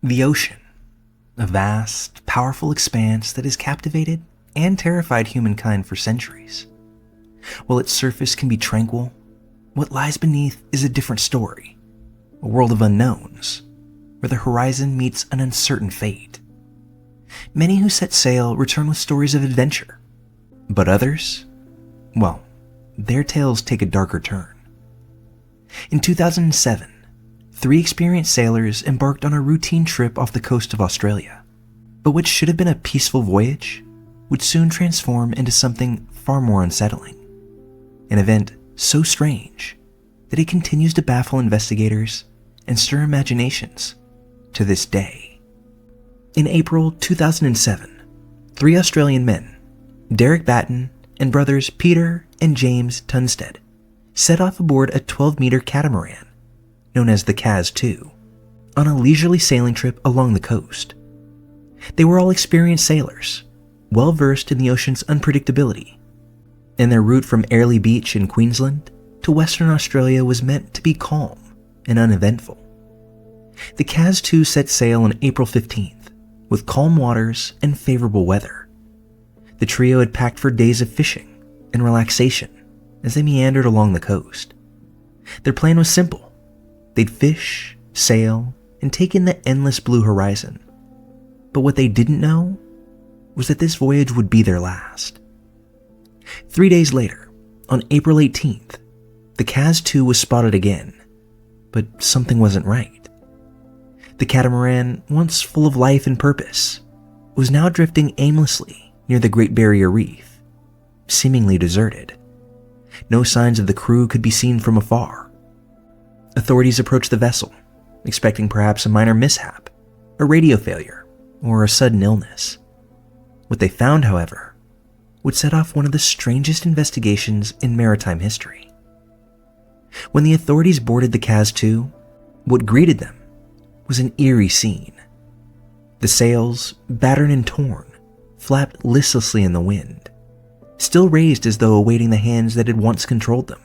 The ocean, a vast, powerful expanse that has captivated and terrified humankind for centuries. While its surface can be tranquil, what lies beneath is a different story, a world of unknowns, where the horizon meets an uncertain fate. Many who set sail return with stories of adventure, but others, well, their tales take a darker turn. In 2007, 3 experienced sailors embarked on a routine trip off the coast of Australia, but what should have been a peaceful voyage would soon transform into something far more unsettling. An event so strange that it continues to baffle investigators and stir imaginations to this day. In April 2007, 3 Australian men, Derek Batten and brothers Peter and James Tunstead, set off aboard a 12-meter catamaran known as the Kaz 2 on a leisurely sailing trip along the coast. They were all experienced sailors, well versed in the ocean's unpredictability, and their route from Airlie Beach in Queensland to Western Australia was meant to be calm and uneventful. The Kaz 2 set sail on April 15th with calm waters and favorable weather. The trio had packed for days of fishing and relaxation as they meandered along the coast. Their plan was simple. They'd fish, sail, and take in the endless blue horizon. But what they didn't know was that this voyage would be their last. 3 days later, on April 18th, the Kaz 2 was spotted again, but something wasn't right. The catamaran, once full of life and purpose, was now drifting aimlessly near the Great Barrier Reef, seemingly deserted. No signs of the crew could be seen from afar. Authorities approached the vessel, expecting perhaps a minor mishap, a radio failure, or a sudden illness. What they found, however, would set off one of the strangest investigations in maritime history. When the authorities boarded the Kaz 2, what greeted them was an eerie scene. The sails, battered and torn, flapped listlessly in the wind, still raised as though awaiting the hands that had once controlled them.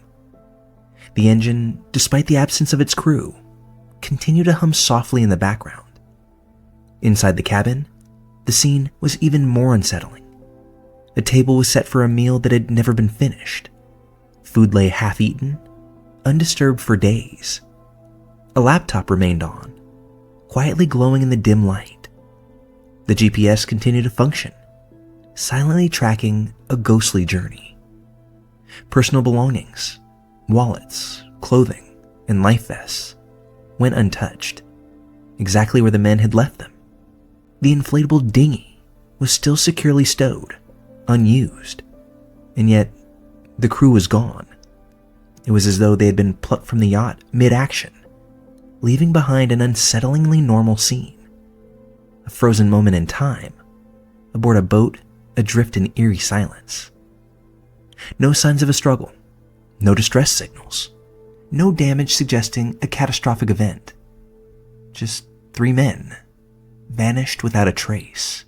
The engine, despite the absence of its crew, continued to hum softly in the background. Inside the cabin, the scene was even more unsettling. A table was set for a meal that had never been finished. Food lay half-eaten, undisturbed for days. A laptop remained on, quietly glowing in the dim light. The GPS continued to function, silently tracking a ghostly journey. Personal belongings, wallets, clothing, and life vests went untouched, exactly where the men had left them. The inflatable dinghy was still securely stowed, unused, and yet the crew was gone. It was as though they had been plucked from the yacht mid-action, leaving behind an unsettlingly normal scene. A frozen moment in time, aboard a boat adrift in eerie silence. No signs of a struggle, no distress signals, no damage suggesting a catastrophic event. Just 3 men, vanished without a trace.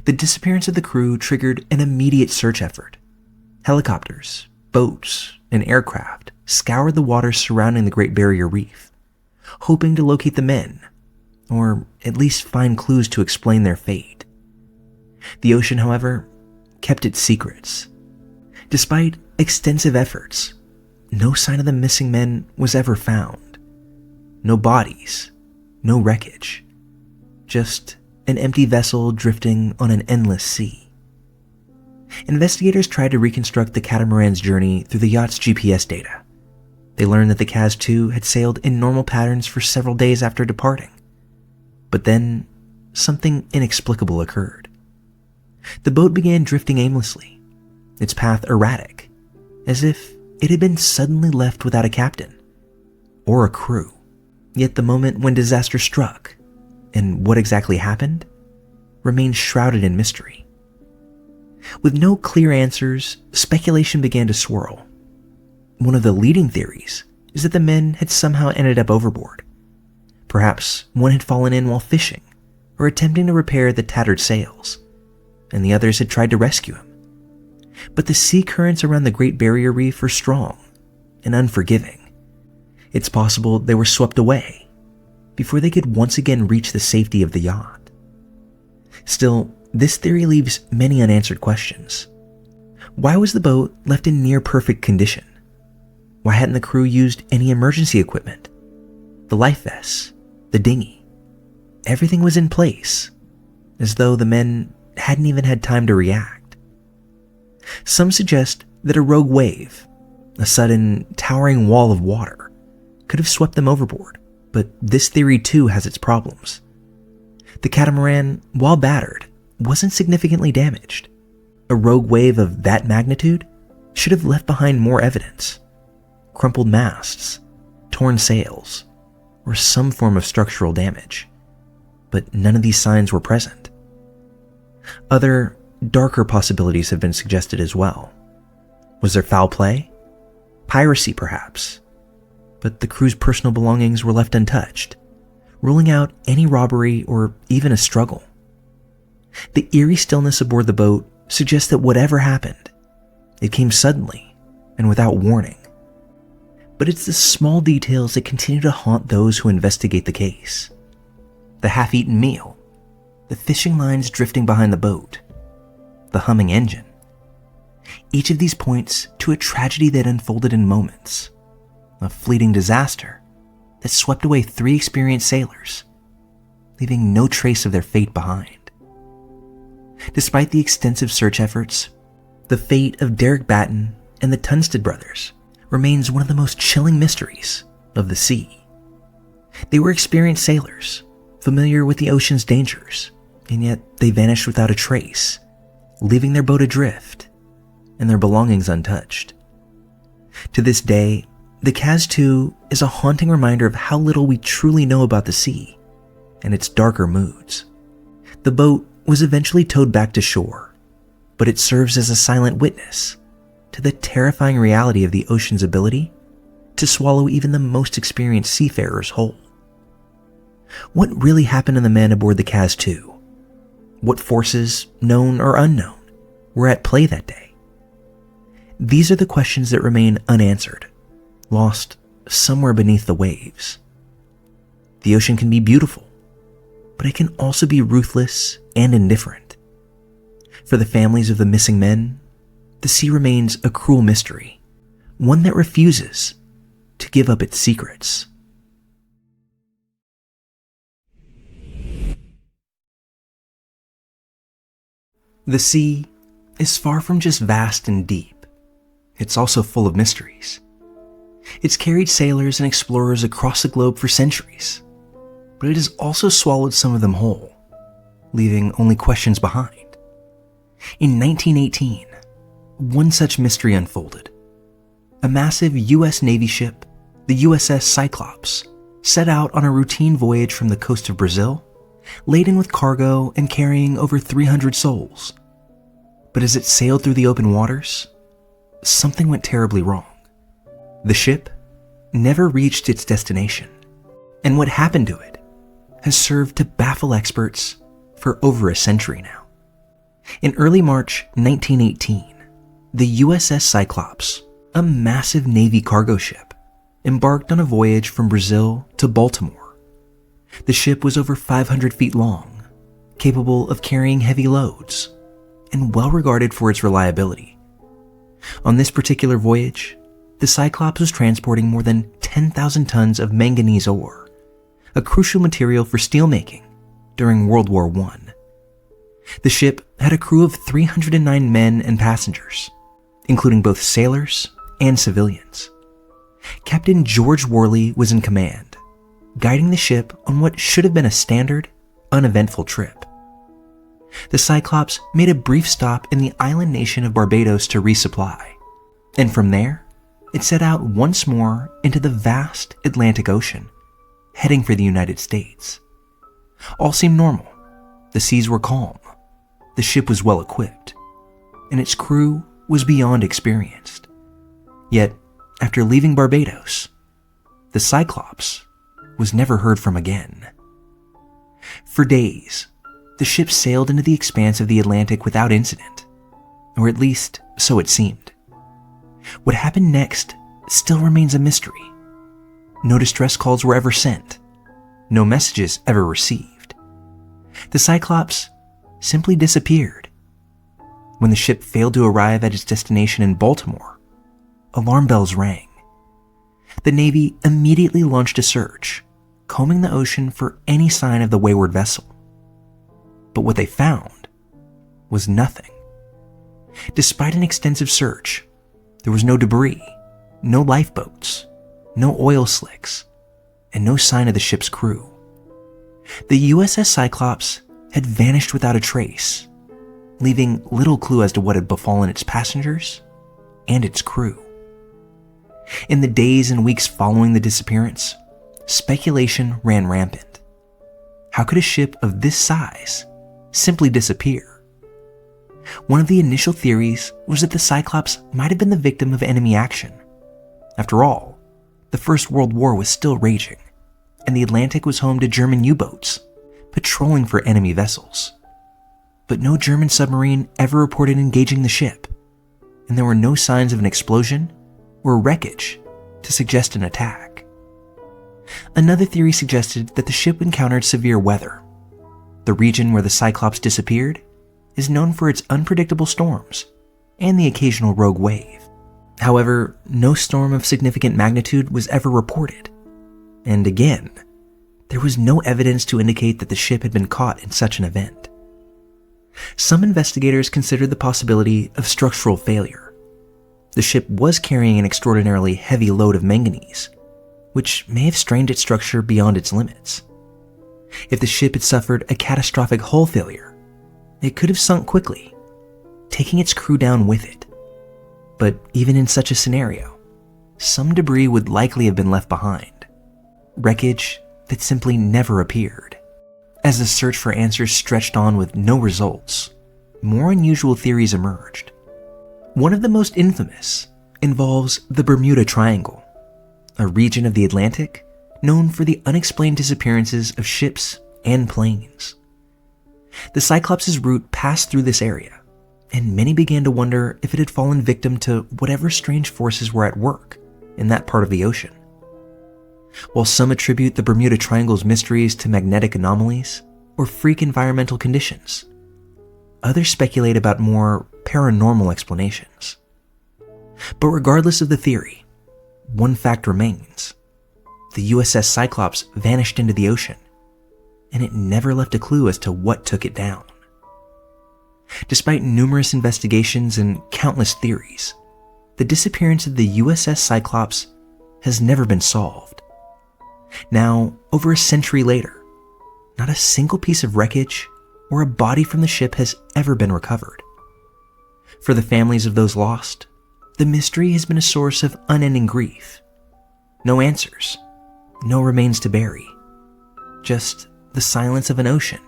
The disappearance of the crew triggered an immediate search effort. Helicopters, boats, and aircraft scoured the waters surrounding the Great Barrier Reef, hoping to locate the men, or at least find clues to explain their fate. The ocean, however, kept its secrets. Despite extensive efforts, no sign of the missing men was ever found. No bodies, no wreckage, just an empty vessel drifting on an endless sea. Investigators tried to reconstruct the catamaran's journey through the yacht's GPS data. They learned that the Kaz 2 had sailed in normal patterns for several days after departing. But then, something inexplicable occurred. The boat began drifting aimlessly, its path erratic, as if it had been suddenly left without a captain or a crew. Yet the moment when disaster struck, and what exactly happened, remained shrouded in mystery. With no clear answers, speculation began to swirl. One of the leading theories is that the men had somehow ended up overboard. Perhaps one had fallen in while fishing or attempting to repair the tattered sails, and the others had tried to rescue him. But the sea currents around the Great Barrier Reef were strong and unforgiving. It's possible they were swept away, before they could once again reach the safety of the yacht. Still, this theory leaves many unanswered questions. Why was the boat left in near perfect condition? Why hadn't the crew used any emergency equipment? The life vests, the dinghy, everything was in place, as though the men hadn't even had time to react. Some suggest that a rogue wave, a sudden towering wall of water, could have swept them overboard, but this theory too has its problems. The catamaran, while battered, wasn't significantly damaged. A rogue wave of that magnitude should have left behind more evidence: crumpled masts, torn sails, or some form of structural damage. But none of these signs were present. Other, darker possibilities have been suggested as well. Was there foul play? Piracy, perhaps? But the crew's personal belongings were left untouched, ruling out any robbery or even a struggle. The eerie stillness aboard the boat suggests that whatever happened, it came suddenly and without warning. But it's the small details that continue to haunt those who investigate the case. The half-eaten meal, the fishing lines drifting behind the boat, the humming engine. Each of these points to a tragedy that unfolded in moments, a fleeting disaster that swept away 3 experienced sailors, leaving no trace of their fate behind. Despite the extensive search efforts, the fate of Derek Batten and the Tunstall brothers remains one of the most chilling mysteries of the sea. They were experienced sailors, familiar with the ocean's dangers, and yet they vanished without a trace, leaving their boat adrift and their belongings untouched. To this day, the Kaz 2 is a haunting reminder of how little we truly know about the sea and its darker moods. The boat was eventually towed back to shore, but it serves as a silent witness to the terrifying reality of the ocean's ability to swallow even the most experienced seafarers whole. What really happened to the men aboard the Kaz 2? What forces, known or unknown, were at play that day? These are the questions that remain unanswered, lost somewhere beneath the waves. The ocean can be beautiful, but it can also be ruthless and indifferent. For the families of the missing men, the sea remains a cruel mystery, one that refuses to give up its secrets. The sea is far from just vast and deep. It's also full of mysteries. It's carried sailors and explorers across the globe for centuries, but it has also swallowed some of them whole, leaving only questions behind. In 1918, one such mystery unfolded. A massive U.S. Navy ship, the USS Cyclops, set out on a routine voyage from the coast of Brazil, laden with cargo and carrying over 300 souls. But as it sailed through the open waters, something went terribly wrong. The ship never reached its destination, and what happened to it has served to baffle experts for over a century now. In early March 1918, the USS Cyclops, a massive Navy cargo ship, embarked on a voyage from Brazil to Baltimore. The ship was over 500 feet long, capable of carrying heavy loads, and well regarded for its reliability. On this particular voyage, the Cyclops was transporting more than 10,000 tons of manganese ore, a crucial material for steelmaking during World War I. The ship had a crew of 309 men and passengers, including both sailors and civilians. Captain George Worley was in command, guiding the ship on what should have been a standard, uneventful trip. The Cyclops made a brief stop in the island nation of Barbados to resupply, and from there, it set out once more into the vast Atlantic Ocean, heading for the United States. All seemed normal. The seas were calm, the ship was well equipped, and its crew was beyond experienced. Yet, after leaving Barbados, the Cyclops was never heard from again. For days, the ship sailed into the expanse of the Atlantic without incident, or at least so it seemed. What happened next still remains a mystery. No distress calls were ever sent. no messages ever received. The Cyclops simply disappeared. When the ship failed to arrive at its destination in Baltimore, alarm bells rang. The Navy immediately launched a search, combing the ocean for any sign of the wayward vessel. But what they found was nothing. Despite an extensive search, there was no debris, no lifeboats, no oil slicks, and no sign of the ship's crew. The USS Cyclops had vanished without a trace, leaving little clue as to what had befallen its passengers and its crew. In the days and weeks following the disappearance, speculation ran rampant. How could a ship of this size simply disappear? One of the initial theories was that the Cyclops might have been the victim of enemy action. After all, the First World War was still raging, and the Atlantic was home to German U-boats patrolling for enemy vessels. But no German submarine ever reported engaging the ship, and there were no signs of an explosion or wreckage to suggest an attack. Another theory suggested that the ship encountered severe weather. The region where the Cyclops disappeared is known for its unpredictable storms and the occasional rogue wave. However, no storm of significant magnitude was ever reported. And again, there was no evidence to indicate that the ship had been caught in such an event. Some investigators considered the possibility of structural failure. The ship was carrying an extraordinarily heavy load of manganese, which may have strained its structure beyond its limits. If the ship had suffered a catastrophic hull failure, it could have sunk quickly, taking its crew down with it. But even in such a scenario, some debris would likely have been left behind, wreckage that simply never appeared. As the search for answers stretched on with no results, more unusual theories emerged. One of the most infamous involves the Bermuda Triangle, a region of the Atlantic known for the unexplained disappearances of ships and planes. The Cyclops' route passed through this area, and many began to wonder if it had fallen victim to whatever strange forces were at work in that part of the ocean. While some attribute the Bermuda Triangle's mysteries to magnetic anomalies or freak environmental conditions, others speculate about more paranormal explanations. But regardless of the theory, one fact remains. The USS Cyclops vanished into the ocean, and it never left a clue as to what took it down. Despite numerous investigations and countless theories, the disappearance of the USS Cyclops has never been solved. Now, over a century later, not a single piece of wreckage or a body from the ship has ever been recovered. For the families of those lost, the mystery has been a source of unending grief. No answers, no remains to bury, just the silence of an ocean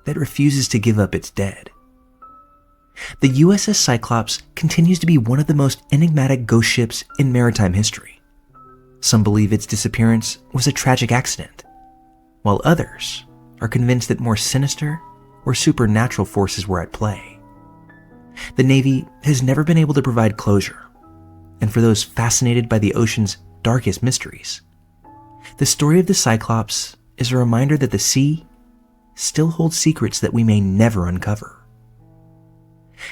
that refuses to give up its dead. The USS Cyclops continues to be one of the most enigmatic ghost ships in maritime history. Some believe its disappearance was a tragic accident, while others are convinced that more sinister or supernatural forces were at play. The Navy has never been able to provide closure, and for those fascinated by the ocean's darkest mysteries, the story of the Cyclops is a reminder that the sea still holds secrets that we may never uncover.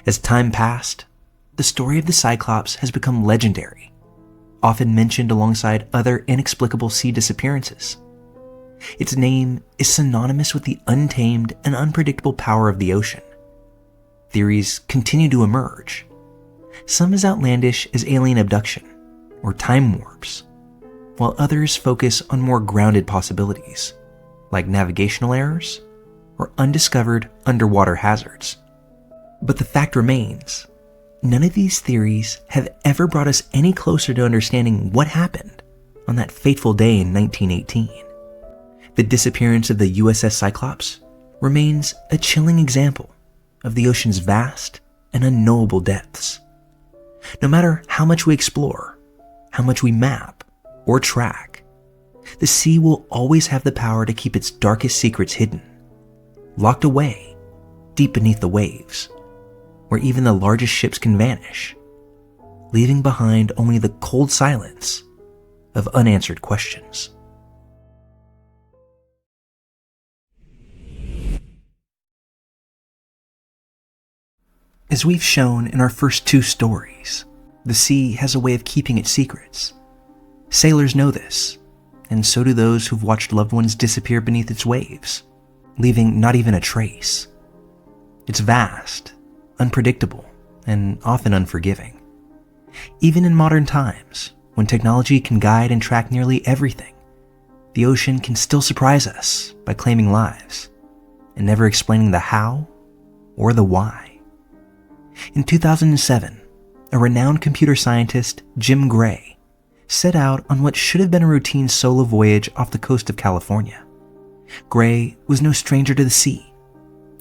As time passed, the story of the Cyclops has become legendary, often mentioned alongside other inexplicable sea disappearances. Its name is synonymous with the untamed and unpredictable power of the ocean. Theories continue to emerge, some as outlandish as alien abduction or time warps, while others focus on more grounded possibilities, like navigational errors or undiscovered underwater hazards. But the fact remains, none of these theories have ever brought us any closer to understanding what happened on that fateful day in 1918. The disappearance of the USS Cyclops remains a chilling example of the ocean's vast and unknowable depths. No matter how much we explore, how much we map or track, the sea will always have the power to keep its darkest secrets hidden, locked away deep beneath the waves, where even the largest ships can vanish, leaving behind only the cold silence of unanswered questions. As we've shown in our first two stories, the sea has a way of keeping its secrets. Sailors know this, and so do those who've watched loved ones disappear beneath its waves, leaving not even a trace. It's vast, unpredictable, and often unforgiving. Even in modern times, when technology can guide and track nearly everything, the ocean can still surprise us by claiming lives and never explaining the how or the why. In 2007, a renowned computer scientist, Jim Gray, set out on what should have been a routine solo voyage off the coast of California. Gray was no stranger to the sea.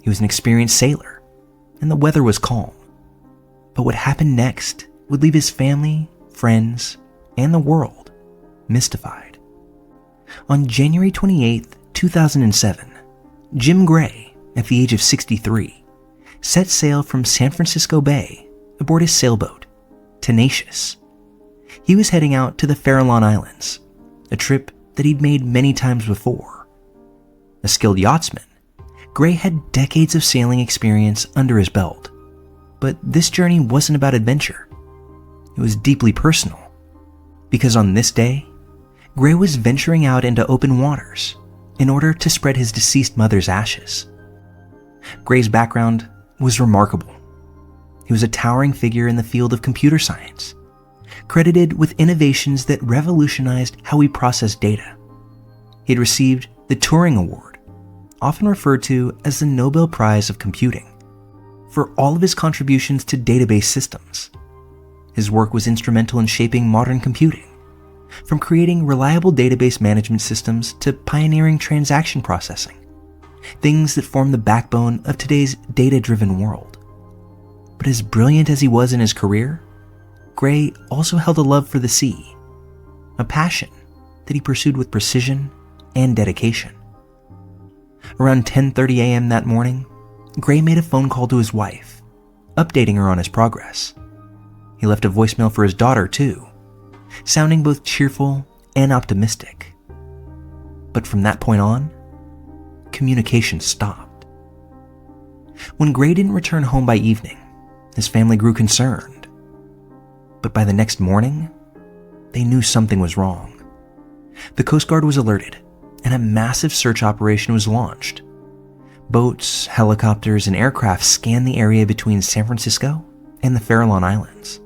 He was an experienced sailor, and the weather was calm. But what happened next would leave his family, friends, and the world mystified. On January 28, 2007, Jim Gray, at the age of 63, set sail from San Francisco Bay aboard his sailboat, Tenacious. He was heading out to the Farallon Islands, a trip that he'd made many times before. A skilled yachtsman, Gray had decades of sailing experience under his belt. But this journey wasn't about adventure. It was deeply personal, because on this day, Gray was venturing out into open waters in order to spread his deceased mother's ashes. Gray's background was remarkable. He was a towering figure in the field of computer science, credited with innovations that revolutionized how we process data. He had received the Turing Award, often referred to as the Nobel Prize of Computing, for all of his contributions to database systems. His work was instrumental in shaping modern computing, from creating reliable database management systems to pioneering transaction processing, things that form the backbone of today's data-driven world. But as brilliant as he was in his career, Gray also held a love for the sea, a passion that he pursued with precision and dedication. Around 10:30 a.m. that morning, Gray made a phone call to his wife, updating her on his progress. He left a voicemail for his daughter, too, sounding both cheerful and optimistic. But from that point on, communication stopped. When Gray didn't return home by evening, his family grew concerned. But by the next morning, they knew something was wrong. The Coast Guard was alerted, and a massive search operation was launched. Boats, helicopters, and aircraft scanned the area between San Francisco and the Farallon Islands.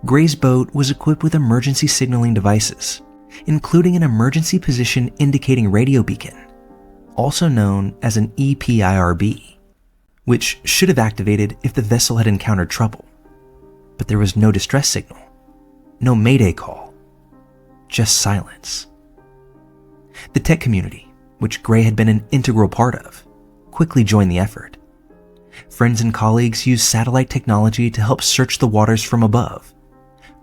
Gray's boat was equipped with emergency signaling devices, including an emergency position indicating radio beacon, also known as an EPIRB, which should have activated if the vessel had encountered trouble. But there was no distress signal, no mayday call, just silence. The tech community, which Gray had been an integral part of, quickly joined the effort. Friends and colleagues used satellite technology to help search the waters from above,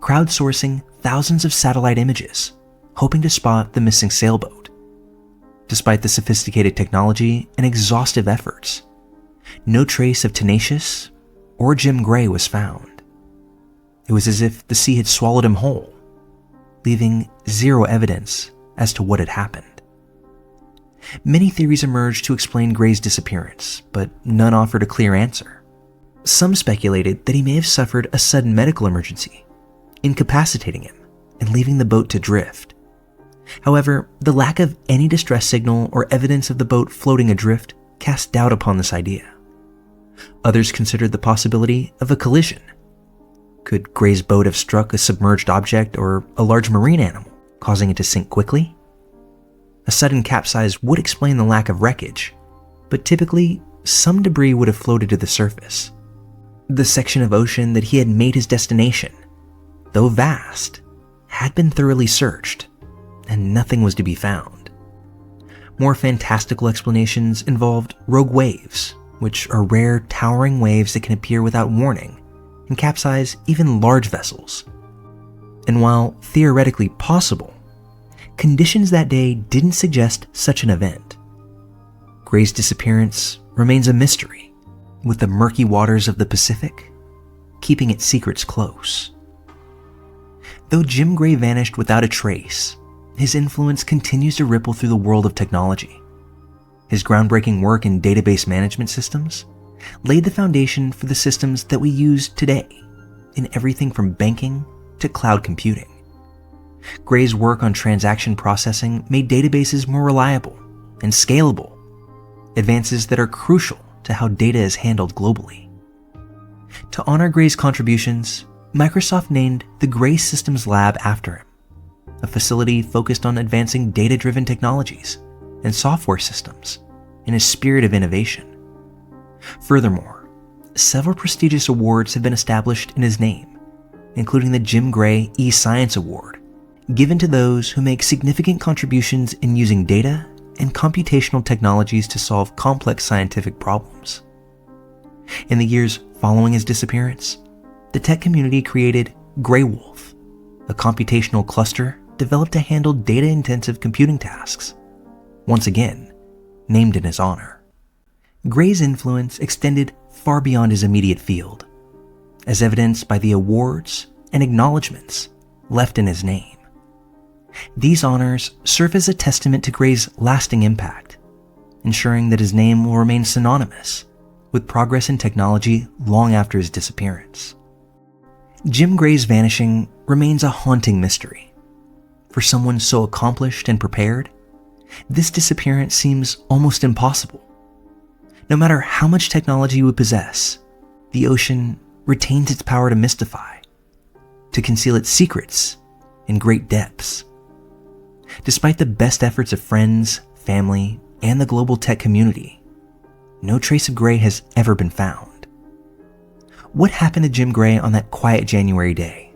crowdsourcing thousands of satellite images, hoping to spot the missing sailboat. Despite the sophisticated technology and exhaustive efforts, no trace of Tenacious or Jim Gray was found. It was as if the sea had swallowed him whole, leaving zero evidence as to what had happened. Many theories emerged to explain Gray's disappearance, but none offered a clear answer. Some speculated that he may have suffered a sudden medical emergency, incapacitating him and leaving the boat to drift. However, the lack of any distress signal or evidence of the boat floating adrift cast doubt upon this idea. Others considered the possibility of a collision. Could Gray's boat have struck a submerged object or a large marine animal, causing it to sink quickly? A sudden capsize would explain the lack of wreckage, but typically, some debris would have floated to the surface. The section of ocean that he had made his destination, though vast, had been thoroughly searched, and nothing was to be found. More fantastical explanations involved rogue waves, which are rare, towering waves that can appear without warning and capsize even large vessels. And while theoretically possible, conditions that day didn't suggest such an event. Gray's disappearance remains a mystery, with the murky waters of the Pacific keeping its secrets close. Though Jim Gray vanished without a trace, his influence continues to ripple through the world of technology. His groundbreaking work in database management systems laid the foundation for the systems that we use today in everything from banking to cloud computing. Gray's work on transaction processing made databases more reliable and scalable, advances that are crucial to how data is handled globally. To honor Gray's contributions, Microsoft named the Gray Systems Lab after him, a facility focused on advancing data-driven technologies and software systems in a spirit of innovation. Furthermore, several prestigious awards have been established in his name, including the Jim Gray eScience Award, given to those who make significant contributions in using data and computational technologies to solve complex scientific problems. In the years following his disappearance, the tech community created Graywolf, a computational cluster developed to handle data-intensive computing tasks, once again named in his honor. Gray's influence extended far beyond his immediate field, as evidenced by the awards and acknowledgments left in his name. These honors serve as a testament to Gray's lasting impact, ensuring that his name will remain synonymous with progress in technology long after his disappearance. Jim Gray's vanishing remains a haunting mystery. For someone so accomplished and prepared, this disappearance seems almost impossible. No matter how much technology we possess, the ocean retains its power to mystify, to conceal its secrets in great depths. Despite the best efforts of friends, family, and the global tech community, no trace of Gray has ever been found. What happened to Jim Gray on that quiet January day?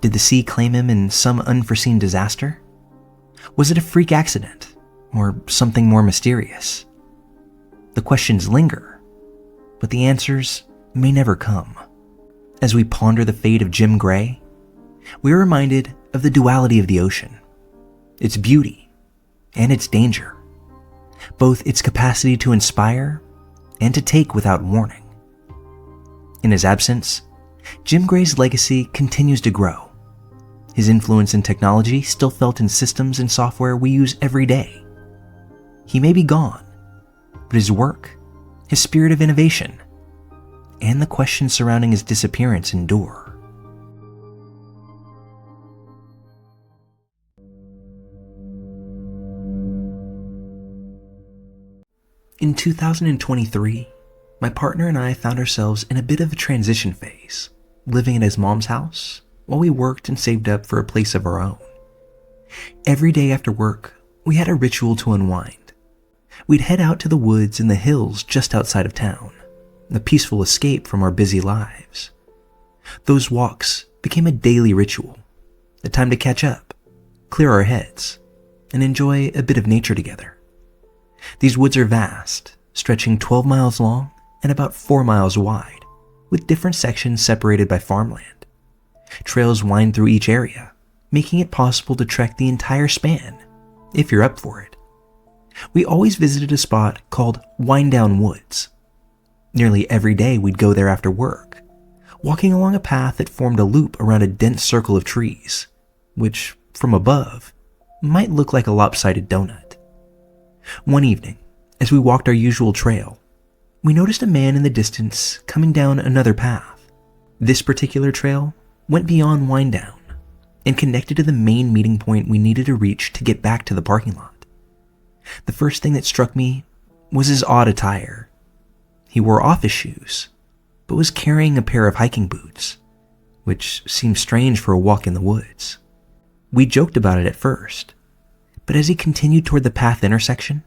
Did the sea claim him in some unforeseen disaster? Was it a freak accident, or something more mysterious? The questions linger, but the answers may never come. As we ponder the fate of Jim Gray, we are reminded of the duality of the ocean, its beauty and its danger, both its capacity to inspire and to take without warning. In his absence, Jim Gray's legacy continues to grow, his influence in technology still felt in systems and software we use every day. He may be gone, but his work, his spirit of innovation, and the questions surrounding his disappearance endure. In 2023, my partner and I found ourselves in a bit of a transition phase, living in his mom's house while we worked and saved up for a place of our own. Every day after work, we had a ritual to unwind. We'd head out to the woods and the hills just outside of town, a peaceful escape from our busy lives. Those walks became a daily ritual, a time to catch up, clear our heads, and enjoy a bit of nature together. These woods are vast, stretching 12 miles long and about 4 miles wide, with different sections separated by farmland. Trails wind through each area, making it possible to trek the entire span, if you're up for it. We always visited a spot called Wind Down Woods. Nearly every day we'd go there after work, walking along a path that formed a loop around a dense circle of trees, which, from above, might look like a lopsided donut. One evening, as we walked our usual trail, we noticed a man in the distance coming down another path. This particular trail went beyond Wind Down and connected to the main meeting point we needed to reach to get back to the parking lot. The first thing that struck me was his odd attire. He wore office shoes, but was carrying a pair of hiking boots, which seemed strange for a walk in the woods. We joked about it at first, but as he continued toward the path intersection,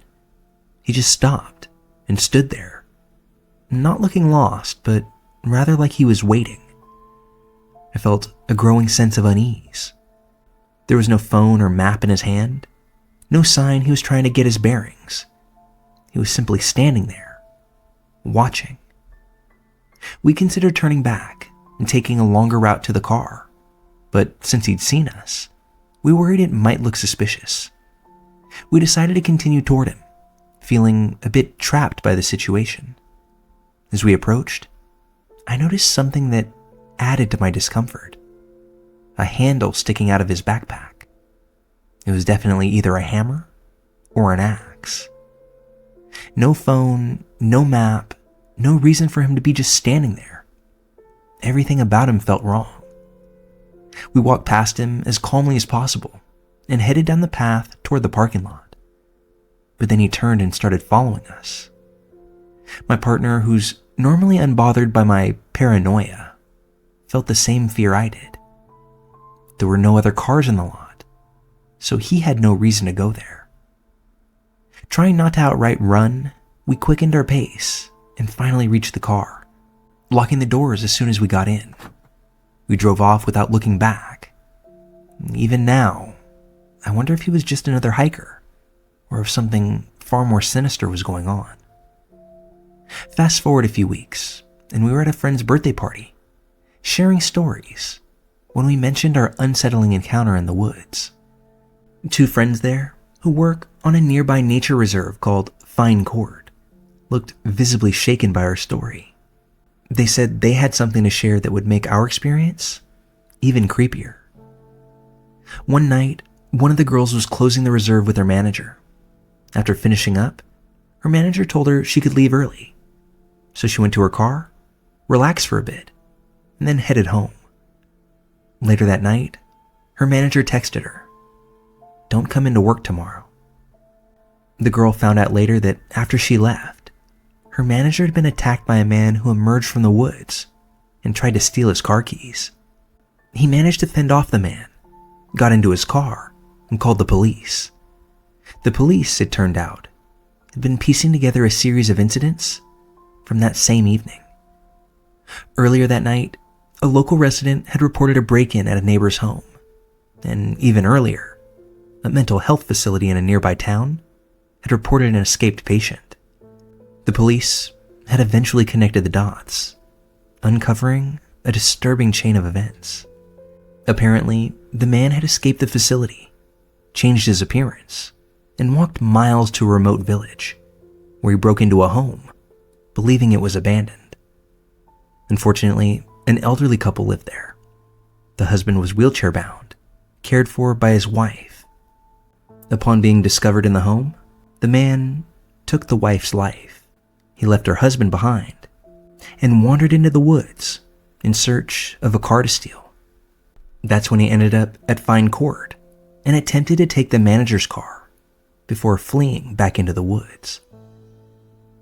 he just stopped and stood there, not looking lost, but rather like he was waiting. I felt a growing sense of unease. There was no phone or map in his hand, no sign he was trying to get his bearings. He was simply standing there, watching. We considered turning back and taking a longer route to the car, but since he'd seen us, we worried it might look suspicious. We decided to continue toward him, feeling a bit trapped by the situation. As we approached, I noticed something that added to my discomfort. A handle sticking out of his backpack. It was definitely either a hammer or an axe. No phone, no map, no reason for him to be just standing there. Everything about him felt wrong. We walked past him as calmly as possible and headed down the path toward the parking lot. But then he turned and started following us. My partner, who's normally unbothered by my paranoia, felt the same fear I did. There were no other cars in the lot, so he had no reason to go there. Trying not to outright run, we quickened our pace and finally reached the car, locking the doors as soon as we got in. We drove off without looking back. Even now, I wonder if he was just another hiker, or if something far more sinister was going on. Fast forward a few weeks, and we were at a friend's birthday party, sharing stories, when we mentioned our unsettling encounter in the woods. Two friends there, who work on a nearby nature reserve called Fine Cord, looked visibly shaken by our story. They said they had something to share that would make our experience even creepier. One night, one of the girls was closing the reserve with her manager. After finishing up, her manager told her she could leave early. So she went to her car, relaxed for a bit, and then headed home. Later that night, her manager texted her, "Don't come into work tomorrow." The girl found out later that after she left, her manager had been attacked by a man who emerged from the woods and tried to steal his car keys. He managed to fend off the man, got into his car, and called the police. The police, it turned out, had been piecing together a series of incidents from that same evening. Earlier that night, a local resident had reported a break-in at a neighbor's home, and even earlier, a mental health facility in a nearby town had reported an escaped patient. The police had eventually connected the dots, uncovering a disturbing chain of events. Apparently, the man had escaped the facility, changed his appearance, and walked miles to a remote village, where he broke into a home, believing it was abandoned. Unfortunately, an elderly couple lived there. The husband was wheelchair-bound, cared for by his wife. Upon being discovered in the home, the man took the wife's life. He left her husband behind and wandered into the woods in search of a car to steal. That's when he ended up at Fine Cord and attempted to take the manager's car before fleeing back into the woods.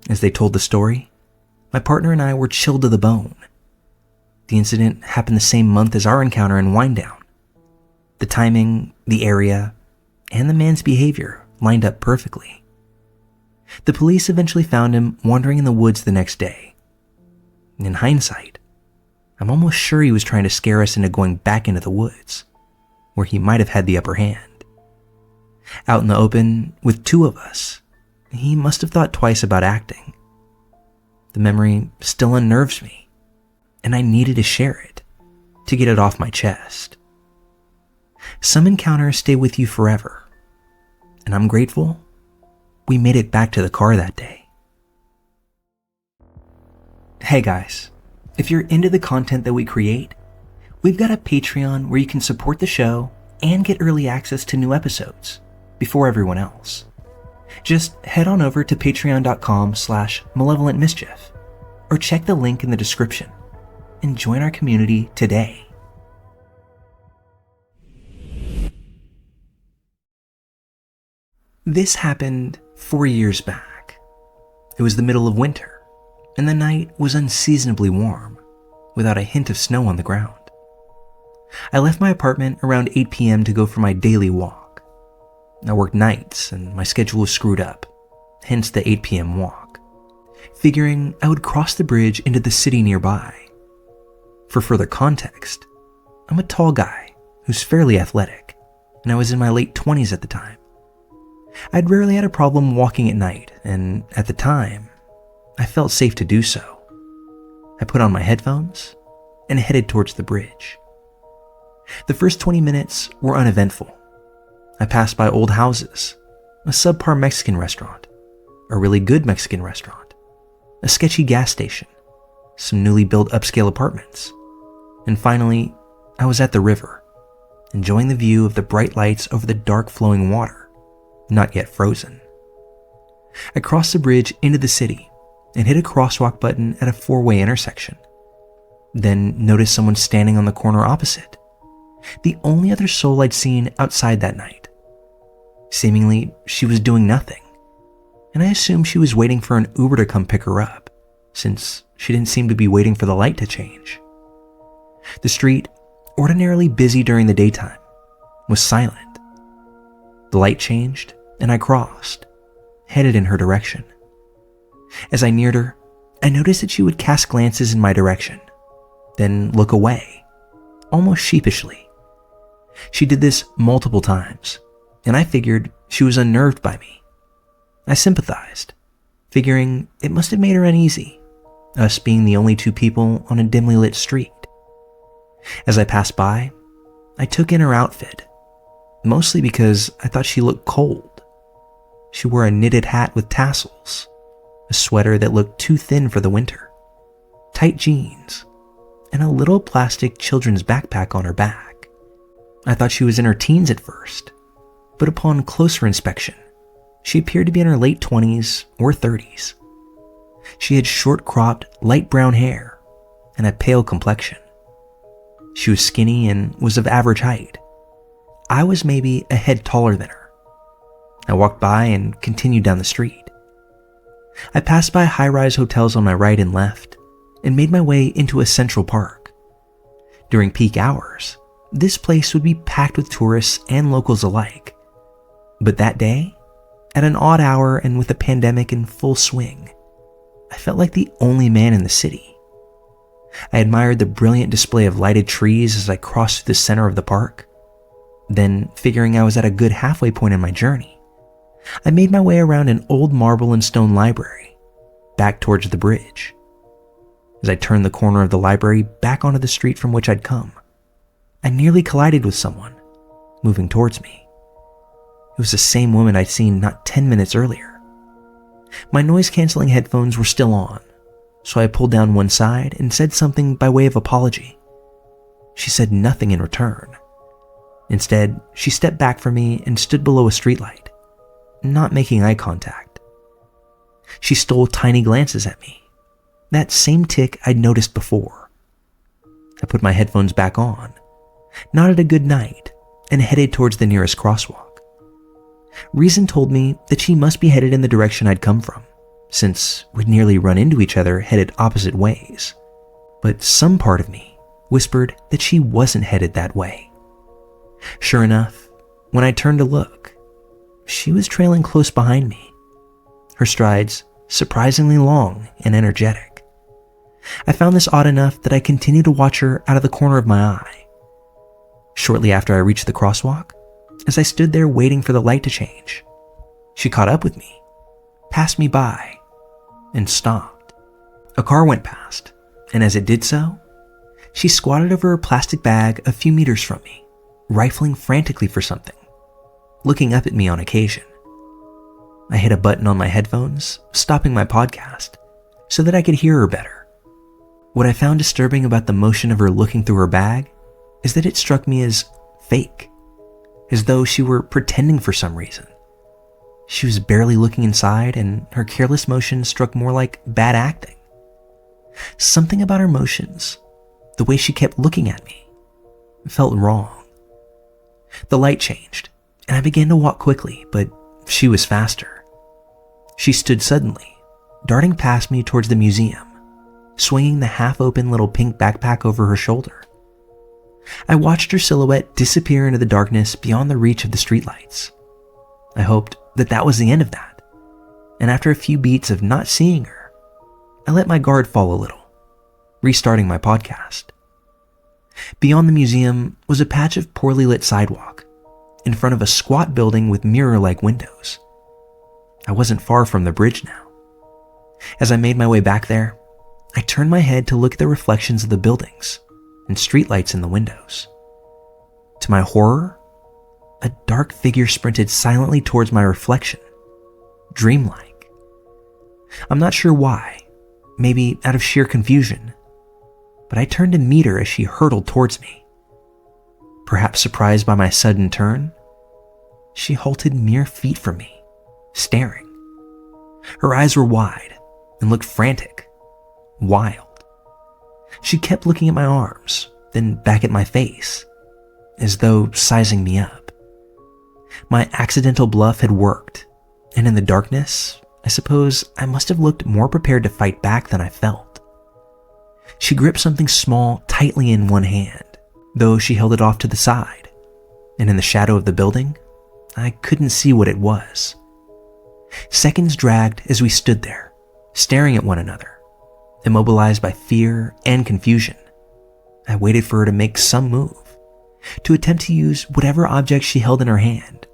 As they told the story, my partner and I were chilled to the bone. The incident happened the same month as our encounter in Winedown. The timing, the area, and the man's behavior lined up perfectly. The police eventually found him wandering in the woods the next day. In hindsight, I'm almost sure he was trying to scare us into going back into the woods, where he might have had the upper hand. Out in the open, with two of us, he must have thought twice about acting. The memory still unnerves me, and I needed to share it, to get it off my chest. Some encounters stay with you forever, and I'm grateful we made it back to the car that day. Hey guys, if you're into the content that we create, we've got a Patreon where you can support the show and get early access to new episodes before everyone else. Just head on over to patreon.com/Malevolent Mischief or check the link in the description and join our community today. This happened 4 years back. It was the middle of winter, and the night was unseasonably warm, without a hint of snow on the ground. I left my apartment around 8 p.m. to go for my daily walk. I worked nights, and my schedule was screwed up, hence the 8 p.m. walk, figuring I would cross the bridge into the city nearby. For further context, I'm a tall guy who's fairly athletic, and I was in my late 20s at the time. I'd rarely had a problem walking at night, and at the time, I felt safe to do so. I put on my headphones and headed towards the bridge. The first 20 minutes were uneventful. I passed by old houses, a subpar Mexican restaurant, a really good Mexican restaurant, a sketchy gas station, some newly built upscale apartments, and finally, I was at the river, enjoying the view of the bright lights over the dark flowing water, not yet frozen. I crossed the bridge into the city and hit a crosswalk button at a four-way intersection. Then noticed someone standing on the corner opposite, the only other soul I'd seen outside that night. Seemingly, she was doing nothing, and I assumed she was waiting for an Uber to come pick her up, since she didn't seem to be waiting for the light to change. The street, ordinarily busy during the daytime, was silent. The light changed, and I crossed, headed in her direction. As I neared her, I noticed that she would cast glances in my direction, then look away, almost sheepishly. She did this multiple times, and I figured she was unnerved by me. I sympathized, figuring it must have made her uneasy, us being the only two people on a dimly lit street. As I passed by, I took in her outfit, mostly because I thought she looked cold. She wore a knitted hat with tassels, a sweater that looked too thin for the winter, tight jeans, and a little plastic children's backpack on her back. I thought she was in her teens at first, but upon closer inspection, she appeared to be in her late 20s or 30s. She had short-cropped, light brown hair and a pale complexion. She was skinny and was of average height. I was maybe a head taller than her. I walked by and continued down the street. I passed by high-rise hotels on my right and left and made my way into a central park. During peak hours, this place would be packed with tourists and locals alike. But that day, at an odd hour and with a pandemic in full swing, I felt like the only man in the city. I admired the brilliant display of lighted trees as I crossed through the center of the park. Then, figuring I was at a good halfway point in my journey, I made my way around an old marble and stone library, back towards the bridge. As I turned the corner of the library back onto the street from which I'd come, I nearly collided with someone, moving towards me. It was the same woman I'd seen not 10 minutes earlier. My noise-canceling headphones were still on, so I pulled down one side and said something by way of apology. She said nothing in return. Instead, she stepped back from me and stood below a streetlight, not making eye contact. She stole tiny glances at me, that same tick I'd noticed before. I put my headphones back on, nodded a good night, and headed towards the nearest crosswalk. Reason told me that she must be headed in the direction I'd come from, since we'd nearly run into each other headed opposite ways. But some part of me whispered that she wasn't headed that way. Sure enough, when I turned to look, she was trailing close behind me, her strides surprisingly long and energetic. I found this odd enough that I continued to watch her out of the corner of my eye. Shortly after I reached the crosswalk, as I stood there waiting for the light to change, she caught up with me, passed me by, and stopped. A car went past, and as it did so, she squatted over a plastic bag a few meters from me, rifling frantically for something, looking up at me on occasion. I hit a button on my headphones, stopping my podcast, so that I could hear her better. What I found disturbing about the motion of her looking through her bag is that it struck me as fake, as though she were pretending for some reason. She was barely looking inside, and her careless motion struck more like bad acting. Something about her motions, the way she kept looking at me, felt wrong. The light changed, and I began to walk quickly, but she was faster. She stood suddenly, darting past me towards the museum, swinging the half-open little pink backpack over her shoulder. I watched her silhouette disappear into the darkness beyond the reach of the streetlights. I hoped that that was the end of that, and after a few beats of not seeing her, I let my guard fall a little, restarting my podcast. Beyond the museum was a patch of poorly lit sidewalk, in front of a squat building with mirror-like windows. I wasn't far from the bridge now. As I made my way back there, I turned my head to look at the reflections of the buildings and streetlights in the windows. To my horror, a dark figure sprinted silently towards my reflection, dreamlike. I'm not sure why, maybe out of sheer confusion, but I turned to meet her as she hurtled towards me. Perhaps surprised by my sudden turn, she halted mere feet from me, staring. Her eyes were wide, and looked frantic, wild. She kept looking at my arms, then back at my face, as though sizing me up. My accidental bluff had worked, and in the darkness, I suppose I must have looked more prepared to fight back than I felt. She gripped something small tightly in one hand, though she held it off to the side, and in the shadow of the building, I couldn't see what it was. Seconds dragged as we stood there, staring at one another, immobilized by fear and confusion. I waited for her to make some move, to attempt to use whatever object she held in her hand.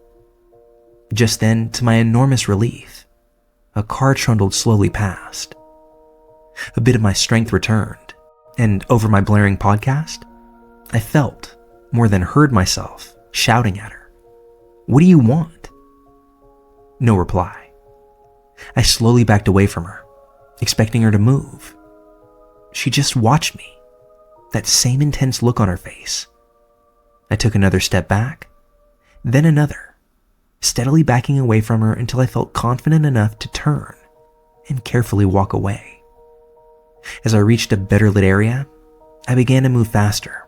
Just then, to my enormous relief, a car trundled slowly past. A bit of my strength returned, and over my blaring podcast, I felt, more than heard myself, shouting at her, "What do you want?" No reply. I slowly backed away from her, expecting her to move. She just watched me, that same intense look on her face. I took another step back, then another, steadily backing away from her until I felt confident enough to turn and carefully walk away. As I reached a better lit area, I began to move faster,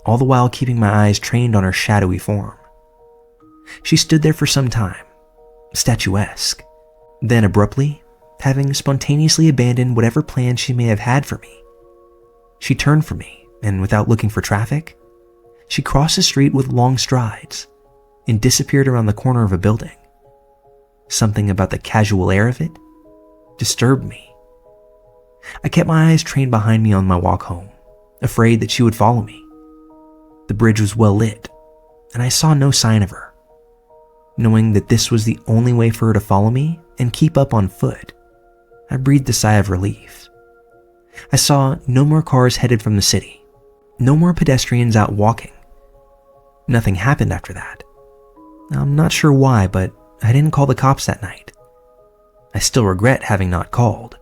all the while keeping my eyes trained on her shadowy form. She stood there for some time, statuesque, then abruptly, having spontaneously abandoned whatever plan she may have had for me, she turned from me, and without looking for traffic, she crossed the street with long strides and disappeared around the corner of a building. Something about the casual air of it disturbed me. I kept my eyes trained behind me on my walk home, afraid that she would follow me. The bridge was well lit, and I saw no sign of her. Knowing that this was the only way for her to follow me and keep up on foot, I breathed a sigh of relief. I saw no more cars headed from the city, no more pedestrians out walking. Nothing happened after that. I'm not sure why, but I didn't call the cops that night. I still regret having not called,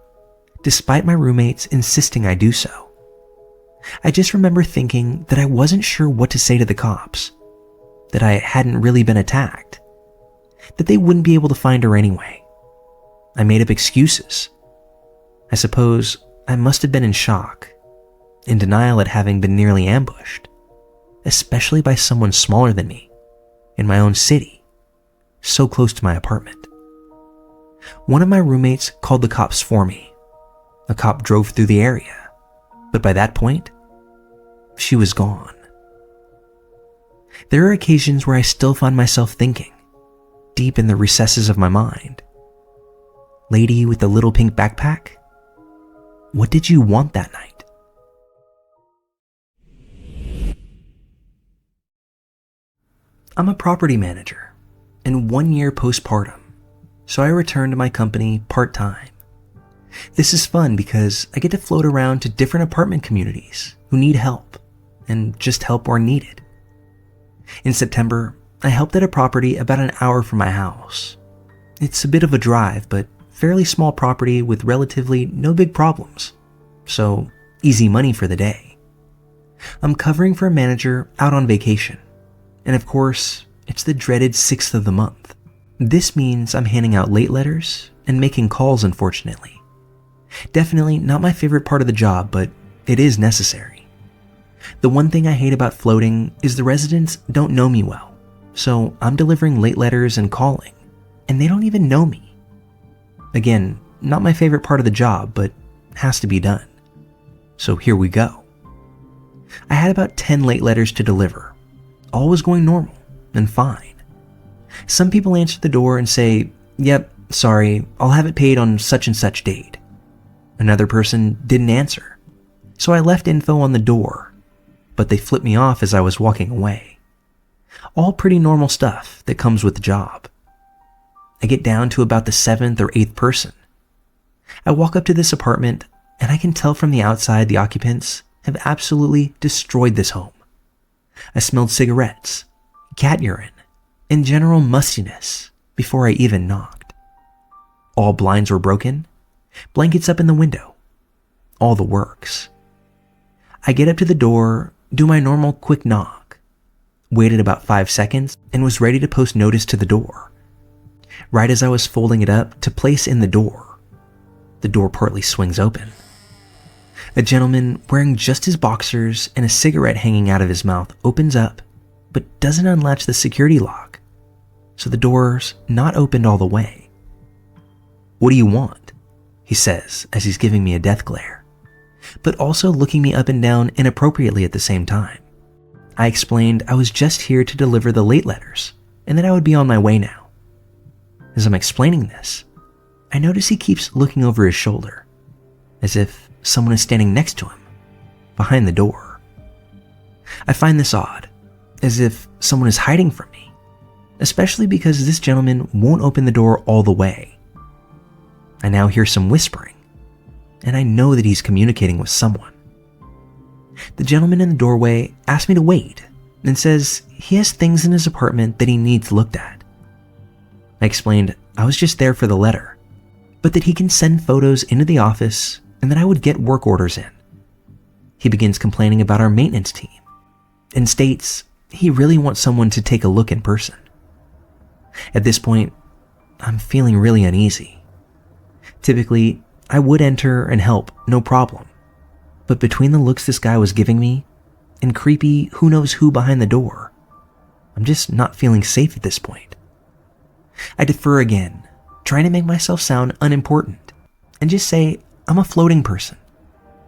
despite my roommates insisting I do so. I just remember thinking that I wasn't sure what to say to the cops, that I hadn't really been attacked, that they wouldn't be able to find her anyway. I made up excuses. I suppose I must have been in shock, in denial at having been nearly ambushed, especially by someone smaller than me, in my own city, so close to my apartment. One of my roommates called the cops for me. A cop drove through the area, but by that point, she was gone. There are occasions where I still find myself thinking, deep in the recesses of my mind, "Lady with the little pink backpack, what did you want that night?" I'm a property manager and 1 year postpartum, so I return to my company part-time. This is fun because I get to float around to different apartment communities who need help and just help where needed. In September, I helped at a property about an hour from my house. It's a bit of a drive, but fairly small property with relatively no big problems, so easy money for the day. I'm covering for a manager out on vacation, and of course, it's the dreaded 6th of the month. This means I'm handing out late letters and making calls, unfortunately. Definitely not my favorite part of the job, but it is necessary. The one thing I hate about floating is the residents don't know me well, so I'm delivering late letters and calling, and they don't even know me. Again, not my favorite part of the job, but has to be done. So here we go. I had about 10 late letters to deliver. All was going normal and fine. Some people answer the door and say, "Yep, sorry, I'll have it paid on such and such date." Another person didn't answer, so I left info on the door, but they flipped me off as I was walking away. All pretty normal stuff that comes with the job. I get down to about the 7th or 8th person. I walk up to this apartment, and I can tell from the outside the occupants have absolutely destroyed this home. I smelled cigarettes, cat urine, and general mustiness before I even knocked. All blinds were broken, blankets up in the window, all the works. I get up to the door, do my normal quick knock, waited about 5 seconds, and was ready to post notice to the door. Right as I was folding it up to place in the door, the door partly swings open. A gentleman wearing just his boxers and a cigarette hanging out of his mouth opens up, but doesn't unlatch the security lock, so the door's not opened all the way. "What do you want?" he says as he's giving me a death glare, but also looking me up and down inappropriately at the same time. I explained I was just here to deliver the late letters and that I would be on my way now. As I'm explaining this, I notice he keeps looking over his shoulder, as if someone is standing next to him, behind the door. I find this odd, as if someone is hiding from me, especially because this gentleman won't open the door all the way. I now hear some whispering, and I know that he's communicating with someone. The gentleman in the doorway asks me to wait and says he has things in his apartment that he needs looked at. I explained I was just there for the letter, but that he can send photos into the office and that I would get work orders in. He begins complaining about our maintenance team and states he really wants someone to take a look in person. At this point, I'm feeling really uneasy. Typically, I would enter and help, no problem. But between the looks this guy was giving me and creepy who knows who behind the door, I'm just not feeling safe at this point. I defer again, trying to make myself sound unimportant, and just say I'm a floating person.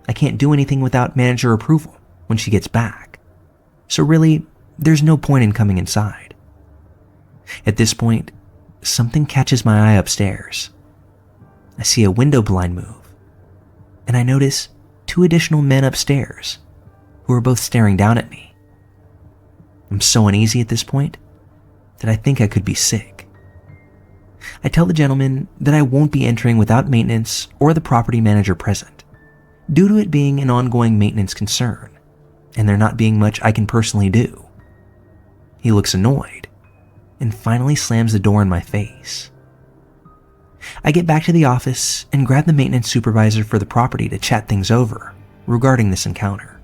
I can't do anything without manager approval when she gets back. So really, there's no point in coming inside. At this point, something catches my eye upstairs. I see a window blind move, and I notice 2 additional men upstairs who are both staring down at me. I'm so uneasy at this point that I think I could be sick. I tell the gentleman that I won't be entering without maintenance or the property manager present, due to it being an ongoing maintenance concern, and there not being much I can personally do. He looks annoyed and finally slams the door in my face. I get back to the office and grab the maintenance supervisor for the property to chat things over regarding this encounter.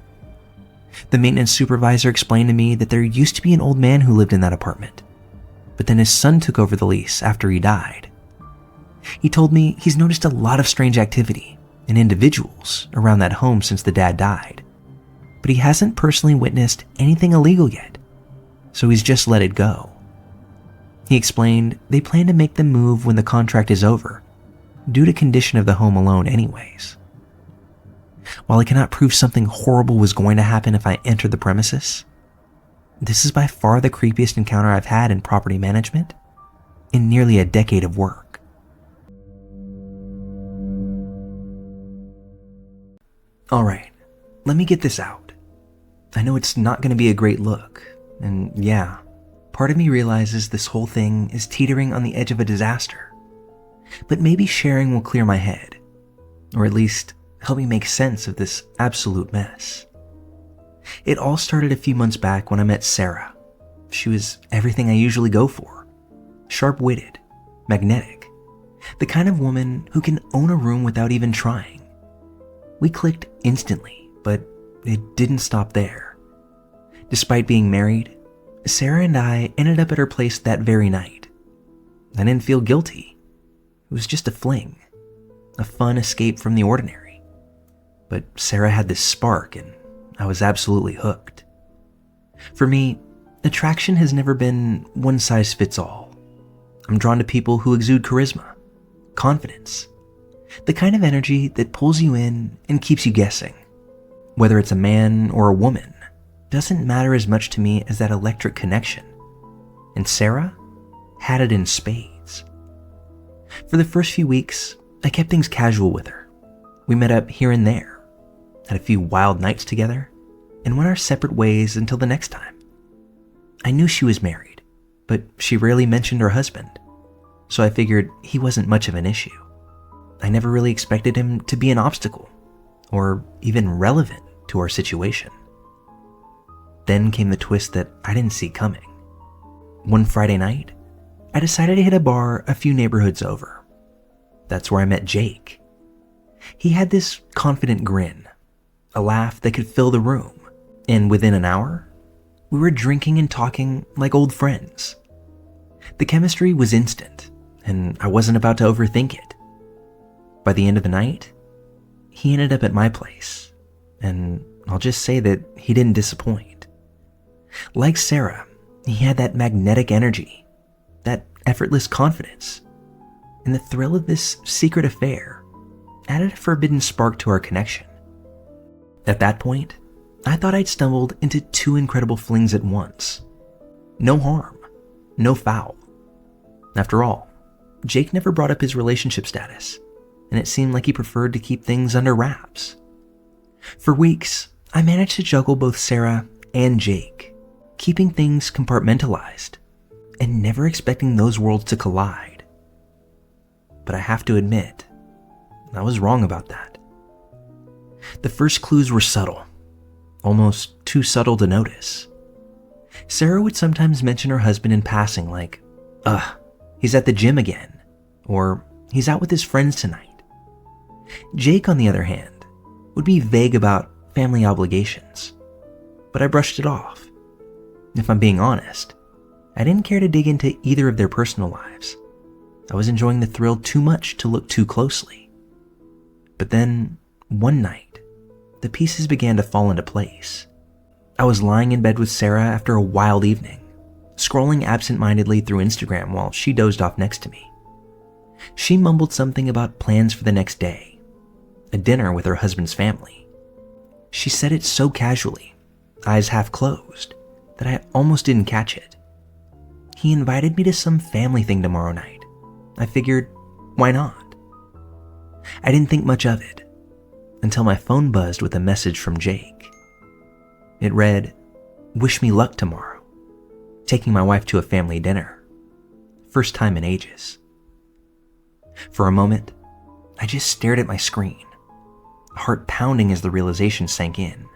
The maintenance supervisor explained to me that there used to be an old man who lived in that apartment, but then his son took over the lease after he died. He told me he's noticed a lot of strange activity and individuals around that home since the dad died, but he hasn't personally witnessed anything illegal yet, so he's just let it go. He explained they plan to make the move when the contract is over, due to condition of the home alone anyways. While I cannot prove something horrible was going to happen if I entered the premises, this is by far the creepiest encounter I've had in property management in nearly a decade of work. Alright, let me get this out. I know it's not going to be a great look, and yeah, part of me realizes this whole thing is teetering on the edge of a disaster, but maybe sharing will clear my head, or at least help me make sense of this absolute mess. It all started a few months back when I met Sarah. She was everything I usually go for. Sharp-witted, magnetic, the kind of woman who can own a room without even trying. We clicked instantly, but it didn't stop there. Despite being married, Sarah and I ended up at her place that very night. I didn't feel guilty. It was just a fling, a fun escape from the ordinary. But Sarah had this spark, and I was absolutely hooked. For me, attraction has never been one size fits all. I'm drawn to people who exude charisma, confidence, the kind of energy that pulls you in and keeps you guessing. Whether it's a man or a woman doesn't matter as much to me as that electric connection. And Sarah had it in spades. For the first few weeks, I kept things casual with her. We met up here and there, had a few wild nights together, and went our separate ways until the next time. I knew she was married, but she rarely mentioned her husband, so I figured he wasn't much of an issue. I never really expected him to be an obstacle, or even relevant to our situation. Then came the twist that I didn't see coming. One Friday night, I decided to hit a bar a few neighborhoods over. That's where I met Jake. He had this confident grin, a laugh that could fill the room, and within an hour, we were drinking and talking like old friends. The chemistry was instant, and I wasn't about to overthink it. By by the end of the night, he ended up at my place, and I'll just say that he didn't disappoint. Like Sarah, he had that magnetic energy, that effortless confidence, and the thrill of this secret affair added a forbidden spark to our connection. At that point, I thought I'd stumbled into two incredible flings at once. No harm, no foul. After all, Jake never brought up his relationship status, and it seemed like he preferred to keep things under wraps. For weeks, I managed to juggle both Sarah and Jake, keeping things compartmentalized and never expecting those worlds to collide. But I have to admit, I was wrong about that. The first clues were subtle, almost too subtle to notice. Sarah would sometimes mention her husband in passing, like, he's at the gym again, or he's out with his friends tonight. Jake, on the other hand, would be vague about family obligations, but I brushed it off. If I'm being honest, I didn't care to dig into either of their personal lives. I was enjoying the thrill too much to look too closely. But then, one night, the pieces began to fall into place. I was lying in bed with Sarah after a wild evening, scrolling absent-mindedly through Instagram while she dozed off next to me. She mumbled something about plans for the next day, a dinner with her husband's family. She said it so casually, eyes half closed, that I almost didn't catch it. He invited me to some family thing tomorrow night. I figured, why not? I didn't think much of it until my phone buzzed with a message from Jake. It read, "Wish me luck tomorrow. Taking my wife to a family dinner. First time in ages." For a moment, I just stared at my screen, heart pounding as the realization sank in.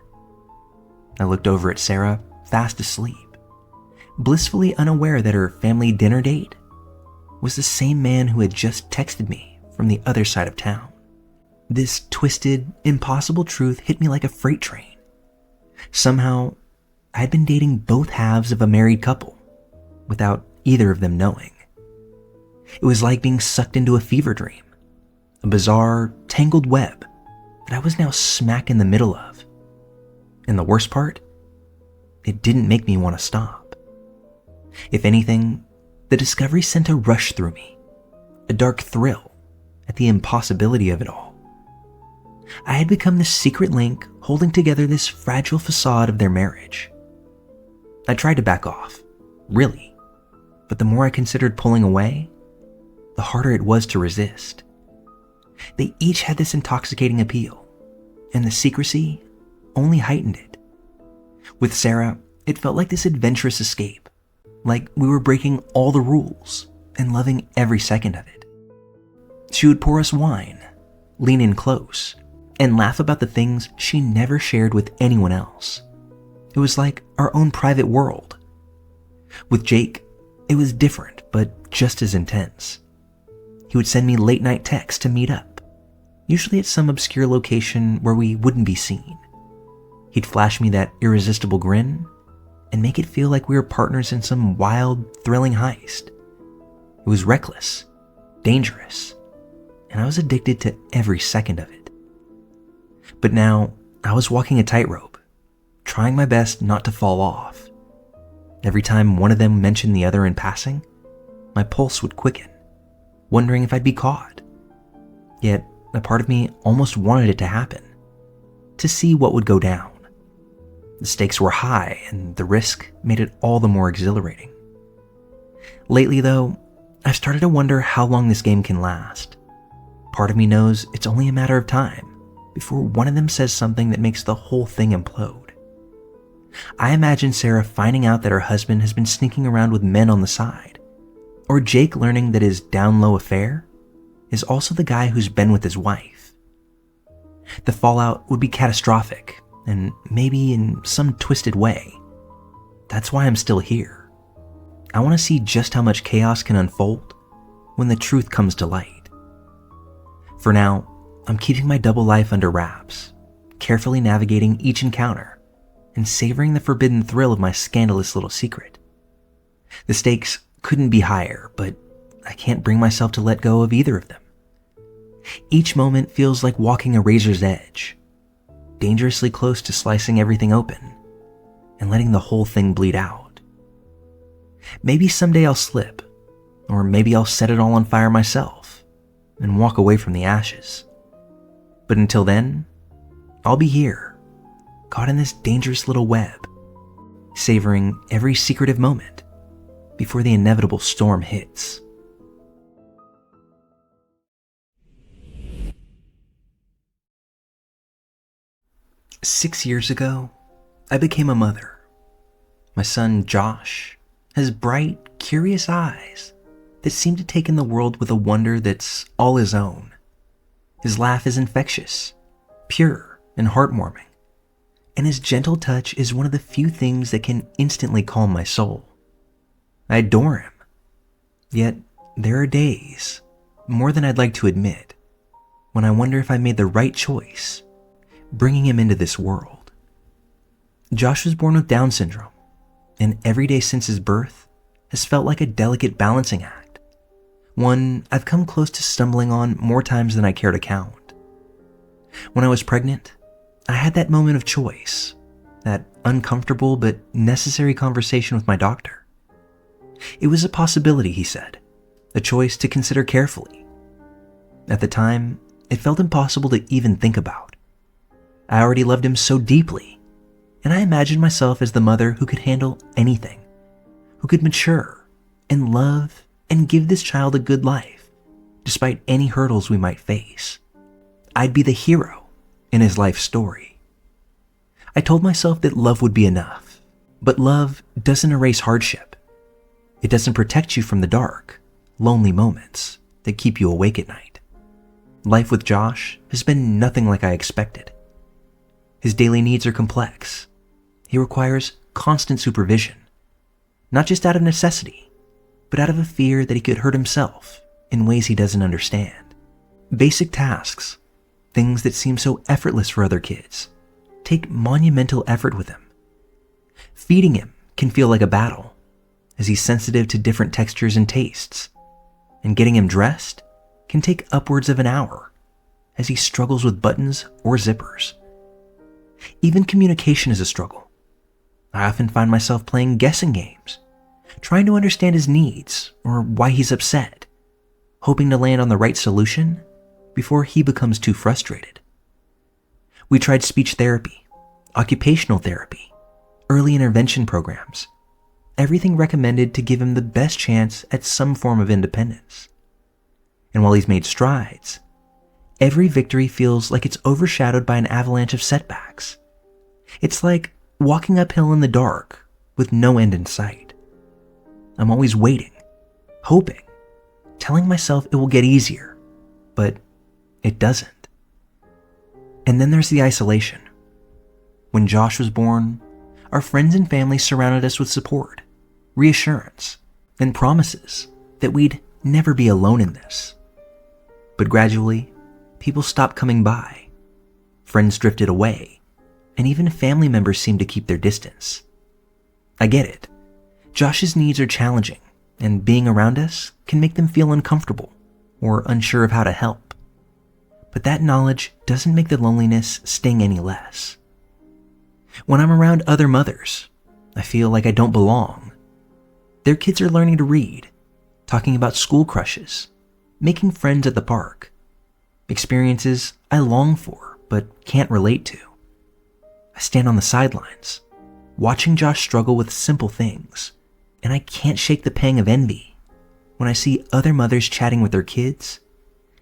I looked over at Sarah, fast asleep, blissfully unaware that her family dinner date was the same man who had just texted me from the other side of town. This twisted, impossible truth hit me like a freight train. Somehow, I'd been dating both halves of a married couple without either of them knowing. It was like being sucked into a fever dream, a bizarre, tangled web that I was now smack in the middle of. And the worst part? It didn't make me want to stop. If anything, the discovery sent a rush through me, a dark thrill at the impossibility of it all. I had become the secret link holding together this fragile facade of their marriage. I tried to back off, really, but the more I considered pulling away, the harder it was to resist. They each had this intoxicating appeal, and the secrecy only heightened it. With Sarah, it felt like this adventurous escape, like we were breaking all the rules and loving every second of it. She would pour us wine, lean in close, and laugh about the things she never shared with anyone else. It was like our own private world. With Jake, it was different, but just as intense. He would send me late-night texts to meet up, usually at some obscure location where we wouldn't be seen. He'd flash me that irresistible grin and make it feel like we were partners in some wild, thrilling heist. It was reckless, dangerous, and I was addicted to every second of it. But now, I was walking a tightrope, trying my best not to fall off. Every time one of them mentioned the other in passing, my pulse would quicken, wondering if I'd be caught. Yet, a part of me almost wanted it to happen, to see what would go down. The stakes were high, and the risk made it all the more exhilarating. Lately, though, I've started to wonder how long this game can last. Part of me knows it's only a matter of time before one of them says something that makes the whole thing implode. I imagine Sarah finding out that her husband has been sneaking around with men on the side, or Jake learning that his down-low affair is also the guy who's been with his wife. The fallout would be catastrophic, and maybe in some twisted way. That's why I'm still here. I want to see just how much chaos can unfold when the truth comes to light. For now, I'm keeping my double life under wraps, carefully navigating each encounter and savoring the forbidden thrill of my scandalous little secret. The stakes couldn't be higher, but I can't bring myself to let go of either of them. Each moment feels like walking a razor's edge, dangerously close to slicing everything open and letting the whole thing bleed out. Maybe someday I'll slip, or maybe I'll set it all on fire myself and walk away from the ashes. But until then, I'll be here, caught in this dangerous little web, savoring every secretive moment before the inevitable storm hits. Six years ago, I became a mother. My son, Josh, has bright, curious eyes that seem to take in the world with a wonder that's all his own. His laugh is infectious, pure, and heartwarming, and his gentle touch is one of the few things that can instantly calm my soul. I adore him. Yet, there are days, more than I'd like to admit, when I wonder if I made the right choice bringing him into this world. Josh was born with Down syndrome, and every day since his birth has felt like a delicate balancing act, one I've come close to stumbling on more times than I care to count. When I was pregnant, I had that moment of choice, that uncomfortable but necessary conversation with my doctor. It was a possibility, he said, a choice to consider carefully. At the time, it felt impossible to even think about. I already loved him so deeply, and I imagined myself as the mother who could handle anything, who could mature and love and give this child a good life, despite any hurdles we might face. I'd be the hero in his life story. I told myself that love would be enough, but love doesn't erase hardship. It doesn't protect you from the dark, lonely moments that keep you awake at night. Life with Josh has been nothing like I expected. His daily needs are complex. He requires constant supervision, not just out of necessity, but out of a fear that he could hurt himself in ways he doesn't understand. Basic tasks, things that seem so effortless for other kids, take monumental effort with him. Feeding him can feel like a battle, as he's sensitive to different textures and tastes, and getting him dressed can take upwards of an hour, as he struggles with buttons or zippers. Even communication is a struggle. I often find myself playing guessing games, trying to understand his needs or why he's upset, hoping to land on the right solution before he becomes too frustrated. We tried speech therapy, occupational therapy, early intervention programs, everything recommended to give him the best chance at some form of independence. And while he's made strides, every victory feels like it's overshadowed by an avalanche of setbacks. It's like walking uphill in the dark with no end in sight. I'm always waiting, hoping, telling myself it will get easier, but it doesn't. And then there's the isolation. When Josh was born, our friends and family surrounded us with support, reassurance, and promises that we'd never be alone in this. But gradually, people stopped coming by, friends drifted away, and even family members seemed to keep their distance. I get it. Josh's needs are challenging, and being around us can make them feel uncomfortable or unsure of how to help. But that knowledge doesn't make the loneliness sting any less. When I'm around other mothers, I feel like I don't belong. Their kids are learning to read, talking about school crushes, making friends at the park, experiences I long for but can't relate to. I stand on the sidelines, watching Josh struggle with simple things, and I can't shake the pang of envy when I see other mothers chatting with their kids,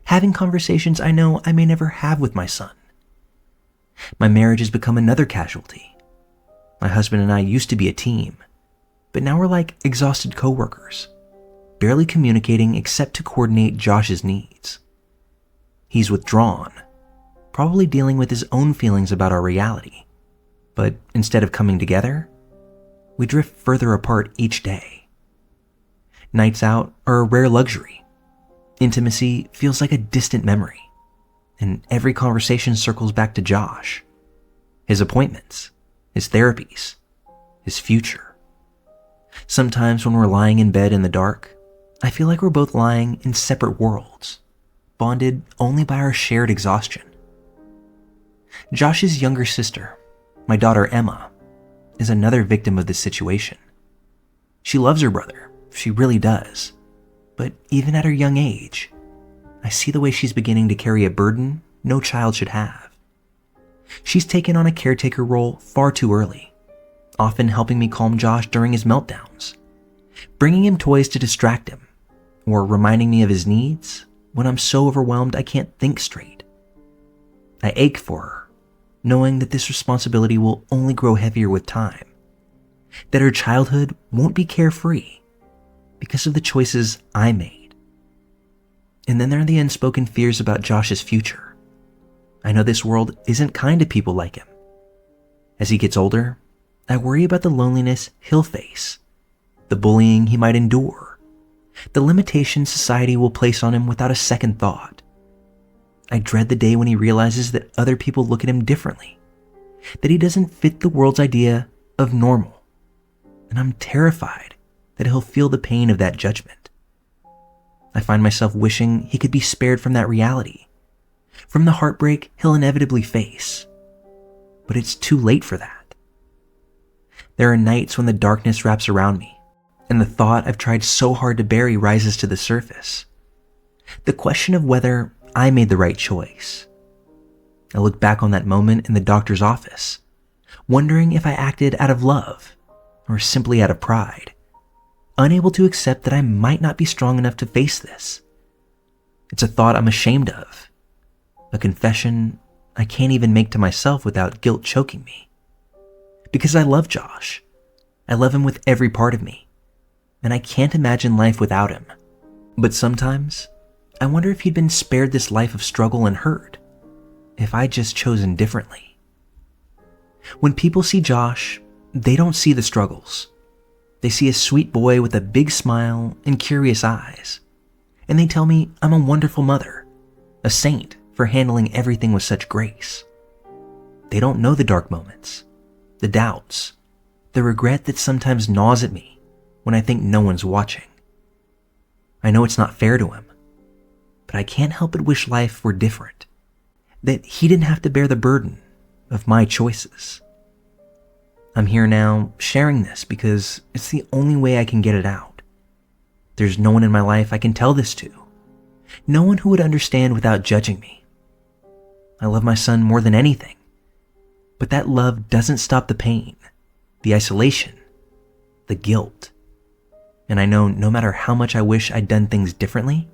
having conversations I know I may never have with my son. My marriage has become another casualty. My husband and I used to be a team, but now we're like exhausted coworkers, barely communicating except to coordinate Josh's needs. He's withdrawn, probably dealing with his own feelings about our reality, but instead of coming together, we drift further apart each day. Nights out are a rare luxury. Intimacy feels like a distant memory, and every conversation circles back to Josh, his appointments, his therapies, his future. Sometimes when we're lying in bed in the dark, I feel like we're both lying in separate worlds, bonded only by our shared exhaustion. Josh's younger sister, my daughter Emma, is another victim of this situation. She loves her brother, she really does. But even at her young age, I see the way she's beginning to carry a burden no child should have. She's taken on a caretaker role far too early, often helping me calm Josh during his meltdowns, bringing him toys to distract him, or reminding me of his needs when I'm so overwhelmed I can't think straight. I ache for her, knowing that this responsibility will only grow heavier with time, that her childhood won't be carefree because of the choices I made. And then there are the unspoken fears about Josh's future. I know this world isn't kind to people like him. As he gets older, I worry about the loneliness he'll face, the bullying he might endure, the limitations society will place on him without a second thought. I dread the day when he realizes that other people look at him differently, that he doesn't fit the world's idea of normal. And I'm terrified that he'll feel the pain of that judgment. I find myself wishing he could be spared from that reality, from the heartbreak he'll inevitably face. But it's too late for that. There are nights when the darkness wraps around me, and the thought I've tried so hard to bury rises to the surface. The question of whether I made the right choice. I look back on that moment in the doctor's office, wondering if I acted out of love or simply out of pride, unable to accept that I might not be strong enough to face this. It's a thought I'm ashamed of, a confession I can't even make to myself without guilt choking me. Because I love Josh. I love him with every part of me, and I can't imagine life without him. But sometimes, I wonder if he'd been spared this life of struggle and hurt, if I'd just chosen differently. When people see Josh, they don't see the struggles. They see a sweet boy with a big smile and curious eyes, and they tell me I'm a wonderful mother, a saint for handling everything with such grace. They don't know the dark moments, the doubts, the regret that sometimes gnaws at me when I think no one's watching. I know it's not fair to him, but I can't help but wish life were different, that he didn't have to bear the burden of my choices. I'm here now sharing this because it's the only way I can get it out. There's no one in my life I can tell this to, no one who would understand without judging me. I love my son more than anything, but that love doesn't stop the pain, the isolation, the guilt. And I know no matter how much I wish I'd done things differently,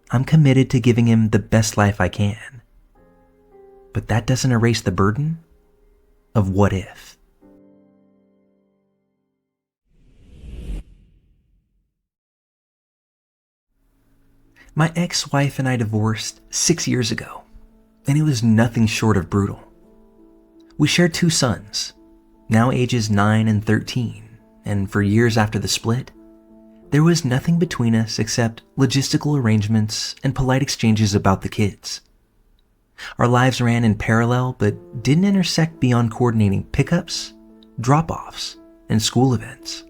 I'm committed to giving him the best life I can. But that doesn't erase the burden of what if. My ex-wife and I divorced 6 years ago, and it was nothing short of brutal. We shared 2 sons, now ages 9 and 13, and for years after the split, there was nothing between us except logistical arrangements and polite exchanges about the kids. Our lives ran in parallel but didn't intersect beyond coordinating pickups, drop-offs, and school events.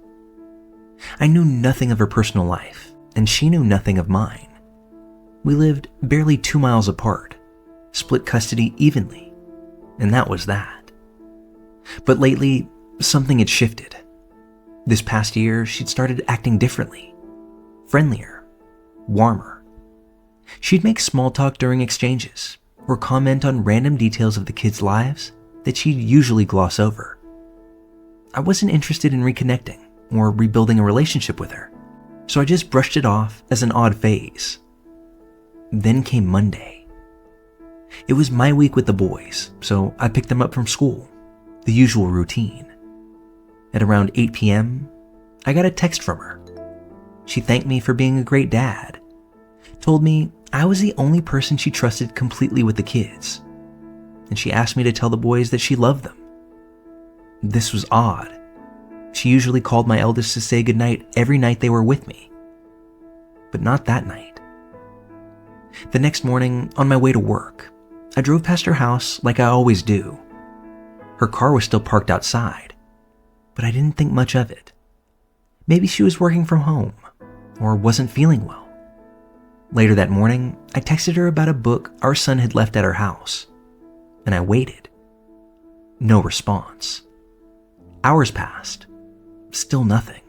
I knew nothing of her personal life, and she knew nothing of mine. We lived barely 2 miles apart, split custody evenly, and that was that. But lately, something had shifted. This past year, she'd started acting differently, friendlier, warmer. She'd make small talk during exchanges, or comment on random details of the kids' lives that she'd usually gloss over. I wasn't interested in reconnecting or rebuilding a relationship with her, so I just brushed it off as an odd phase. Then came Monday. It was my week with the boys, so I picked them up from school, the usual routine. At around 8 p.m., I got a text from her. She thanked me for being a great dad, told me I was the only person she trusted completely with the kids, and she asked me to tell the boys that she loved them. This was odd. She usually called my eldest to say goodnight every night they were with me, but not that night. The next morning, on my way to work, I drove past her house like I always do. Her car was still parked outside, but I didn't think much of it. Maybe she was working from home, or wasn't feeling well. Later that morning, I texted her about a book our son had left at her house, and I waited. No response. Hours passed. Still nothing.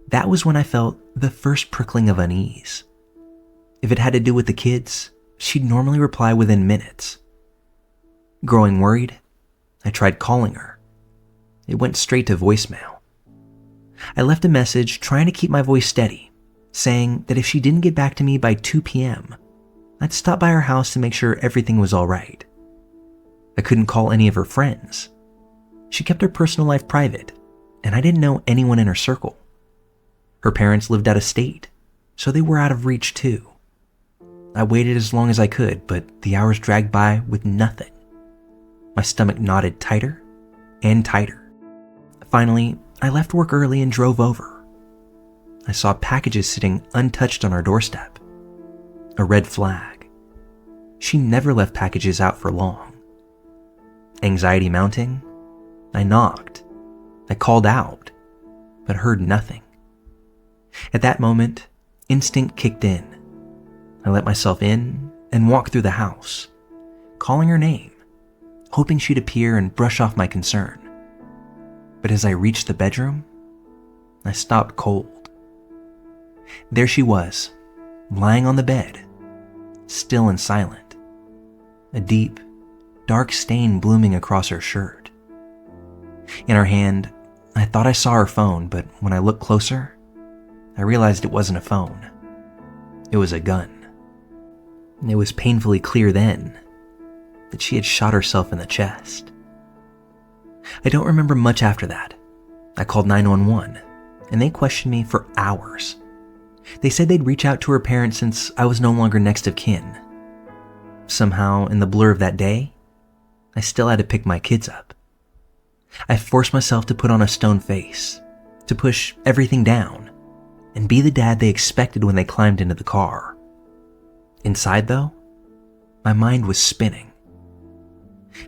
That was when I felt the first prickling of unease. If it had to do with the kids, she'd normally reply within minutes. Growing worried, I tried calling her. It went straight to voicemail. I left a message trying to keep my voice steady, saying that if she didn't get back to me by 2 p.m., I'd stop by her house to make sure everything was all right. I couldn't call any of her friends. She kept her personal life private, and I didn't know anyone in her circle. Her parents lived out of state, so they were out of reach too. I waited as long as I could, but the hours dragged by with nothing. My stomach knotted tighter and tighter. Finally, I left work early and drove over. I saw packages sitting untouched on our doorstep. A red flag. She never left packages out for long. Anxiety mounting, I knocked. I called out, but heard nothing. At that moment, instinct kicked in. I let myself in and walked through the house, calling her name, hoping she'd appear and brush off my concern. But as I reached the bedroom, I stopped cold. There she was, lying on the bed, still and silent, a deep, dark stain blooming across her shirt. In her hand, I thought I saw her phone, but when I looked closer, I realized it wasn't a phone. It was a gun. It was painfully clear then that she had shot herself in the chest. I don't remember much after that. I called 911, and they questioned me for hours. They said they'd reach out to her parents since I was no longer next of kin. Somehow, in the blur of that day, I still had to pick my kids up. I forced myself to put on a stone face, to push everything down, and be the dad they expected when they climbed into the car. Inside, though, my mind was spinning.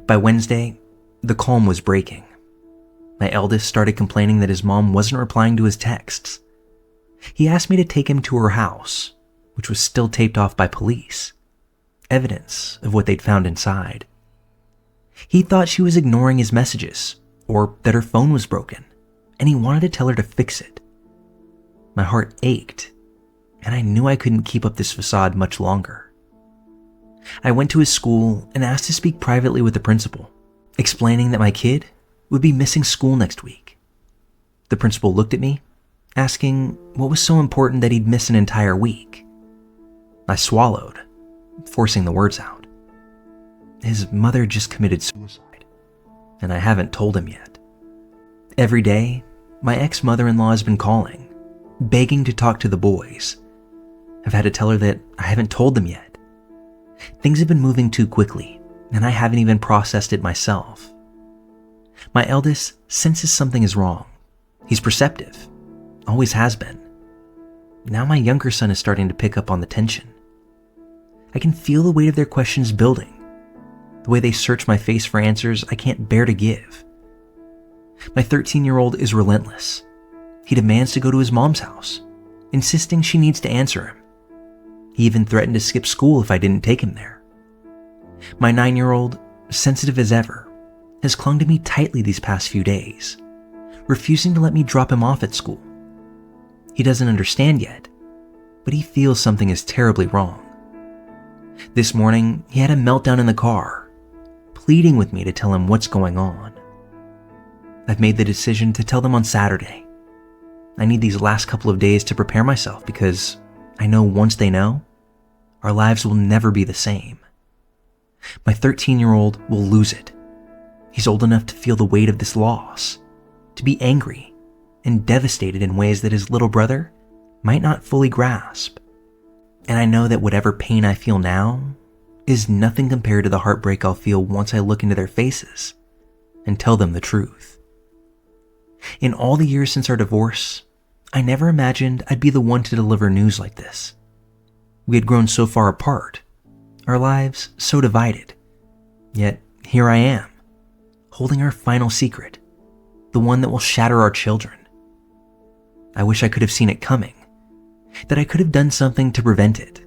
By Wednesday, the calm was breaking. My eldest started complaining that his mom wasn't replying to his texts. He asked me to take him to her house, which was still taped off by police, evidence of what they'd found inside. He thought she was ignoring his messages, or that her phone was broken, and he wanted to tell her to fix it. My heart ached, and I knew I couldn't keep up this facade much longer. I went to his school and asked to speak privately with the principal, explaining that my kid would be missing school next week. The principal looked at me, asking what was so important that he'd miss an entire week. I swallowed, forcing the words out. His mother just committed suicide, and I haven't told him yet. Every day, my ex-mother-in-law has been calling, begging to talk to the boys. I've had to tell her that I haven't told them yet. Things have been moving too quickly, and I haven't even processed it myself. My eldest senses something is wrong. He's perceptive, always has been. Now my younger son is starting to pick up on the tension. I can feel the weight of their questions building, the way they search my face for answers I can't bear to give. My 13-year-old is relentless. He demands to go to his mom's house, insisting she needs to answer him. He even threatened to skip school if I didn't take him there. My 9-year-old, sensitive as ever, has clung to me tightly these past few days, refusing to let me drop him off at school. He doesn't understand yet, but he feels something is terribly wrong. This morning, he had a meltdown in the car, pleading with me to tell him what's going on. I've made the decision to tell them on Saturday. I need these last couple of days to prepare myself because I know once they know, our lives will never be the same. My 13-year-old will lose it. He's old enough to feel the weight of this loss, to be angry and devastated in ways that his little brother might not fully grasp. And I know that whatever pain I feel now is nothing compared to the heartbreak I'll feel once I look into their faces and tell them the truth. In all the years since our divorce, I never imagined I'd be the one to deliver news like this. We had grown so far apart, our lives so divided. Yet here I am, holding our final secret, the one that will shatter our children. I wish I could have seen it coming, that I could have done something to prevent it.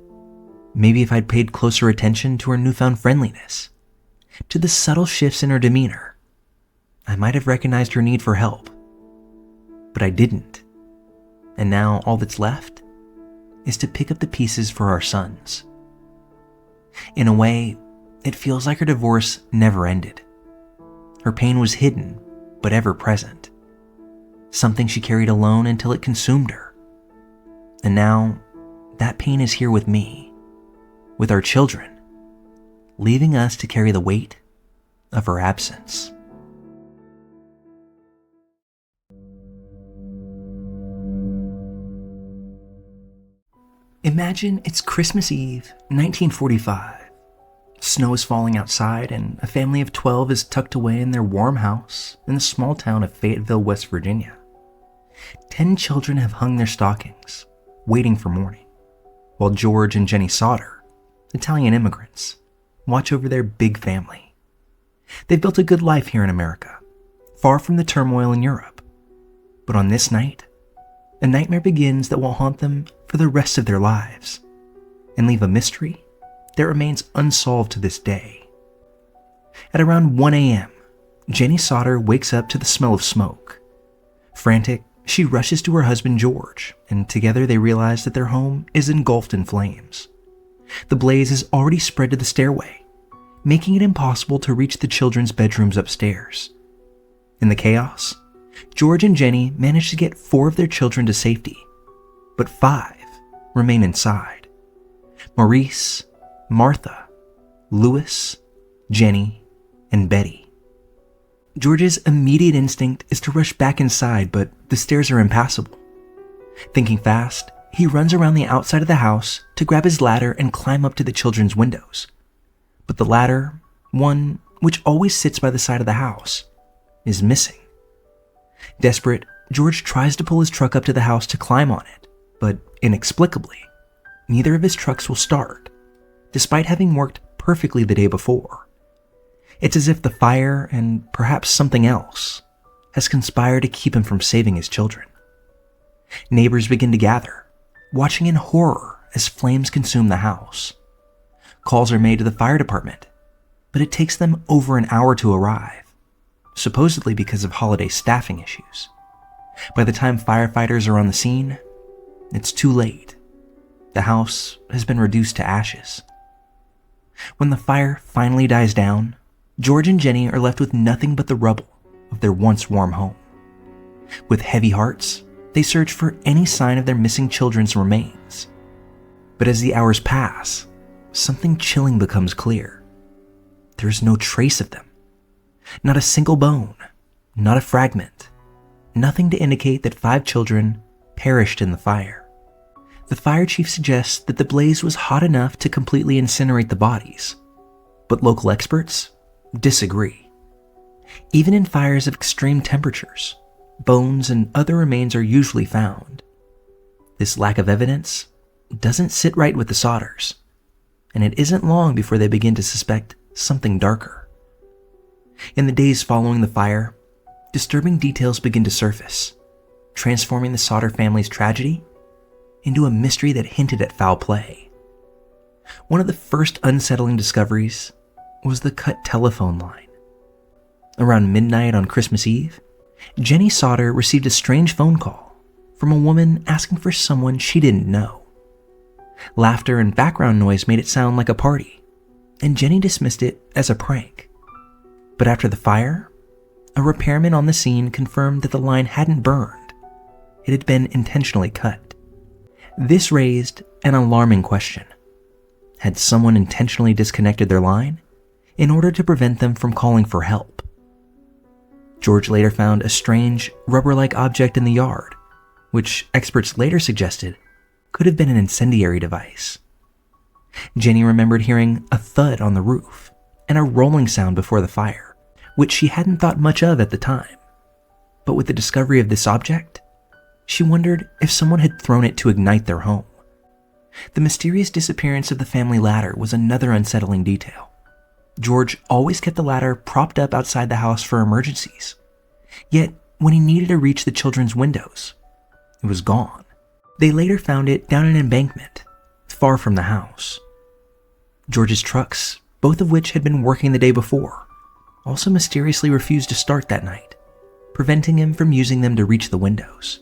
Maybe if I'd paid closer attention to her newfound friendliness, to the subtle shifts in her demeanor, I might have recognized her need for help. But I didn't. And now all that's left is to pick up the pieces for our sons. In a way, it feels like her divorce never ended. Her pain was hidden, but ever present. Something she carried alone until it consumed her. And now, that pain is here with me, with our children, leaving us to carry the weight of her absence. Imagine it's Christmas Eve, 1945. Snow is falling outside, and a family of 12 is tucked away in their warm house in the small town of Fayetteville, West Virginia. 10 children have hung their stockings, waiting for morning, while George and Jenny Sauter, Italian immigrants, watch over their big family. They've built a good life here in America, far from the turmoil in Europe. But on this night, a nightmare begins that will haunt them for the rest of their lives and leave a mystery that remains unsolved to this day. At around 1 a.m., Jenny Sauter wakes up to the smell of smoke. Frantic, she rushes to her husband George, and together they realize that their home is engulfed in flames. The blaze has already spread to the stairway, making it impossible to reach the children's bedrooms upstairs. In the chaos, George and Jenny manage to get 4 of their children to safety, but 5 remain inside. Maurice, Martha, Louis, Jenny, and Betty. George's immediate instinct is to rush back inside, but the stairs are impassable. Thinking fast, he runs around the outside of the house to grab his ladder and climb up to the children's windows. But the ladder, one which always sits by the side of the house, is missing. Desperate, George tries to pull his truck up to the house to climb on it, but inexplicably, neither of his trucks will start, despite having worked perfectly the day before. It's as if the fire, and perhaps something else, has conspired to keep him from saving his children. Neighbors begin to gather, watching in horror as flames consume the house. Calls are made to the fire department, but it takes them over an hour to arrive, supposedly because of holiday staffing issues. By the time firefighters are on the scene, it's too late. The house has been reduced to ashes. When the fire finally dies down, George and Jenny are left with nothing but the rubble of their once warm home. With heavy hearts, they search for any sign of their missing children's remains. But as the hours pass, something chilling becomes clear. There's no trace of them. Not a single bone, not a fragment, nothing to indicate that 5 children perished in the fire. The fire chief suggests that the blaze was hot enough to completely incinerate the bodies, but local experts disagree. Even in fires of extreme temperatures, bones and other remains are usually found. This lack of evidence doesn't sit right with the Sauters, and it isn't long before they begin to suspect something darker. In the days following the fire, disturbing details begin to surface, transforming the Sauter family's tragedy into a mystery that hinted at foul play. One of the first unsettling discoveries was the cut telephone line. Around midnight on Christmas Eve, Jenny Sauter received a strange phone call from a woman asking for someone she didn't know. Laughter and background noise made it sound like a party, and Jenny dismissed it as a prank. But after the fire, a repairman on the scene confirmed that the line hadn't burned. It had been intentionally cut. This raised an alarming question. Had someone intentionally disconnected their line in order to prevent them from calling for help? George later found a strange, rubber-like object in the yard, which experts later suggested could have been an incendiary device. Jenny remembered hearing a thud on the roof and a rolling sound before the fire, which she hadn't thought much of at the time. But with the discovery of this object, she wondered if someone had thrown it to ignite their home. The mysterious disappearance of the family ladder was another unsettling detail. George always kept the ladder propped up outside the house for emergencies. Yet, when he needed to reach the children's windows, it was gone. They later found it down an embankment, far from the house. George's trucks, both of which had been working the day before, also mysteriously refused to start that night, preventing him from using them to reach the windows.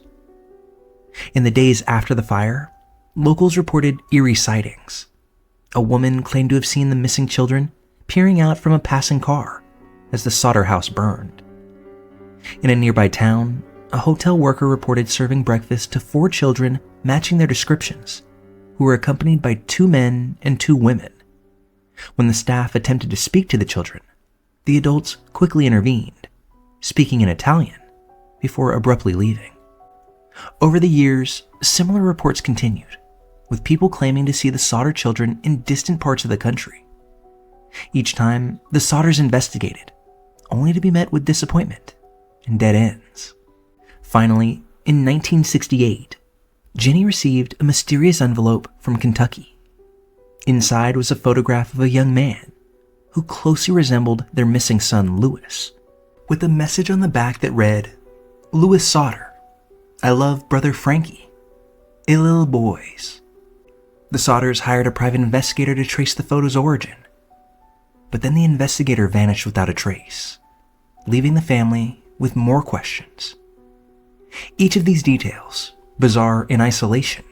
In the days after the fire, locals reported eerie sightings. A woman claimed to have seen the missing children peering out from a passing car as the Sodder house burned. In a nearby town, a hotel worker reported serving breakfast to 4 children matching their descriptions, who were accompanied by 2 men and 2 women. When the staff attempted to speak to the children, the adults quickly intervened, speaking in Italian, before abruptly leaving. Over the years, similar reports continued, with people claiming to see the Sodder children in distant parts of the country. Each time, the Sodders investigated, only to be met with disappointment and dead ends. Finally, in 1968, Jenny received a mysterious envelope from Kentucky. Inside was a photograph of a young man who closely resembled their missing son, Louis, with a message on the back that read, "Louis Sodder, I love brother Frankie, a little boys." The Sodders hired a private investigator to trace the photo's origin, but then the investigator vanished without a trace, leaving the family with more questions. Each of these details, bizarre in isolation,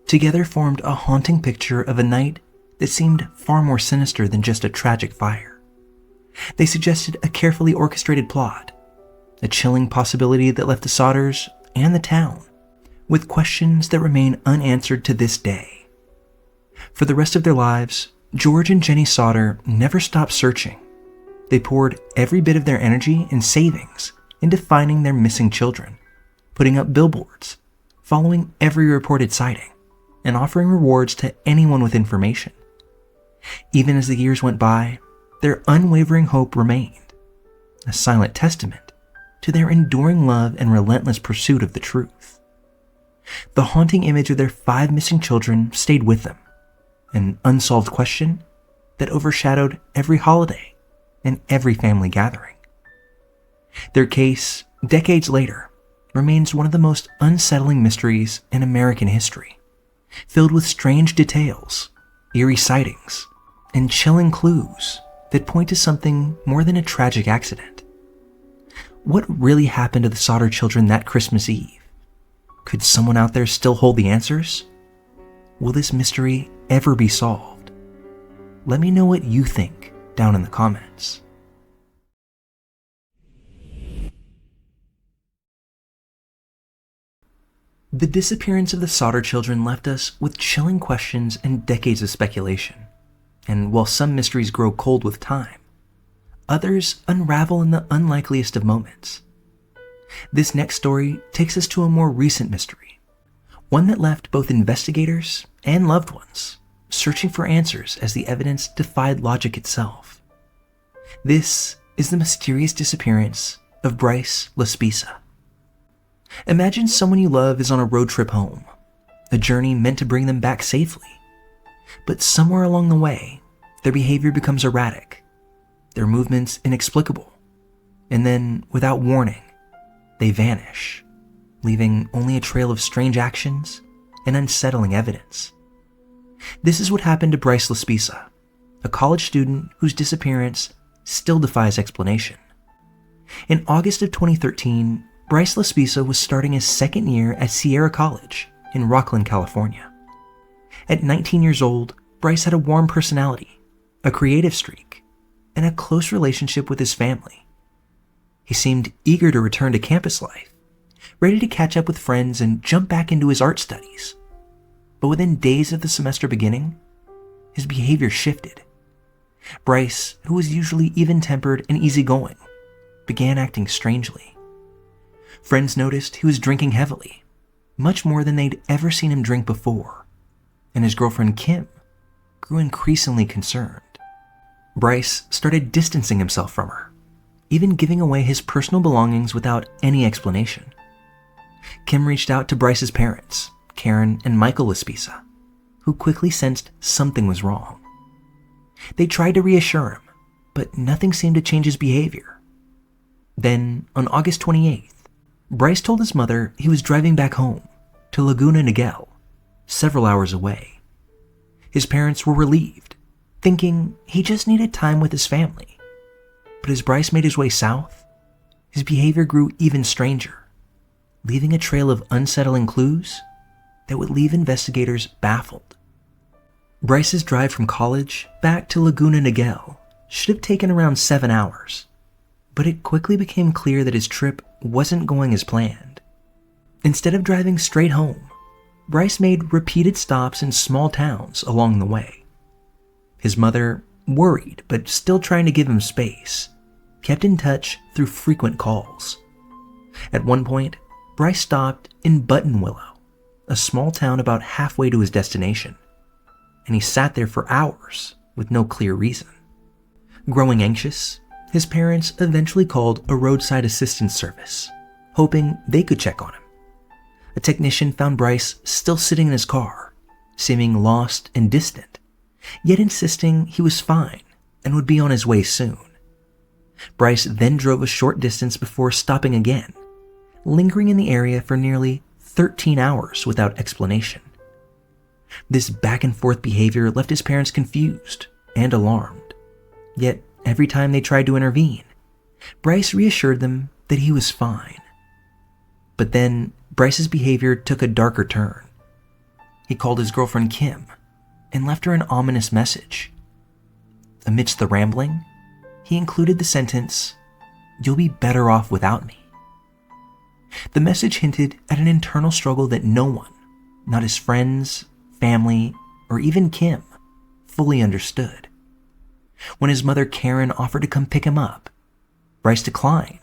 together formed a haunting picture of a night that seemed far more sinister than just a tragic fire. They suggested a carefully orchestrated plot, a chilling possibility that left the Sodders and the town with questions that remain unanswered to this day. For the rest of their lives, George and Jenny Sodder never stopped searching. They poured every bit of their energy and savings into finding their missing children, putting up billboards, following every reported sighting, and offering rewards to anyone with information. Even as the years went by, their unwavering hope remained, a silent testament to their enduring love and relentless pursuit of the truth. The haunting image of their 5 missing children stayed with them, an unsolved question that overshadowed every holiday and every family gathering. Their case, decades later, remains one of the most unsettling mysteries in American history, filled with strange details, eerie sightings, and chilling clues that point to something more than a tragic accident. What really happened to the Sodder children that Christmas Eve? Could someone out there still hold the answers? Will this mystery ever be solved? Let me know what you think down in the comments. The disappearance of the Sodder children left us with chilling questions and decades of speculation. And while some mysteries grow cold with time, others unravel in the unlikeliest of moments. This next story takes us to a more recent mystery, one that left both investigators and loved ones searching for answers as the evidence defied logic itself. This is the mysterious disappearance of Bryce LaSpisa. Imagine someone you love is on a road trip home, a journey meant to bring them back safely. But somewhere along the way, their behavior becomes erratic, their movements inexplicable, and then, without warning, they vanish, leaving only a trail of strange actions and unsettling evidence. This is what happened to Bryce LaSpisa, a college student whose disappearance still defies explanation. In August of 2013, Bryce LaSpisa was starting his second year at Sierra College in Rocklin, California. At 19 years old, Bryce had a warm personality, a creative streak, and a close relationship with his family. He seemed eager to return to campus life, ready to catch up with friends and jump back into his art studies. But within days of the semester beginning, his behavior shifted. Bryce, who was usually even-tempered and easygoing, began acting strangely. Friends noticed he was drinking heavily, much more than they'd ever seen him drink before, and his girlfriend Kim grew increasingly concerned. Bryce started distancing himself from her, even giving away his personal belongings without any explanation. Kim reached out to Bryce's parents, Karen and Michael LaSpisa, who quickly sensed something was wrong. They tried to reassure him, but nothing seemed to change his behavior. Then, on August 28th, Bryce told his mother he was driving back home, to Laguna Niguel, several hours away. His parents were relieved, thinking he just needed time with his family. But as Bryce made his way south, his behavior grew even stranger, leaving a trail of unsettling clues that would leave investigators baffled. Bryce's drive from college back to Laguna Niguel should have taken around 7 hours, but it quickly became clear that his trip wasn't going as planned. Instead of driving straight home, Bryce made repeated stops in small towns along the way. His mother, worried but still trying to give him space, kept in touch through frequent calls. At one point, Bryce stopped in Buttonwillow, a small town about halfway to his destination, and he sat there for hours with no clear reason. Growing anxious, his parents eventually called a roadside assistance service, hoping they could check on him. A technician found Bryce still sitting in his car, seeming lost and distant, yet insisting he was fine and would be on his way soon. Bryce then drove a short distance before stopping again, lingering in the area for nearly 13 hours without explanation. This back-and-forth behavior left his parents confused and alarmed, yet every time they tried to intervene, Bryce reassured them that he was fine. But then Bryce's behavior took a darker turn. He called his girlfriend Kim and left her an ominous message. Amidst the rambling, he included the sentence, "You'll be better off without me." The message hinted at an internal struggle that no one, not his friends, family, or even Kim, fully understood. When his mother Karen offered to come pick him up, Bryce declined,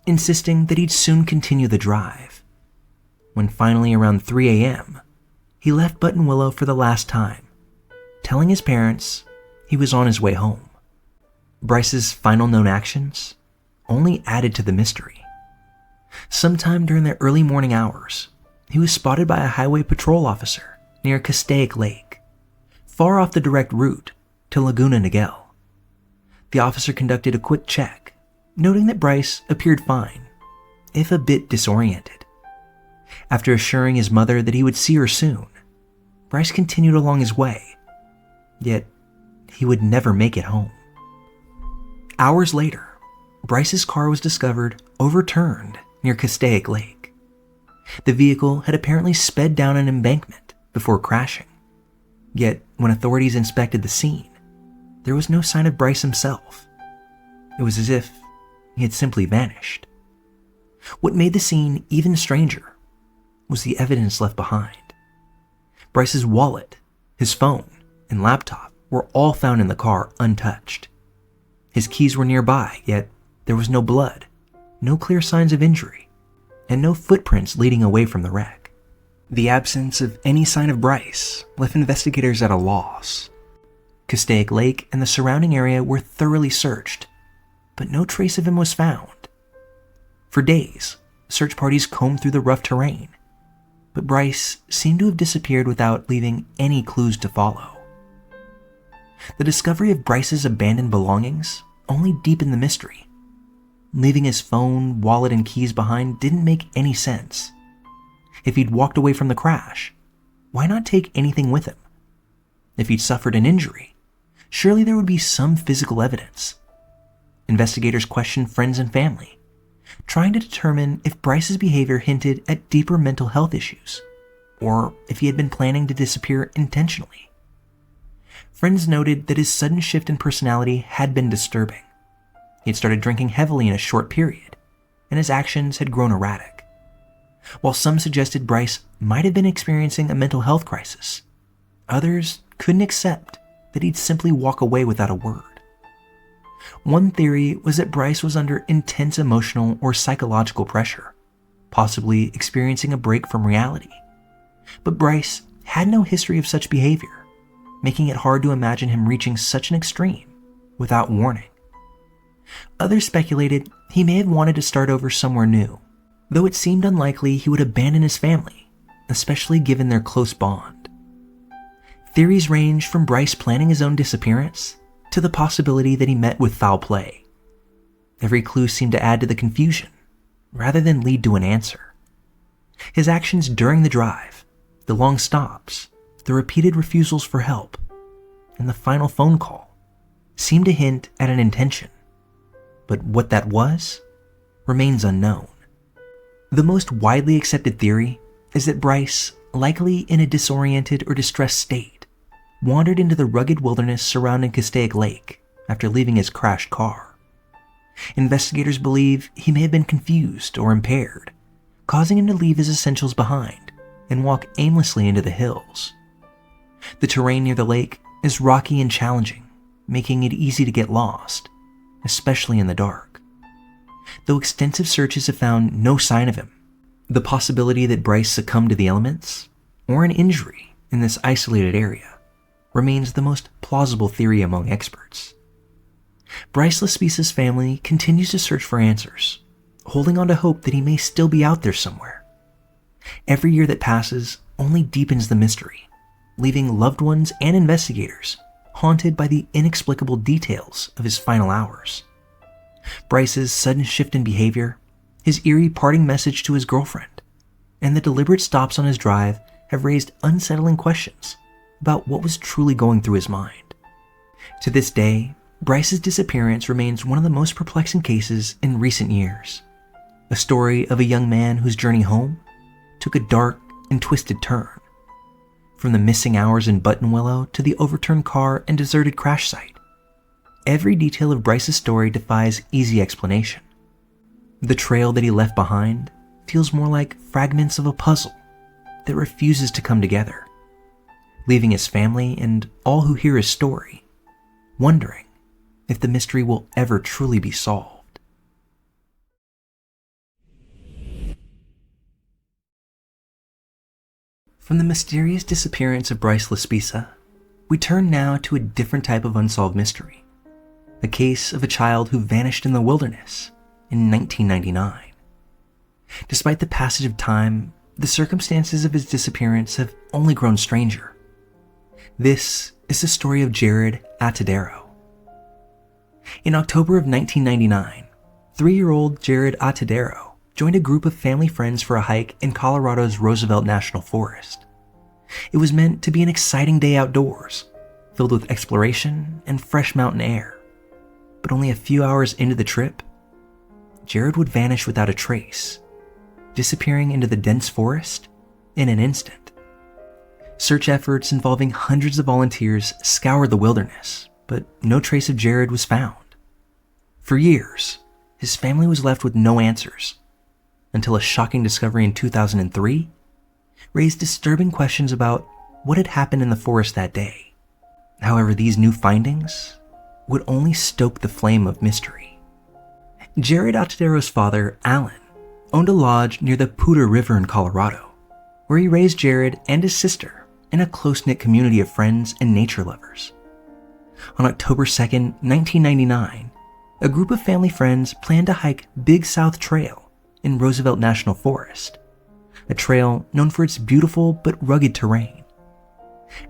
insisting that he'd soon continue the drive. When finally around 3 a.m., he left Buttonwillow for the last time, telling his parents he was on his way home. Bryce's final known actions only added to the mystery. Sometime during the early morning hours, he was spotted by a highway patrol officer near Castaic Lake, far off the direct route to Laguna Niguel. The officer conducted a quick check, noting that Bryce appeared fine, if a bit disoriented. After assuring his mother that he would see her soon, Bryce continued along his way, yet he would never make it home. Hours later, Bryce's car was discovered overturned near Castaic Lake. The vehicle had apparently sped down an embankment before crashing, yet when authorities inspected the scene, there was no sign of Bryce himself. It was as if he had simply vanished. What made the scene even stranger was the evidence left behind. Bryce's wallet, his phone, and laptop were all found in the car untouched. His keys were nearby, yet there was no blood, no clear signs of injury, and no footprints leading away from the wreck. The absence of any sign of Bryce left investigators at a loss. Castaic Lake and the surrounding area were thoroughly searched, but no trace of him was found. For days, search parties combed through the rough terrain, but Bryce seemed to have disappeared without leaving any clues to follow. The discovery of Bryce's abandoned belongings only deepened the mystery. Leaving his phone, wallet, and keys behind didn't make any sense. If he'd walked away from the crash, why not take anything with him? If he'd suffered an injury, surely there would be some physical evidence. Investigators questioned friends and family, trying to determine if Bryce's behavior hinted at deeper mental health issues, or if he had been planning to disappear intentionally. Friends noted that his sudden shift in personality had been disturbing. He had started drinking heavily in a short period, and his actions had grown erratic. While some suggested Bryce might have been experiencing a mental health crisis, others couldn't accept that he'd simply walk away without a word. One theory was that Bryce was under intense emotional or psychological pressure, possibly experiencing a break from reality. But Bryce had no history of such behavior, making it hard to imagine him reaching such an extreme without warning. Others speculated he may have wanted to start over somewhere new, though it seemed unlikely he would abandon his family, especially given their close bond. Theories ranged from Bryce planning his own disappearance to the possibility that he met with foul play. Every clue seemed to add to the confusion, rather than lead to an answer. His actions during the drive, the long stops, the repeated refusals for help, and the final phone call seemed to hint at an intention. But what that was remains unknown. The most widely accepted theory is that Bryce, likely in a disoriented or distressed state, wandered into the rugged wilderness surrounding Castaic Lake after leaving his crashed car. Investigators believe he may have been confused or impaired, causing him to leave his essentials behind and walk aimlessly into the hills. The terrain near the lake is rocky and challenging, making it easy to get lost, especially in the dark. Though extensive searches have found no sign of him, the possibility that Bryce succumbed to the elements or an injury in this isolated area remains the most plausible theory among experts. Bryce Lespisa's family continues to search for answers, holding on to hope that he may still be out there somewhere. Every year that passes only deepens the mystery, leaving loved ones and investigators haunted by the inexplicable details of his final hours. Bryce's sudden shift in behavior, his eerie parting message to his girlfriend, and the deliberate stops on his drive have raised unsettling questions about what was truly going through his mind. To this day, Bryce's disappearance remains one of the most perplexing cases in recent years. A story of a young man whose journey home took a dark and twisted turn. From the missing hours in Buttonwillow to the overturned car and deserted crash site, every detail of Bryce's story defies easy explanation. The trail that he left behind feels more like fragments of a puzzle that refuses to come together, leaving his family and all who hear his story wondering if the mystery will ever truly be solved. From the mysterious disappearance of Bryce Lespisa, we turn now to a different type of unsolved mystery, a case of a child who vanished in the wilderness in 1999. Despite the passage of time, the circumstances of his disappearance have only grown stranger. This is the story of Jared Atadero. In October of 1999, 3-year-old Jared Atadero joined a group of family friends for a hike in Colorado's Roosevelt National Forest. It was meant to be an exciting day outdoors, filled with exploration and fresh mountain air. But only a few hours into the trip, Jared would vanish without a trace, disappearing into the dense forest in an instant. Search efforts involving hundreds of volunteers scoured the wilderness, but no trace of Jared was found. For years, his family was left with no answers, until a shocking discovery in 2003 raised disturbing questions about what had happened in the forest that day. However, these new findings would only stoke the flame of mystery. Jared Atadero's father, Alan, owned a lodge near the Poudre River in Colorado, where he raised Jared and his sister in a close-knit community of friends and nature lovers. On October 2nd, 1999, a group of family friends planned to hike Big South Trail in Roosevelt National Forest, a trail known for its beautiful but rugged terrain.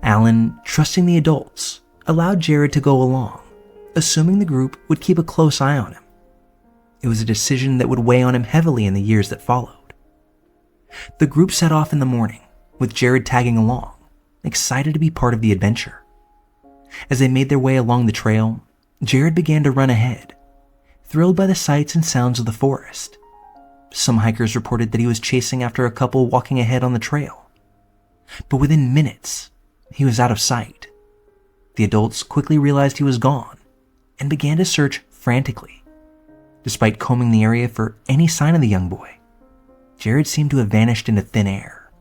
Alan, trusting the adults, allowed Jared to go along, assuming the group would keep a close eye on him. It was a decision that would weigh on him heavily in the years that followed. The group set off in the morning, with Jared tagging along, excited to be part of the adventure. As they made their way along the trail, Jared began to run ahead, thrilled by the sights and sounds of the forest. Some hikers reported that he was chasing after a couple walking ahead on the trail. But within minutes, he was out of sight. The adults quickly realized he was gone and began to search frantically. Despite combing the area for any sign of the young boy, Jared seemed to have vanished into thin air.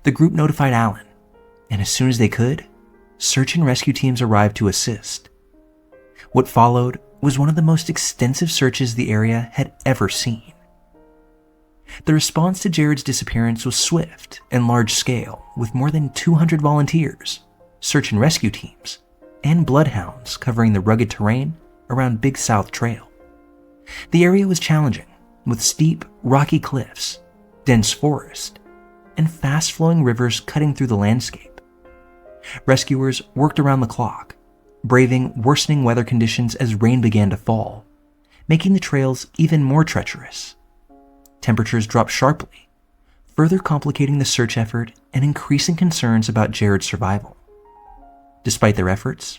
The group notified Alan, and as soon as they could, search and rescue teams arrived to assist. What followed was one of the most extensive searches the area had ever seen. The response to Jared's disappearance was swift and large-scale, with more than 200 volunteers, search and rescue teams, and bloodhounds covering the rugged terrain around Big South Trail. The area was challenging, with steep, rocky cliffs, dense forest, and fast-flowing rivers cutting through the landscape. Rescuers worked around the clock, braving worsening weather conditions as rain began to fall, making the trails even more treacherous. Temperatures dropped sharply, further complicating the search effort and increasing concerns about Jared's survival. Despite their efforts,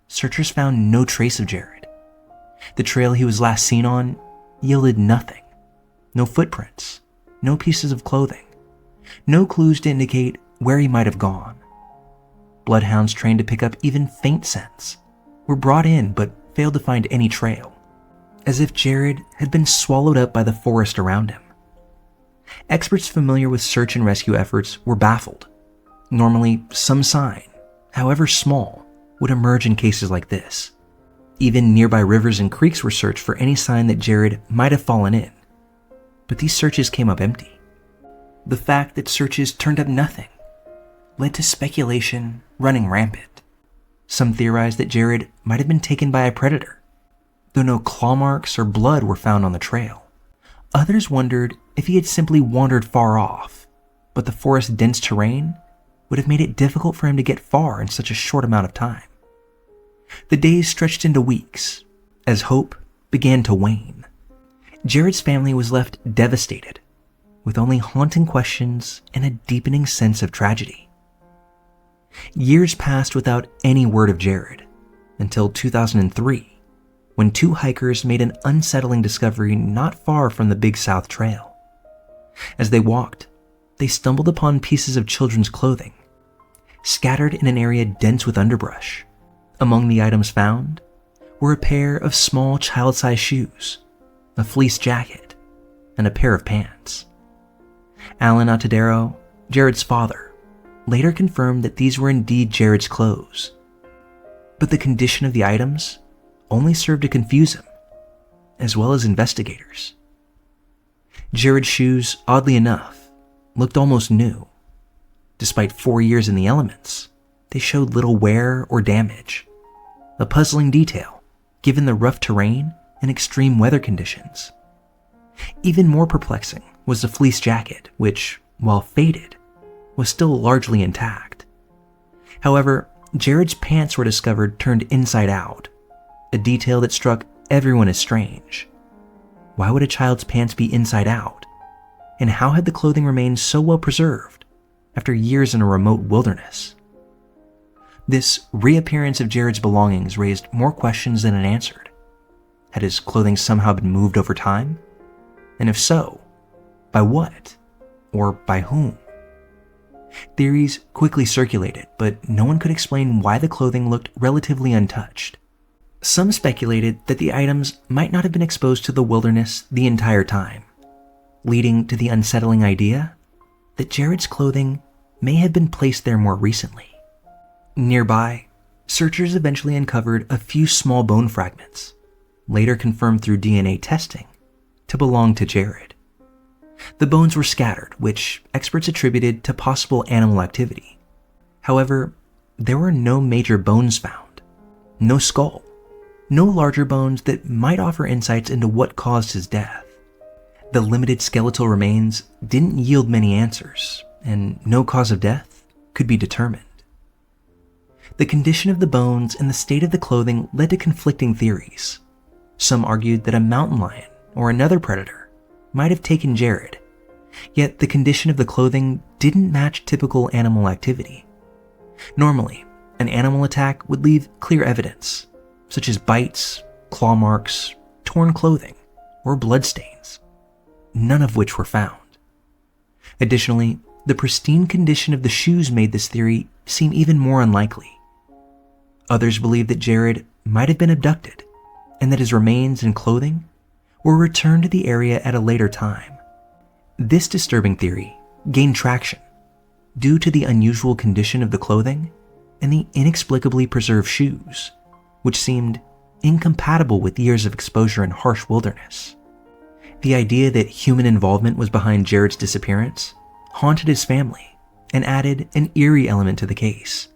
searchers found no trace of Jared. The trail he was last seen on yielded nothing. No footprints, no pieces of clothing, no clues to indicate where he might have gone. Bloodhounds trained to pick up even faint scents were brought in but failed to find any trail, as if Jared had been swallowed up by the forest around him. Experts familiar with search and rescue efforts were baffled. Normally, some sign, however small, would emerge in cases like this. Even nearby rivers and creeks were searched for any sign that Jared might have fallen in. But these searches came up empty. The fact that searches turned up nothing led to speculation running rampant. Some theorized that Jared might have been taken by a predator, though no claw marks or blood were found on the trail. Others wondered if he had simply wandered far off, but the forest's dense terrain would have made it difficult for him to get far in such a short amount of time. The days stretched into weeks as hope began to wane. Jared's family was left devastated, with only haunting questions and a deepening sense of tragedy. Years passed without any word of Jared, until 2003, when two hikers made an unsettling discovery not far from the Big South Trail. As they walked, they stumbled upon pieces of children's clothing, scattered in an area dense with underbrush. Among the items found were a pair of small child-sized shoes, a fleece jacket, and a pair of pants. Alan Atadero, Jared's father, later confirmed that these were indeed Jared's clothes. But the condition of the items only served to confuse him, as well as investigators. Jared's shoes, oddly enough, looked almost new. Despite 4 years in the elements, they showed little wear or damage, a puzzling detail given the rough terrain and extreme weather conditions. Even more perplexing was the fleece jacket, which, while faded, was still largely intact. However, Jared's pants were discovered turned inside out, a detail that struck everyone as strange. Why would a child's pants be inside out? And how had the clothing remained so well preserved after years in a remote wilderness? This reappearance of Jared's belongings raised more questions than it answered. Had his clothing somehow been moved over time? And if so, by what? Or by whom? Theories quickly circulated, but no one could explain why the clothing looked relatively untouched. Some speculated that the items might not have been exposed to the wilderness the entire time, leading to the unsettling idea that Jared's clothing may have been placed there more recently. Nearby, searchers eventually uncovered a few small bone fragments, later confirmed through DNA testing, to belong to Jared. The bones were scattered, which experts attributed to possible animal activity. However, there were no major bones found, no skull, no larger bones that might offer insights into what caused his death. The limited skeletal remains didn't yield many answers, and no cause of death could be determined. The condition of the bones and the state of the clothing led to conflicting theories. Some argued that a mountain lion or another predator might have taken Jared, yet the condition of the clothing didn't match typical animal activity. Normally, an animal attack would leave clear evidence, such as bites, claw marks, torn clothing, or bloodstains, none of which were found. Additionally, the pristine condition of the shoes made this theory seem even more unlikely. Others believed that Jared might have been abducted, and that his remains and clothing were returned to the area at a later time. This disturbing theory gained traction due to the unusual condition of the clothing and the inexplicably preserved shoes, which seemed incompatible with years of exposure in harsh wilderness. The idea that human involvement was behind Jared's disappearance haunted his family and added an eerie element to the case,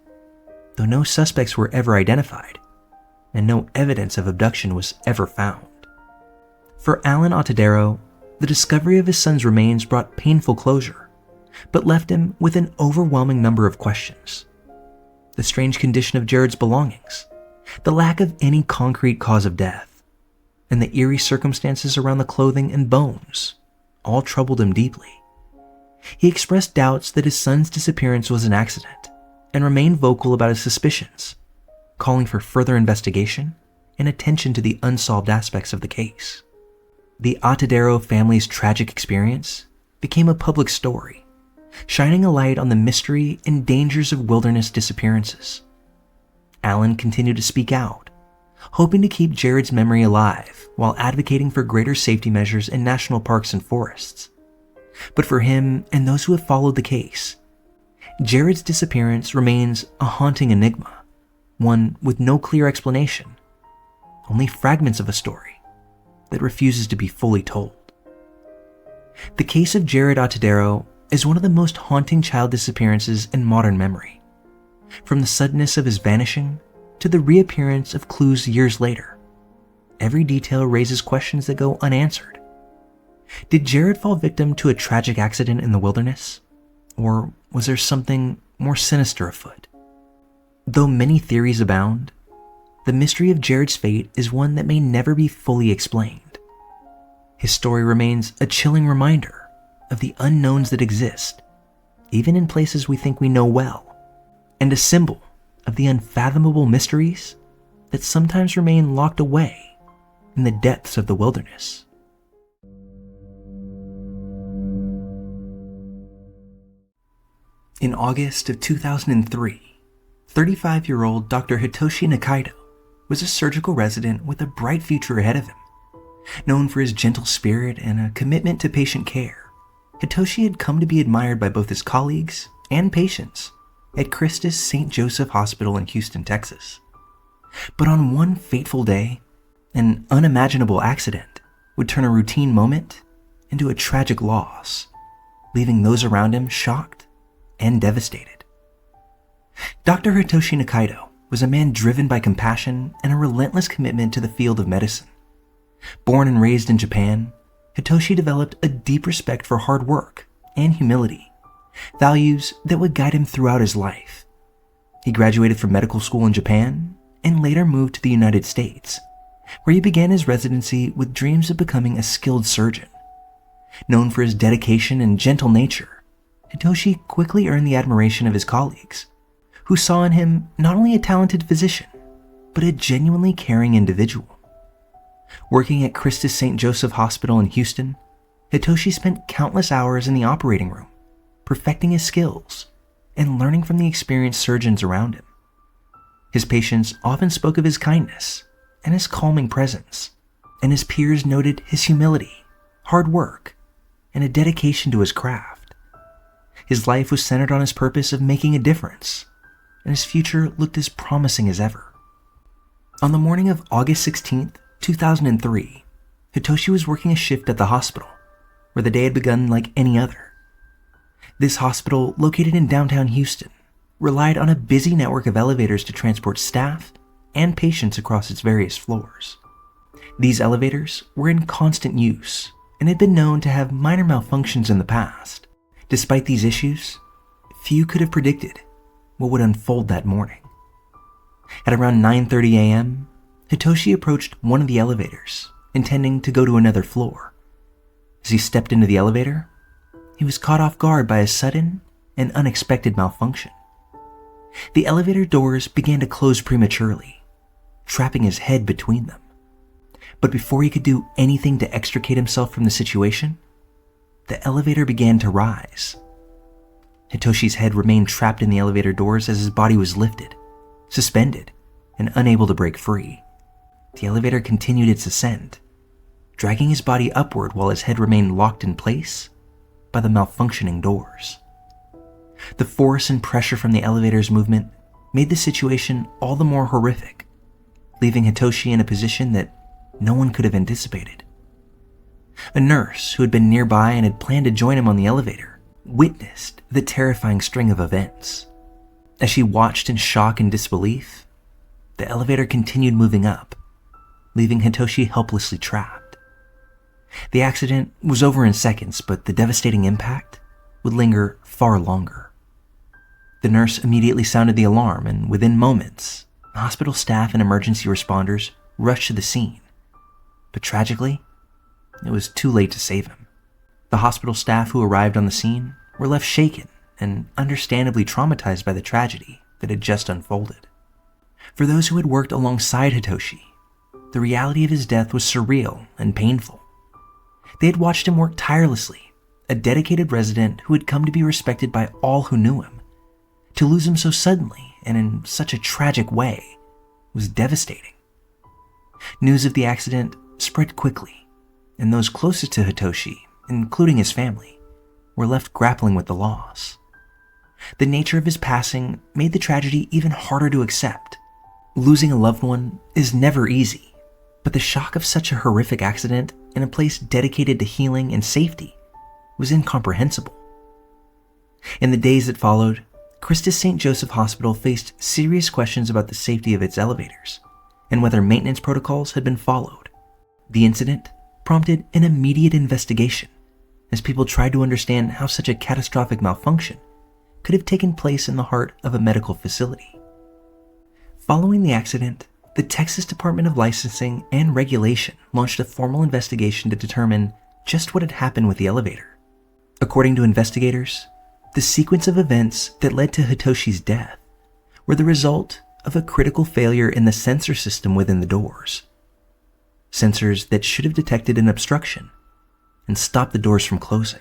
though no suspects were ever identified and no evidence of abduction was ever found. For Alan Atadero, the discovery of his son's remains brought painful closure, but left him with an overwhelming number of questions. The strange condition of Jared's belongings, the lack of any concrete cause of death, and the eerie circumstances around the clothing and bones all troubled him deeply. He expressed doubts that his son's disappearance was an accident and remained vocal about his suspicions, calling for further investigation and attention to the unsolved aspects of the case. The Atadero family's tragic experience became a public story, shining a light on the mystery and dangers of wilderness disappearances. Alan continued to speak out, hoping to keep Jared's memory alive while advocating for greater safety measures in national parks and forests. But for him and those who have followed the case, Jared's disappearance remains a haunting enigma, one with no clear explanation, only fragments of a story that refuses to be fully told. The case of Jared Atadero is one of the most haunting child disappearances in modern memory. From the suddenness of his vanishing to the reappearance of clues years later, every detail raises questions that go unanswered. Did Jared fall victim to a tragic accident in the wilderness? Or was there something more sinister afoot? Though many theories abound, the mystery of Jared's fate is one that may never be fully explained. His story remains a chilling reminder of the unknowns that exist, even in places we think we know well, and a symbol of the unfathomable mysteries that sometimes remain locked away in the depths of the wilderness. In August of 2003, 35-year-old Dr. Hitoshi Nakaido was a surgical resident with a bright future ahead of him. Known for his gentle spirit and a commitment to patient care, Hitoshi had come to be admired by both his colleagues and patients at Christus St. Joseph Hospital in Houston, Texas. But on one fateful day, an unimaginable accident would turn a routine moment into a tragic loss, leaving those around him shocked and devastated. Dr. Hitoshi Nakaido was a man driven by compassion and a relentless commitment to the field of medicine. Born and raised in Japan, Hitoshi developed a deep respect for hard work and humility, values that would guide him throughout his life. He graduated from medical school in Japan and later moved to the United States, where he began his residency with dreams of becoming a skilled surgeon. Known for his dedication and gentle nature, Hitoshi quickly earned the admiration of his colleagues, who saw in him not only a talented physician, but a genuinely caring individual. Working at Christus St. Joseph Hospital in Houston, Hitoshi spent countless hours in the operating room, perfecting his skills and learning from the experienced surgeons around him. His patients often spoke of his kindness and his calming presence, and his peers noted his humility, hard work, and a dedication to his craft. His life was centered on his purpose of making a difference, and his future looked as promising as ever. On the morning of August 16th, 2003, Hitoshi was working a shift at the hospital, where the day had begun like any other. This hospital, located in downtown Houston, relied on a busy network of elevators to transport staff and patients across its various floors. These elevators were in constant use and had been known to have minor malfunctions in the past. Despite these issues, few could have predicted what would unfold that morning. At around 9:30 a.m., Hitoshi approached one of the elevators, intending to go to another floor. As he stepped into the elevator, he was caught off guard by a sudden and unexpected malfunction. The elevator doors began to close prematurely, trapping his head between them. But before he could do anything to extricate himself from the situation, the elevator began to rise. Hitoshi's head remained trapped in the elevator doors as his body was lifted, suspended, and unable to break free. The elevator continued its ascent, dragging his body upward while his head remained locked in place by the malfunctioning doors. The force and pressure from the elevator's movement made the situation all the more horrific, leaving Hitoshi in a position that no one could have anticipated. A nurse who had been nearby and had planned to join him on the elevator witnessed the terrifying string of events. As she watched in shock and disbelief, the elevator continued moving up, leaving Hitoshi helplessly trapped. The accident was over in seconds, but the devastating impact would linger far longer. The nurse immediately sounded the alarm, and within moments, the hospital staff and emergency responders rushed to the scene. But tragically, it was too late to save him. The hospital staff who arrived on the scene were left shaken and understandably traumatized by the tragedy that had just unfolded. For those who had worked alongside Hitoshi, the reality of his death was surreal and painful. They had watched him work tirelessly, a dedicated resident who had come to be respected by all who knew him. To lose him so suddenly and in such a tragic way was devastating. News of the accident spread quickly, and those closest to Hitoshi, including his family, were left grappling with the loss. The nature of his passing made the tragedy even harder to accept. Losing a loved one is never easy, but the shock of such a horrific accident in a place dedicated to healing and safety was incomprehensible. In the days that followed, Christus St. Joseph Hospital faced serious questions about the safety of its elevators and whether maintenance protocols had been followed. The incident prompted an immediate investigation as people tried to understand how such a catastrophic malfunction could have taken place in the heart of a medical facility. Following the accident, the Texas Department of Licensing and Regulation launched a formal investigation to determine just what had happened with the elevator. According to investigators, the sequence of events that led to Hitoshi's death were the result of a critical failure in the sensor system within the doors. Sensors that should have detected an obstruction and stopped the doors from closing.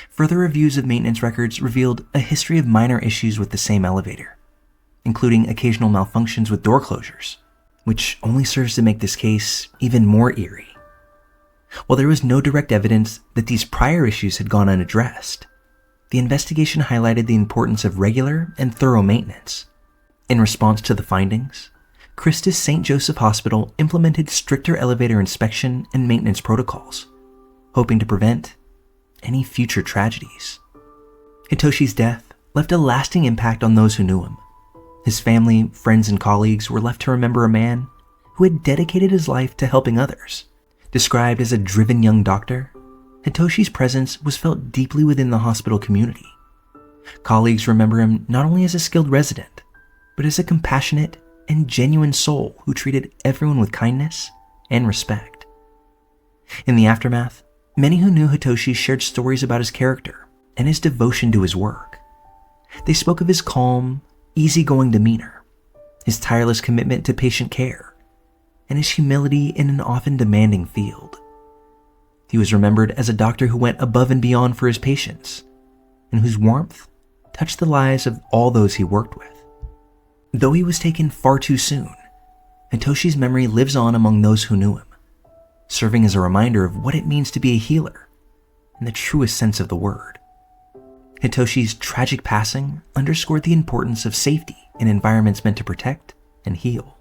Further reviews of maintenance records revealed a history of minor issues with the same elevator, including occasional malfunctions with door closures, which only serves to make this case even more eerie. While there was no direct evidence that these prior issues had gone unaddressed, the investigation highlighted the importance of regular and thorough maintenance. In response to the findings, Christus St. Joseph Hospital implemented stricter elevator inspection and maintenance protocols, hoping to prevent any future tragedies. Hitoshi's death left a lasting impact on those who knew him. His family, friends, and colleagues were left to remember a man who had dedicated his life to helping others. Described as a driven young doctor, Hitoshi's presence was felt deeply within the hospital community. Colleagues remember him not only as a skilled resident, but as a compassionate and genuine soul who treated everyone with kindness and respect. In the aftermath, many who knew Hitoshi shared stories about his character and his devotion to his work. They spoke of his calm, easygoing demeanor, his tireless commitment to patient care, and his humility in an often demanding field. He was remembered as a doctor who went above and beyond for his patients, and whose warmth touched the lives of all those he worked with. Though he was taken far too soon, Hitoshi's memory lives on among those who knew him, serving as a reminder of what it means to be a healer in the truest sense of the word. Hitoshi's tragic passing underscored the importance of safety in environments meant to protect and heal.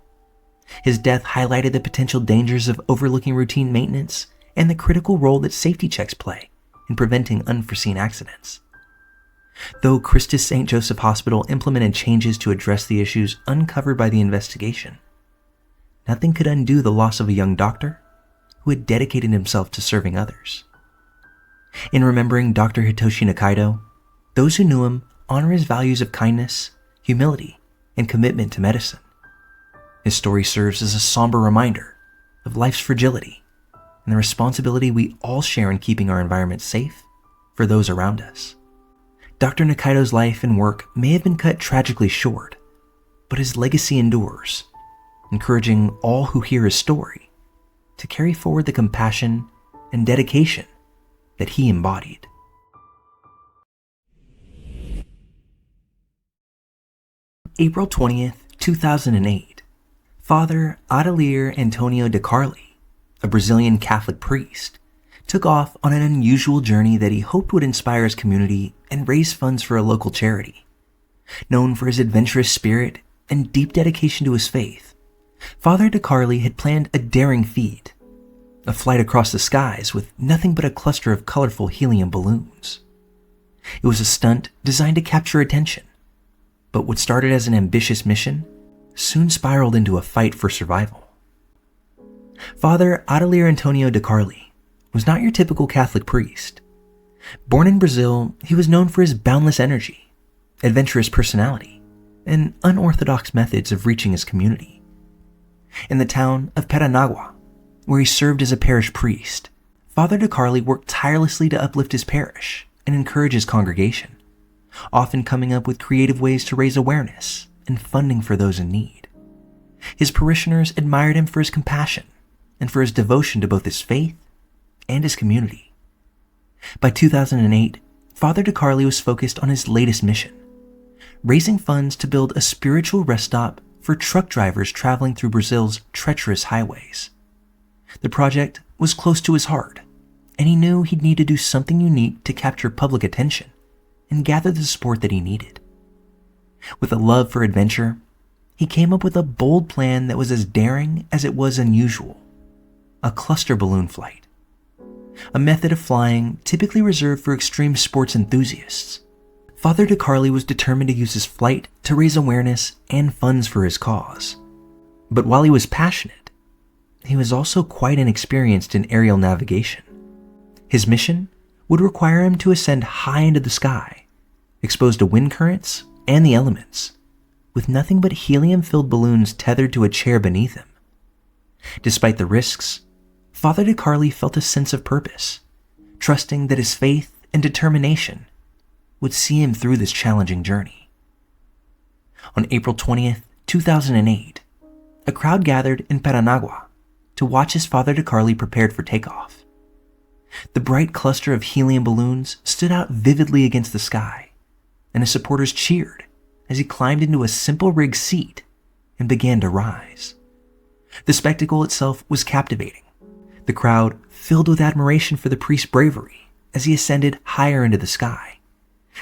His death highlighted the potential dangers of overlooking routine maintenance and the critical role that safety checks play in preventing unforeseen accidents. Though Christus St. Joseph Hospital implemented changes to address the issues uncovered by the investigation, nothing could undo the loss of a young doctor who had dedicated himself to serving others. In remembering Dr. Hitoshi Nakaido, those who knew him honor his values of kindness, humility, and commitment to medicine. His story serves as a somber reminder of life's fragility and the responsibility we all share in keeping our environment safe for those around us. Dr. Nakaido's life and work may have been cut tragically short, but his legacy endures, encouraging all who hear his story to carry forward the compassion and dedication that he embodied. April 20th, 2008, Father Adelier Antonio de Carli, a Brazilian Catholic priest, took off on an unusual journey that he hoped would inspire his community and raise funds for a local charity. Known for his adventurous spirit and deep dedication to his faith, Father de Carli had planned a daring feat, a flight across the skies with nothing but a cluster of colorful helium balloons. It was a stunt designed to capture attention, but what started as an ambitious mission soon spiraled into a fight for survival. Father Adelier Antonio de Carli was not your typical Catholic priest. Born in Brazil, he was known for his boundless energy, adventurous personality, and unorthodox methods of reaching his community. In the town of Paranagua, where he served as a parish priest, Father de Carli worked tirelessly to uplift his parish and encourage his congregation, often coming up with creative ways to raise awareness and funding for those in need. His parishioners admired him for his compassion and for his devotion to both his faith and his community. By 2008, Father DeCarli was focused on his latest mission, raising funds to build a spiritual rest stop for truck drivers traveling through Brazil's treacherous highways. The project was close to his heart, and he knew he'd need to do something unique to capture public attention and gather the support that he needed. With a love for adventure, he came up with a bold plan that was as daring as it was unusual: a cluster balloon flight, a method of flying typically reserved for extreme sports enthusiasts. Father DeCarli was determined to use his flight to raise awareness and funds for his cause. But while he was passionate, he was also quite inexperienced in aerial navigation. His mission would require him to ascend high into the sky, exposed to wind currents and the elements, with nothing but helium-filled balloons tethered to a chair beneath him. Despite the risks, Father DeCarli felt a sense of purpose, trusting that his faith and determination would see him through this challenging journey. On April 20th, 2008, a crowd gathered in Paranagua to watch as Father DeCarli prepared for takeoff. The bright cluster of helium balloons stood out vividly against the sky, and his supporters cheered as he climbed into a simple rig seat and began to rise. The spectacle itself was captivating, the crowd filled with admiration for the priest's bravery as he ascended higher into the sky,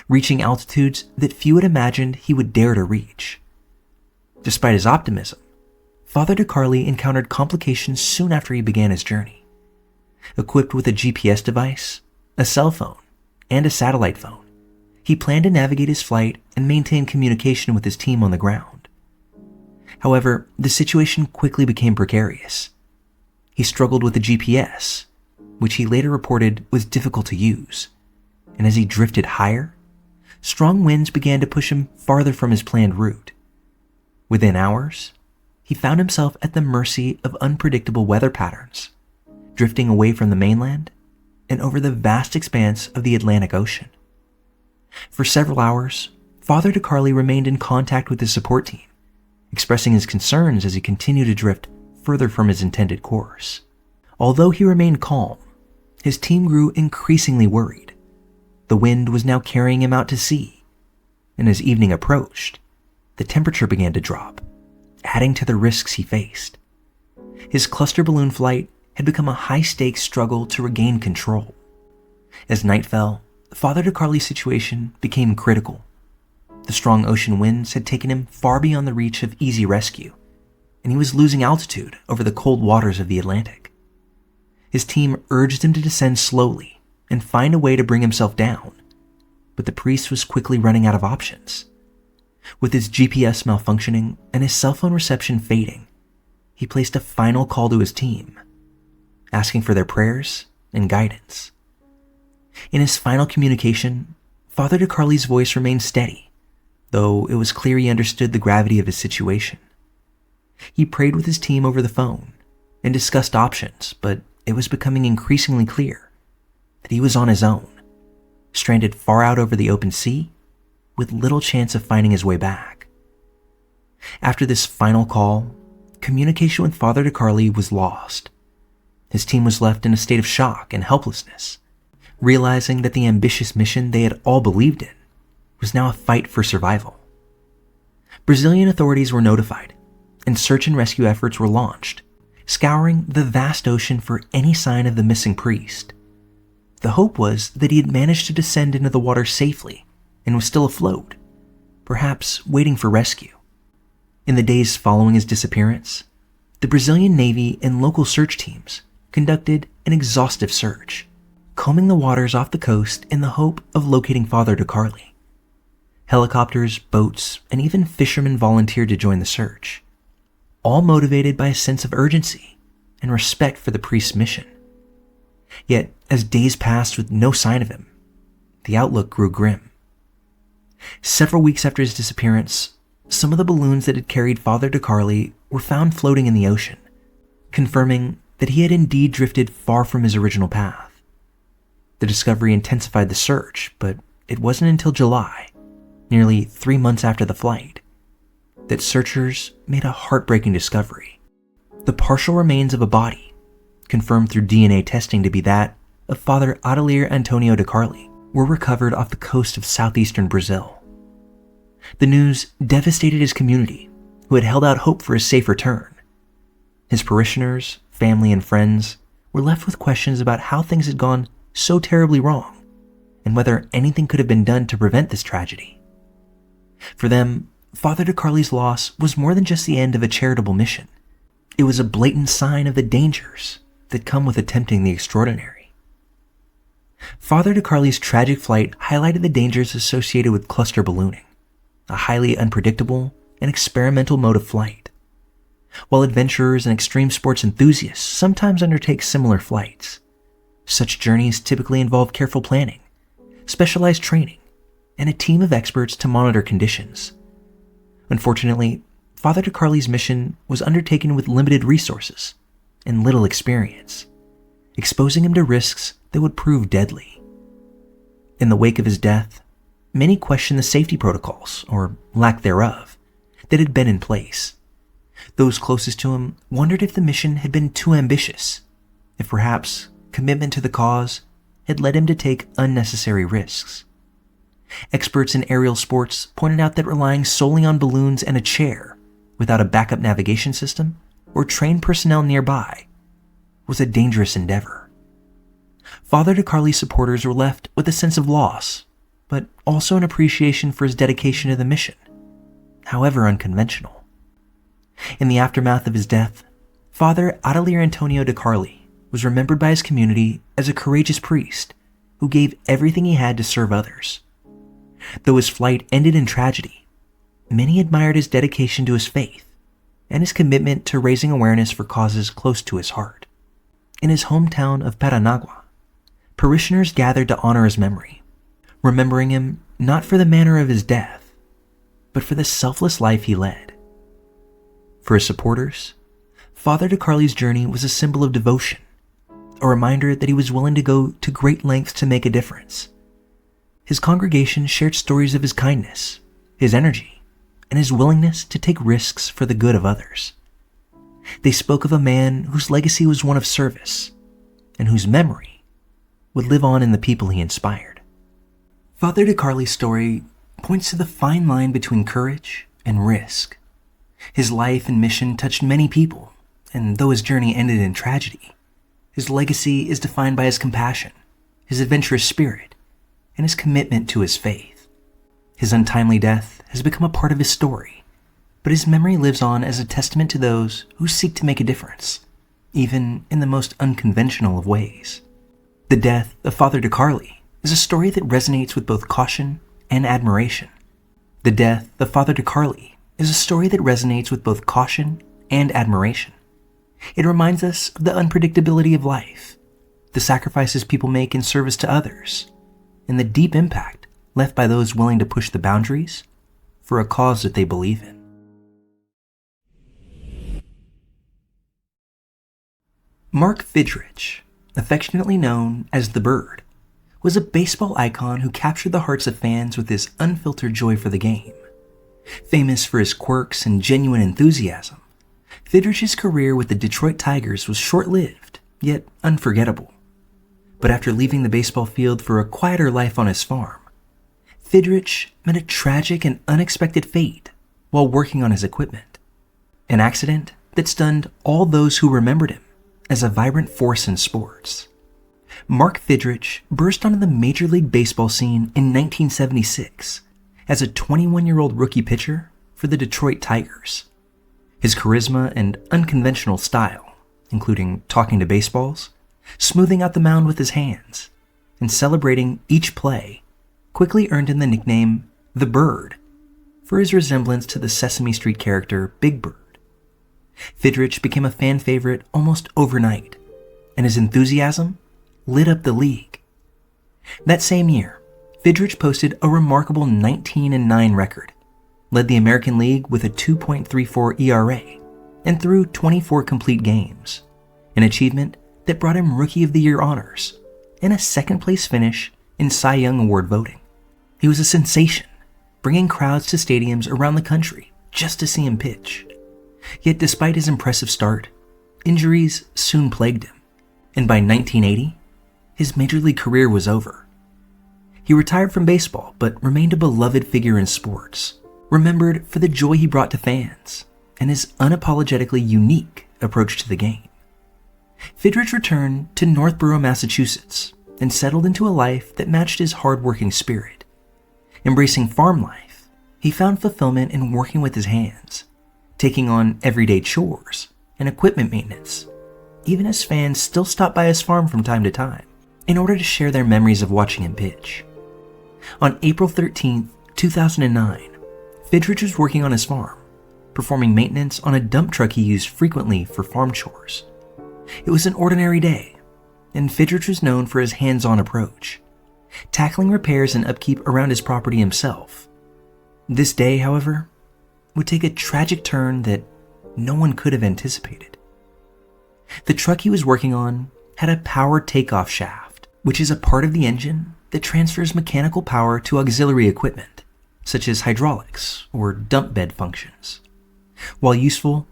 reaching altitudes that few had imagined he would dare to reach. Despite his optimism, Father DeCarli encountered complications soon after he began his journey. Equipped with a GPS device, a cell phone, and a satellite phone, he planned to navigate his flight and maintain communication with his team on the ground. However, the situation quickly became precarious. He struggled with the GPS, which he later reported was difficult to use, and as he drifted higher, strong winds began to push him farther from his planned route. Within hours, he found himself at the mercy of unpredictable weather patterns, drifting away from the mainland and over the vast expanse of the Atlantic Ocean. For several hours, Father DeCarli remained in contact with his support team, expressing his concerns as he continued to drift further from his intended course. Although he remained calm, his team grew increasingly worried. The wind was now carrying him out to sea, and as evening approached, the temperature began to drop, adding to the risks he faced. His cluster balloon flight had become a high-stakes struggle to regain control. As night fell, Father DeCarli's situation became critical. The strong ocean winds had taken him far beyond the reach of easy rescue, and he was losing altitude over the cold waters of the Atlantic. His team urged him to descend slowly and find a way to bring himself down, but the priest was quickly running out of options. With his GPS malfunctioning and his cell phone reception fading, he placed a final call to his team, asking for their prayers and guidance. In his final communication, Father DeCarli's voice remained steady, though it was clear he understood the gravity of his situation. He prayed with his team over the phone and discussed options, but it was becoming increasingly clear that he was on his own, stranded far out over the open sea, with little chance of finding his way back. After this final call, communication with Father DeCarli was lost. His team was left in a state of shock and helplessness, realizing that the ambitious mission they had all believed in was now a fight for survival. Brazilian authorities were notified, and search and rescue efforts were launched, scouring the vast ocean for any sign of the missing priest. The hope was that he had managed to descend into the water safely and was still afloat, perhaps waiting for rescue. In the days following his disappearance, the Brazilian Navy and local search teams conducted an exhaustive search, combing the waters off the coast in the hope of locating Father DeCarli. Helicopters, boats, and even fishermen volunteered to join the search, all motivated by a sense of urgency and respect for the priest's mission. Yet, as days passed with no sign of him, the outlook grew grim. Several weeks after his disappearance, some of the balloons that had carried Father DeCarli were found floating in the ocean, confirming that he had indeed drifted far from his original path. The discovery intensified the search, but it wasn't until July, nearly 3 months after the flight, that searchers made a heartbreaking discovery. The partial remains of a body, confirmed through DNA testing to be that of Father Adelier Antonio de Carli, were recovered off the coast of southeastern Brazil. The news devastated his community, who had held out hope for his safe return. His parishioners, family, and friends were left with questions about how things had gone so terribly wrong, and whether anything could have been done to prevent this tragedy. For them, Father de Carli's loss was more than just the end of a charitable mission. It was a blatant sign of the dangers that come with attempting the extraordinary. Father de Carli's tragic flight highlighted the dangers associated with cluster ballooning, a highly unpredictable and experimental mode of flight. While adventurers and extreme sports enthusiasts sometimes undertake similar flights, such journeys typically involve careful planning, specialized training, and a team of experts to monitor conditions. Unfortunately, Father de Carli's mission was undertaken with limited resources and little experience, exposing him to risks that would prove deadly. In the wake of his death, many questioned the safety protocols, or lack thereof, that had been in place. Those closest to him wondered if the mission had been too ambitious, if perhaps commitment to the cause had led him to take unnecessary risks. Experts in aerial sports pointed out that relying solely on balloons and a chair, without a backup navigation system or trained personnel nearby, was a dangerous endeavor. Father de Carli's supporters were left with a sense of loss, but also an appreciation for his dedication to the mission, however unconventional. In the aftermath of his death, Father Adelier Antonio de Carli was remembered by his community as a courageous priest who gave everything he had to serve others. Though his flight ended in tragedy, many admired his dedication to his faith and his commitment to raising awareness for causes close to his heart. In his hometown of Paranagua, parishioners gathered to honor his memory, remembering him not for the manner of his death, but for the selfless life he led. For his supporters, Father de Carli's journey was a symbol of devotion, a reminder that he was willing to go to great lengths to make a difference. His congregation shared stories of his kindness, his energy, and his willingness to take risks for the good of others. They spoke of a man whose legacy was one of service, and whose memory would live on in the people he inspired. Father de Carli's story points to the fine line between courage and risk. His life and mission touched many people, and though his journey ended in tragedy, his legacy is defined by his compassion, his adventurous spirit, and his commitment to his faith. His untimely death has become a part of his story, but his memory lives on as a testament to those who seek to make a difference, even in the most unconventional of ways. The death of Father de Carli is a story that resonates with both caution and admiration. The death of Father de Carli is a story that resonates with both caution and admiration. It reminds us of the unpredictability of life, the sacrifices people make in service to others, and the deep impact left by those willing to push the boundaries for a cause that they believe in. Mark Fidrich, affectionately known as the Bird, was a baseball icon who captured the hearts of fans with his unfiltered joy for the game. Famous for his quirks and genuine enthusiasm, Fidrich's career with the Detroit Tigers was short-lived, yet unforgettable. But after leaving the baseball field for a quieter life on his farm, Fidrich met a tragic and unexpected fate while working on his equipment. An accident that stunned all those who remembered him as a vibrant force in sports. Mark Fidrich burst onto the Major League Baseball scene in 1976 as a 21-year-old rookie pitcher for the Detroit Tigers. His charisma and unconventional style, including talking to baseballs, smoothing out the mound with his hands, and celebrating each play, quickly earned him the nickname The Bird for his resemblance to the Sesame Street character Big Bird. Fidrich became a fan favorite almost overnight, and his enthusiasm lit up the league. That same year, Fidrich posted a remarkable 19-9 record, led the American League with a 2.34 ERA, and threw 24 complete games, an achievement that brought him Rookie of the Year honors and a second-place finish in Cy Young Award voting. He was a sensation, bringing crowds to stadiums around the country just to see him pitch. Yet despite his impressive start, injuries soon plagued him, and by 1980, his major league career was over. He retired from baseball but remained a beloved figure in sports, remembered for the joy he brought to fans and his unapologetically unique approach to the game. Fidrych returned to Northborough, Massachusetts, and settled into a life that matched his hard-working spirit. Embracing farm life, he found fulfillment in working with his hands, taking on everyday chores and equipment maintenance, even as fans still stopped by his farm from time to time in order to share their memories of watching him pitch. On April 13, 2009, Fidrych was working on his farm, performing maintenance on a dump truck he used frequently for farm chores. It was an ordinary day, and Fidrych was known for his hands-on approach, tackling repairs and upkeep around his property himself. This day, however, would take a tragic turn that no one could have anticipated. The truck he was working on had a power takeoff shaft, which is a part of the engine that transfers mechanical power to auxiliary equipment, such as hydraulics or dump bed functions. While useful,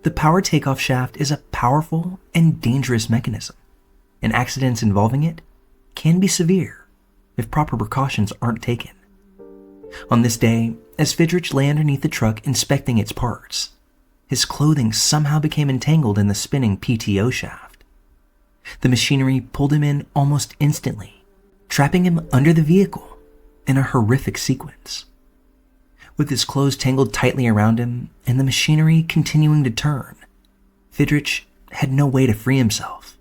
the power takeoff shaft is a powerful and dangerous mechanism, and accidents involving it can be severe if proper precautions aren't taken. On this day, as Fidrych lay underneath the truck inspecting its parts, his clothing somehow became entangled in the spinning PTO shaft. The machinery pulled him in almost instantly, trapping him under the vehicle in a horrific sequence. With his clothes tangled tightly around him and the machinery continuing to turn, Fidrych had no way to free himself.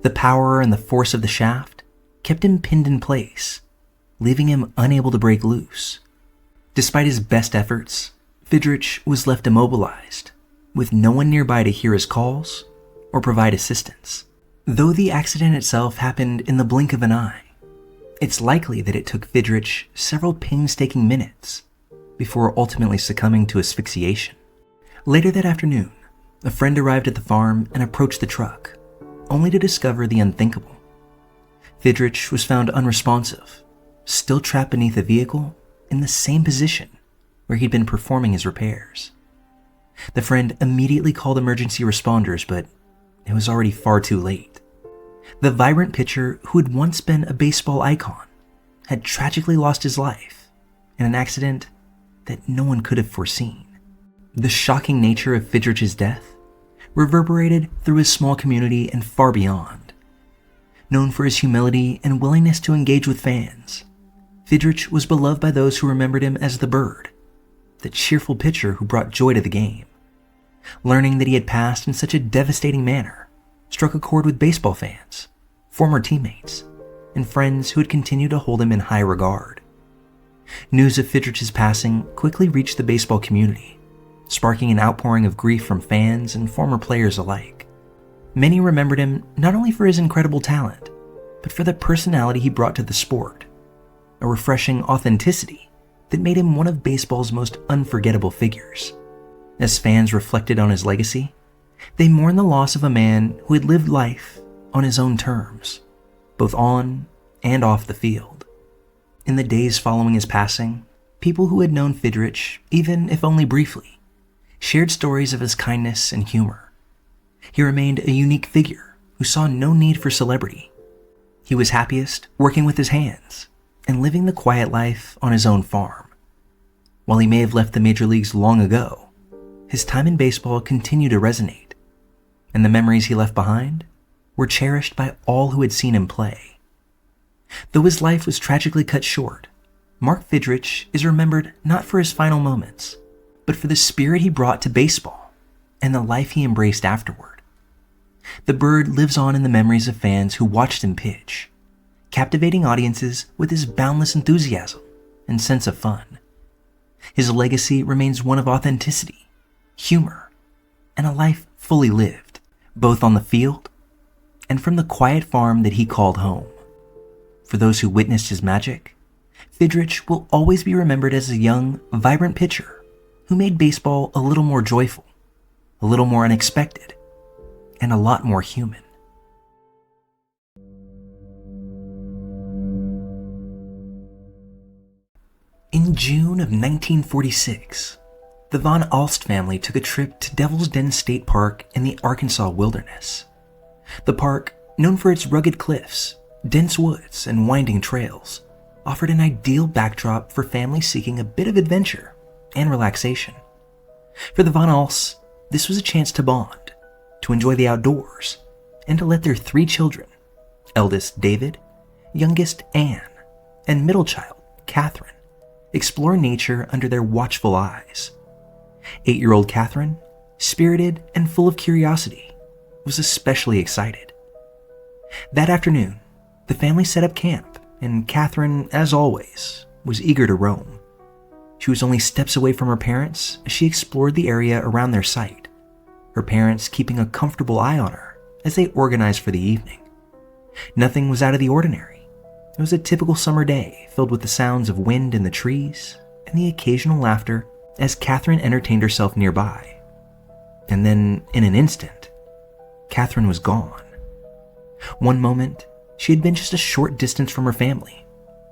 The power and the force of the shaft kept him pinned in place, leaving him unable to break loose. Despite his best efforts, Fidrych was left immobilized, with no one nearby to hear his calls or provide assistance. Though the accident itself happened in the blink of an eye, it's likely that it took Fidrych several painstaking minutes before ultimately succumbing to asphyxiation. Later that afternoon, a friend arrived at the farm and approached the truck, only to discover the unthinkable. Fidrych was found unresponsive, still trapped beneath the vehicle in the same position where he'd been performing his repairs. The friend immediately called emergency responders, but it was already far too late. The vibrant pitcher who had once been a baseball icon had tragically lost his life in an accident that no one could have foreseen. The shocking nature of Fidrych's death reverberated through his small community and far beyond. Known for his humility and willingness to engage with fans, Fidrych was beloved by those who remembered him as the Bird, the cheerful pitcher who brought joy to the game. Learning that he had passed in such a devastating manner struck a chord with baseball fans, former teammates, and friends who had continued to hold him in high regard. News of Fidrych's passing quickly reached the baseball community, sparking an outpouring of grief from fans and former players alike. Many remembered him not only for his incredible talent, but for the personality he brought to the sport, a refreshing authenticity that made him one of baseball's most unforgettable figures. As fans reflected on his legacy, they mourned the loss of a man who had lived life on his own terms, both on and off the field. In the days following his passing, people who had known Fidrych, even if only briefly, shared stories of his kindness and humor. He remained a unique figure who saw no need for celebrity. He was happiest working with his hands and living the quiet life on his own farm. While he may have left the major leagues long ago, his time in baseball continued to resonate, and the memories he left behind were cherished by all who had seen him play. Though his life was tragically cut short, Mark Fidrych is remembered not for his final moments, but for the spirit he brought to baseball and the life he embraced afterward. The Bird lives on in the memories of fans who watched him pitch, captivating audiences with his boundless enthusiasm and sense of fun. His legacy remains one of authenticity, humor, and a life fully lived, both on the field and from the quiet farm that he called home. For those who witnessed his magic, Fidrych will always be remembered as a young, vibrant pitcher who made baseball a little more joyful, a little more unexpected, and a lot more human. In June of 1946, the Von Alst family took a trip to Devil's Den State Park in the Arkansas wilderness. The park, known for its rugged cliffs, dense woods, and winding trails, offered an ideal backdrop for families seeking a bit of adventure and relaxation. For the Von Alsts, this was a chance to bond, to enjoy the outdoors, and to let their 3 children, eldest David, youngest Anne, and middle child, Catherine, explore nature under their watchful eyes. 8-year-old Catherine, spirited and full of curiosity, was especially excited. That afternoon, the family set up camp, and Catherine, as always, was eager to roam. She was only steps away from her parents as she explored the area around their site, her parents keeping a comfortable eye on her as they organized for the evening. Nothing was out of the ordinary. It was a typical summer day filled with the sounds of wind in the trees and the occasional laughter as Catherine entertained herself nearby. And then, in an instant, Catherine was gone. One moment, she had been just a short distance from her family,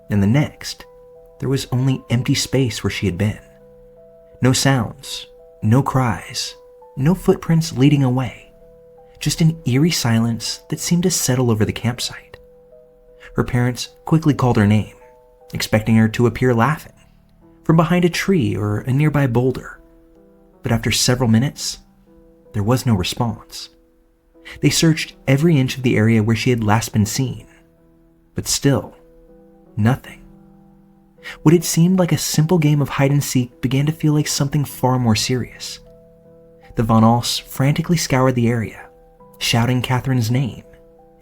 and the next, there was only empty space where she had been. No sounds, no cries, no footprints leading away, just an eerie silence that seemed to settle over the campsite. Her parents quickly called her name, expecting her to appear laughing from behind a tree or a nearby boulder. But after several minutes, there was no response. They searched every inch of the area where she had last been seen, but still, nothing. What had seemed like a simple game of hide-and-seek began to feel like something far more serious. The Von Alsts frantically scoured the area, shouting Catherine's name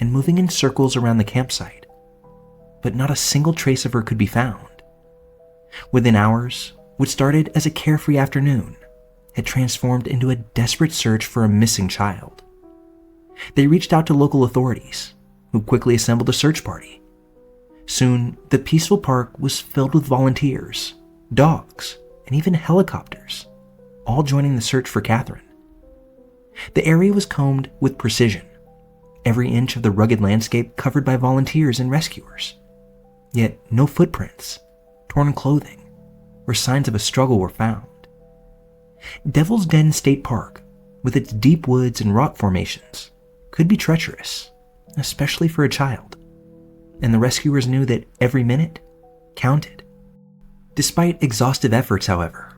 and moving in circles around the campsite, but not a single trace of her could be found. Within hours, what started as a carefree afternoon had transformed into a desperate search for a missing child. They reached out to local authorities, who quickly assembled a search party. Soon, the peaceful park was filled with volunteers, dogs, and even helicopters, all joining the search for Catherine. The area was combed with precision, every inch of the rugged landscape covered by volunteers and rescuers. Yet no footprints, torn clothing, or signs of a struggle were found. Devil's Den State Park, with its deep woods and rock formations, could be treacherous, especially for a child, and the rescuers knew that every minute counted. Despite exhaustive efforts, however,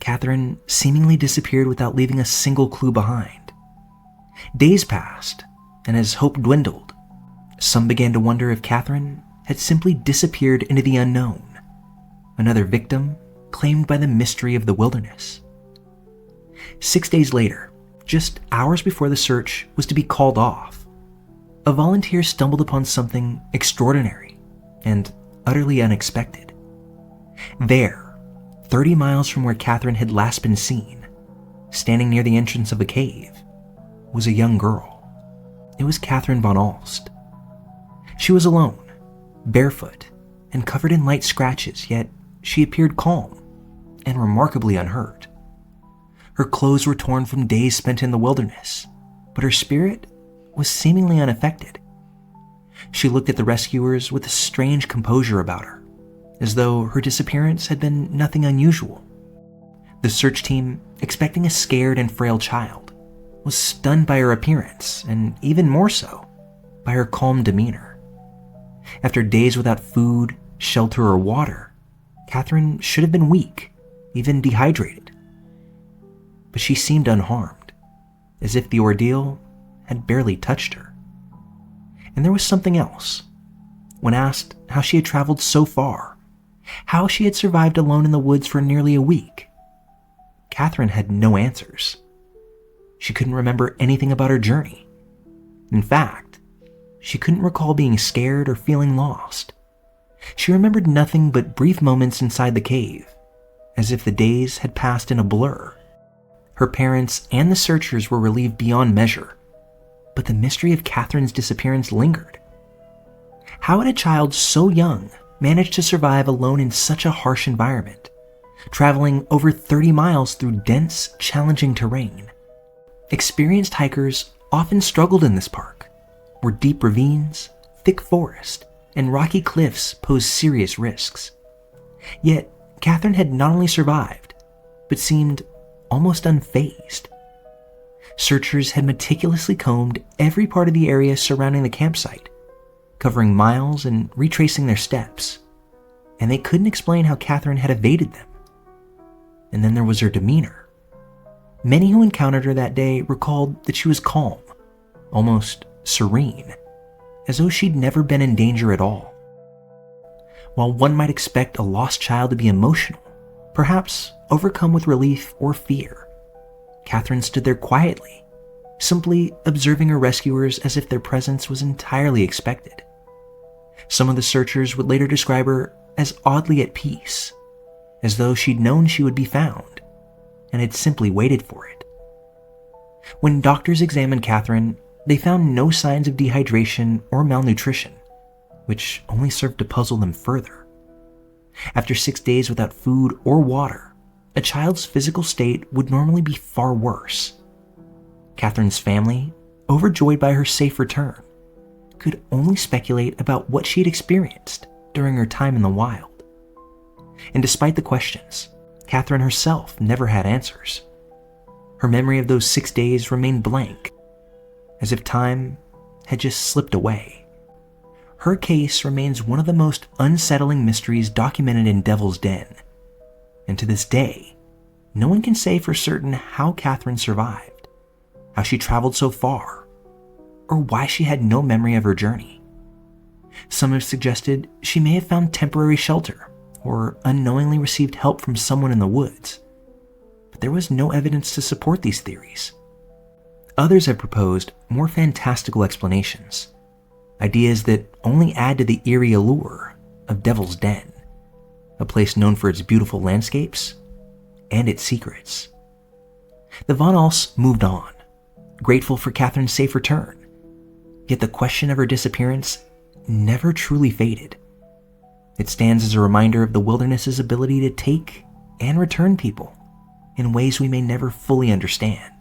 Catherine seemingly disappeared without leaving a single clue behind. Days passed, and as hope dwindled, some began to wonder if Catherine had simply disappeared into the unknown, another victim claimed by the mystery of the wilderness. 6 days later, just hours before the search was to be called off, a volunteer stumbled upon something extraordinary and utterly unexpected. There, 30 miles from where Catherine had last been seen, standing near the entrance of a cave, was a young girl. It was Catherine Von Alst. She was alone, barefoot, and covered in light scratches, yet she appeared calm and remarkably unhurt. Her clothes were torn from days spent in the wilderness, but her spirit was seemingly unaffected. She looked at the rescuers with a strange composure about her, as though her disappearance had been nothing unusual. The search team, expecting a scared and frail child, was stunned by her appearance, and even more so, by her calm demeanor. After days without food, shelter, or water, Catherine should have been weak, even dehydrated. But she seemed unharmed, as if the ordeal had barely touched her. And there was something else. When asked how she had traveled so far, how she had survived alone in the woods for nearly a week, Catherine had no answers. She couldn't remember anything about her journey. In fact, she couldn't recall being scared or feeling lost. She remembered nothing but brief moments inside the cave, as if the days had passed in a blur. Her parents and the searchers were relieved beyond measure, but the mystery of Catherine's disappearance lingered. How had a child so young managed to survive alone in such a harsh environment, traveling over 30 miles through dense, challenging terrain? Experienced hikers often struggled in this park, where deep ravines, thick forest, and rocky cliffs posed serious risks. Yet, Catherine had not only survived, but seemed almost unfazed. Searchers had meticulously combed every part of the area surrounding the campsite, covering miles and retracing their steps, and they couldn't explain how Catherine had evaded them. And then there was her demeanor. Many who encountered her that day recalled that she was calm, almost serene, as though she'd never been in danger at all. While one might expect a lost child to be emotional, perhaps overcome with relief or fear, Catherine stood there quietly, simply observing her rescuers as if their presence was entirely expected. Some of the searchers would later describe her as oddly at peace, as though she'd known she would be found and had simply waited for it. When doctors examined Catherine, they found no signs of dehydration or malnutrition, which only served to puzzle them further. After 6 days without food or water, a child's physical state would normally be far worse. Catherine's family, overjoyed by her safe return, could only speculate about what she had experienced during her time in the wild. And despite the questions, Catherine herself never had answers. Her memory of those 6 days remained blank, as if time had just slipped away. Her case remains one of the most unsettling mysteries documented in Devil's Den, and to this day, no one can say for certain how Catherine survived, how she traveled so far, or why she had no memory of her journey. Some have suggested she may have found temporary shelter or unknowingly received help from someone in the woods, but there was no evidence to support these theories. Others have proposed more fantastical explanations, ideas that only add to the eerie allure of Devil's Den, a place known for its beautiful landscapes and its secrets. The Von Alls moved on, grateful for Catherine's safe return, yet the question of her disappearance never truly faded. It stands as a reminder of the wilderness's ability to take and return people in ways we may never fully understand.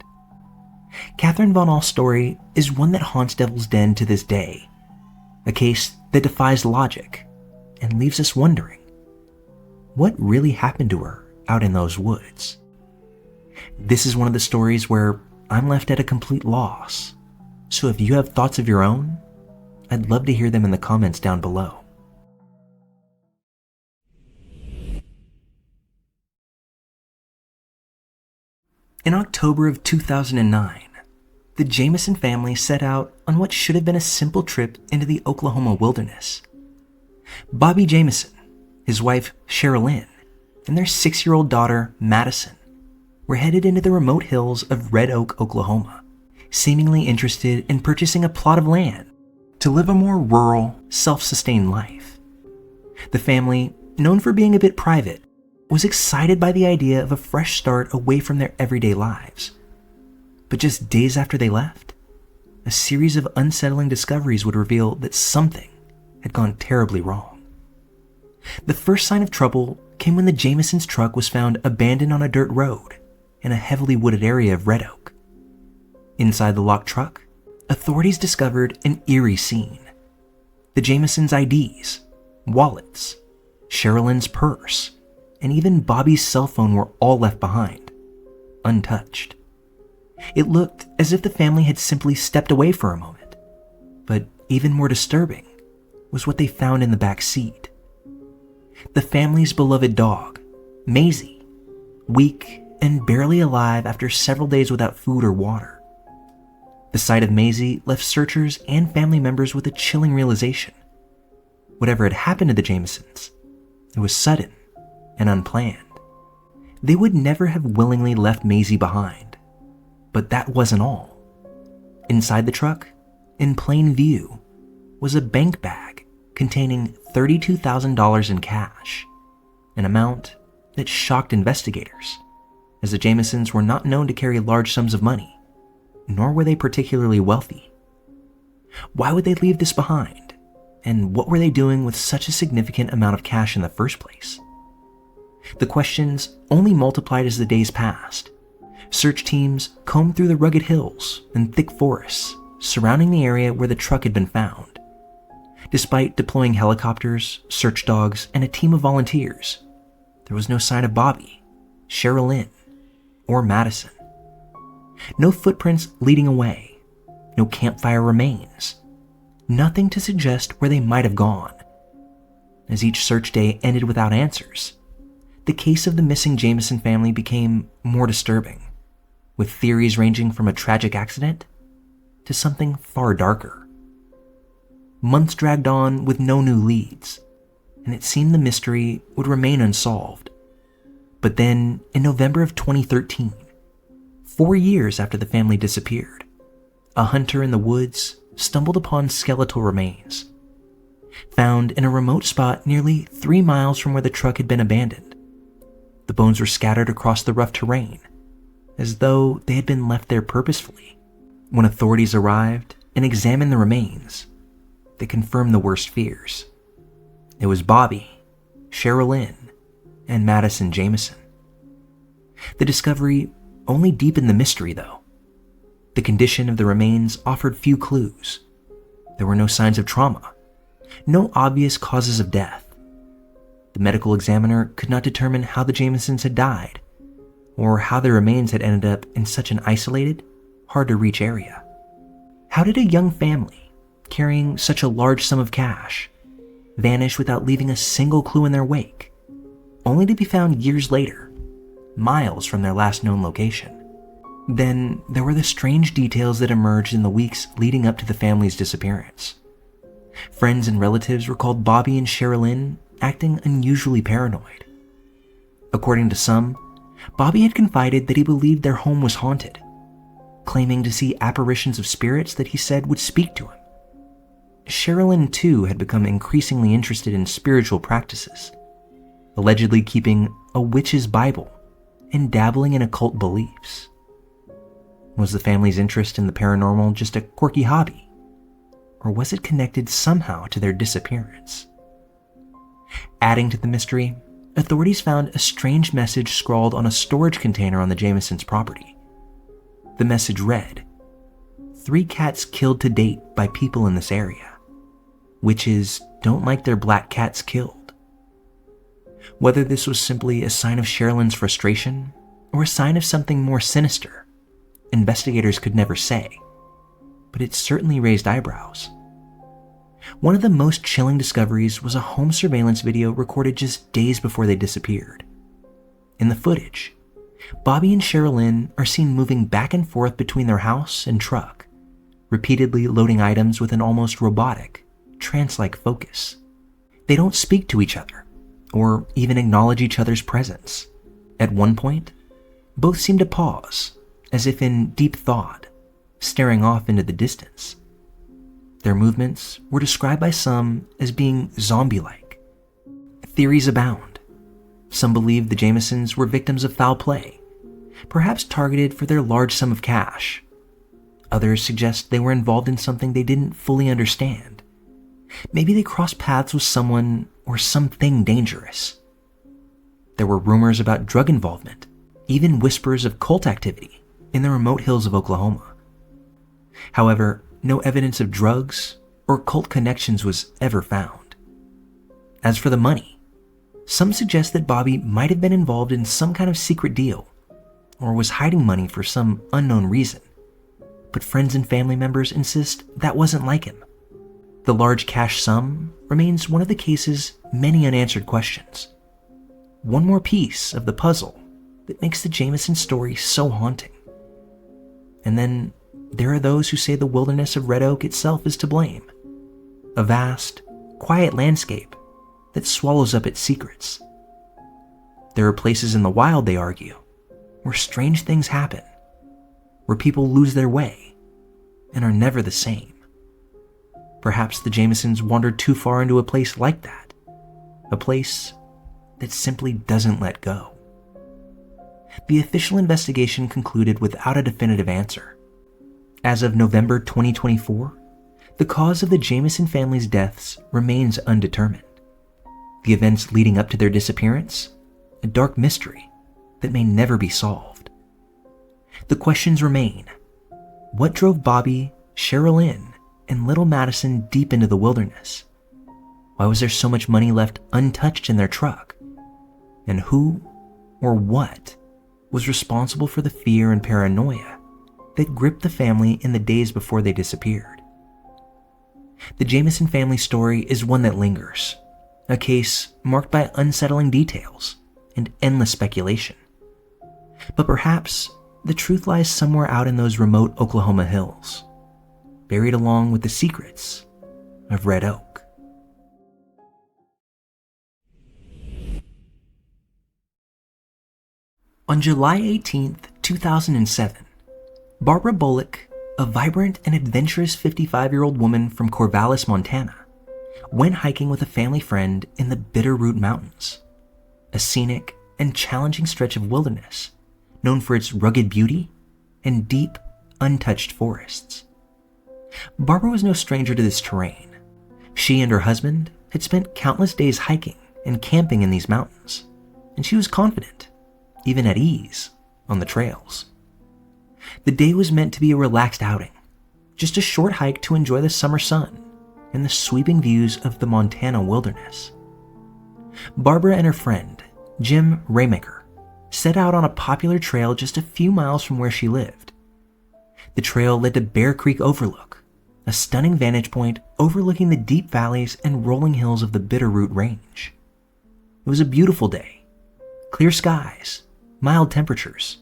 Catherine Von All's story is one that haunts Devil's Den to this day, a case that defies logic and leaves us wondering, what really happened to her out in those woods? This is one of the stories where I'm left at a complete loss, so if you have thoughts of your own, I'd love to hear them in the comments down below. In October of 2009, the Jamison family set out on what should have been a simple trip into the Oklahoma wilderness. Bobby Jamison, his wife Sherilyn, and their 6-year-old daughter Madison were headed into the remote hills of Red Oak, Oklahoma, seemingly interested in purchasing a plot of land to live a more rural, self-sustained life. The family, known for being a bit private, was excited by the idea of a fresh start away from their everyday lives. But just days after they left, a series of unsettling discoveries would reveal that something had gone terribly wrong. The first sign of trouble came when the Jamisons' truck was found abandoned on a dirt road in a heavily wooded area of Red Oak. Inside the locked truck, authorities discovered an eerie scene. The Jamisons' IDs, wallets, Sherilyn's purse, and even Bobby's cell phone were all left behind, untouched. It looked as if the family had simply stepped away for a moment, but even more disturbing was what they found in the back seat. The family's beloved dog, Maisie, weak and barely alive after several days without food or water. The sight of Maisie left searchers and family members with a chilling realization. Whatever had happened to the Jamisons, it was sudden and unplanned. They would never have willingly left Maisie behind. But that wasn't all. Inside the truck, in plain view, was a bank bag containing $32,000 in cash, an amount that shocked investigators, as the Jamisons were not known to carry large sums of money, nor were they particularly wealthy. Why would they leave this behind? And what were they doing with such a significant amount of cash in the first place? The questions only multiplied as the days passed. Search teams combed through the rugged hills and thick forests surrounding the area where the truck had been found. Despite deploying helicopters, search dogs, and a team of volunteers, there was no sign of Bobby, Sherilyn, or Madison. No footprints leading away, no campfire remains, nothing to suggest where they might have gone. As each search day ended without answers, the case of the missing Jamison family became more disturbing, with theories ranging from a tragic accident to something far darker. Months dragged on with no new leads, and it seemed the mystery would remain unsolved. But then, in November of 2013, 4 years after the family disappeared, a hunter in the woods stumbled upon skeletal remains, found in a remote spot nearly 3 miles from where the truck had been abandoned. The bones were scattered across the rough terrain, as though they had been left there purposefully. When authorities arrived and examined the remains, they confirmed the worst fears. It was Bobby, Sherilyn, and Madison Jamison. The discovery only deepened the mystery, though. The condition of the remains offered few clues. There were no signs of trauma, no obvious causes of death. The medical examiner could not determine how the Jamisons had died, or how their remains had ended up in such an isolated, hard-to-reach area. How did a young family, carrying such a large sum of cash, vanish without leaving a single clue in their wake, only to be found years later, miles from their last known location? Then there were the strange details that emerged in the weeks leading up to the family's disappearance. Friends and relatives recalled Bobby and Sherilyn acting unusually paranoid. According to some, Bobby had confided that he believed their home was haunted, claiming to see apparitions of spirits that he said would speak to him. Sherilyn, too, had become increasingly interested in spiritual practices, allegedly keeping a witch's Bible and dabbling in occult beliefs. Was the family's interest in the paranormal just a quirky hobby, or was it connected somehow to their disappearance? Adding to the mystery, authorities found a strange message scrawled on a storage container on the Jamisons' property. The message read, "3 cats killed to date by people in this area. Witches don't like their black cats killed." Whether this was simply a sign of Sherilyn's frustration or a sign of something more sinister, investigators could never say, but it certainly raised eyebrows. One of the most chilling discoveries was a home surveillance video recorded just days before they disappeared. In the footage, Bobby and Sherilyn are seen moving back and forth between their house and truck, repeatedly loading items with an almost robotic, trance-like focus. They don't speak to each other, or even acknowledge each other's presence. At one point, both seem to pause, as if in deep thought, staring off into the distance. Their movements were described by some as being zombie-like. Theories abound. Some believe the Jamisons were victims of foul play, perhaps targeted for their large sum of cash. Others suggest they were involved in something they didn't fully understand. Maybe they crossed paths with someone or something dangerous. There were rumors about drug involvement, even whispers of cult activity in the remote hills of Oklahoma. However, no evidence of drugs or cult connections was ever found. As for the money, some suggest that Bobby might have been involved in some kind of secret deal or was hiding money for some unknown reason, but friends and family members insist that wasn't like him. The large cash sum remains one of the case's many unanswered questions. One more piece of the puzzle that makes the Jamison story so haunting. And then there are those who say the wilderness of Red Oak itself is to blame. A vast, quiet landscape that swallows up its secrets. There are places in the wild, they argue, where strange things happen, where people lose their way and are never the same. Perhaps the Jamisons wandered too far into a place like that, a place that simply doesn't let go. The official investigation concluded without a definitive answer. As of November 2024, the cause of the Jamison family's deaths remains undetermined. The events leading up to their disappearance, a dark mystery that may never be solved. The questions remain: what drove Bobby, Sherilyn, and little Madison deep into the wilderness? Why was there so much money left untouched in their truck? And who or what was responsible for the fear and paranoia that gripped the family in the days before they disappeared? The Jamison family story is one that lingers, a case marked by unsettling details and endless speculation. But perhaps the truth lies somewhere out in those remote Oklahoma hills, buried along with the secrets of Red Oak. On July 18, 2007, Barbara Bullock, a vibrant and adventurous 55-year-old woman from Corvallis, Montana, went hiking with a family friend in the Bitterroot Mountains, a scenic and challenging stretch of wilderness known for its rugged beauty and deep, untouched forests. Barbara was no stranger to this terrain. She and her husband had spent countless days hiking and camping in these mountains, and she was confident, even at ease, on the trails. The day was meant to be a relaxed outing, just a short hike to enjoy the summer sun and the sweeping views of the Montana wilderness. Barbara and her friend, Jim Raymaker, set out on a popular trail just a few miles from where she lived. The trail led to Bear Creek Overlook, a stunning vantage point overlooking the deep valleys and rolling hills of the Bitterroot Range. It was a beautiful day, clear skies, mild temperatures,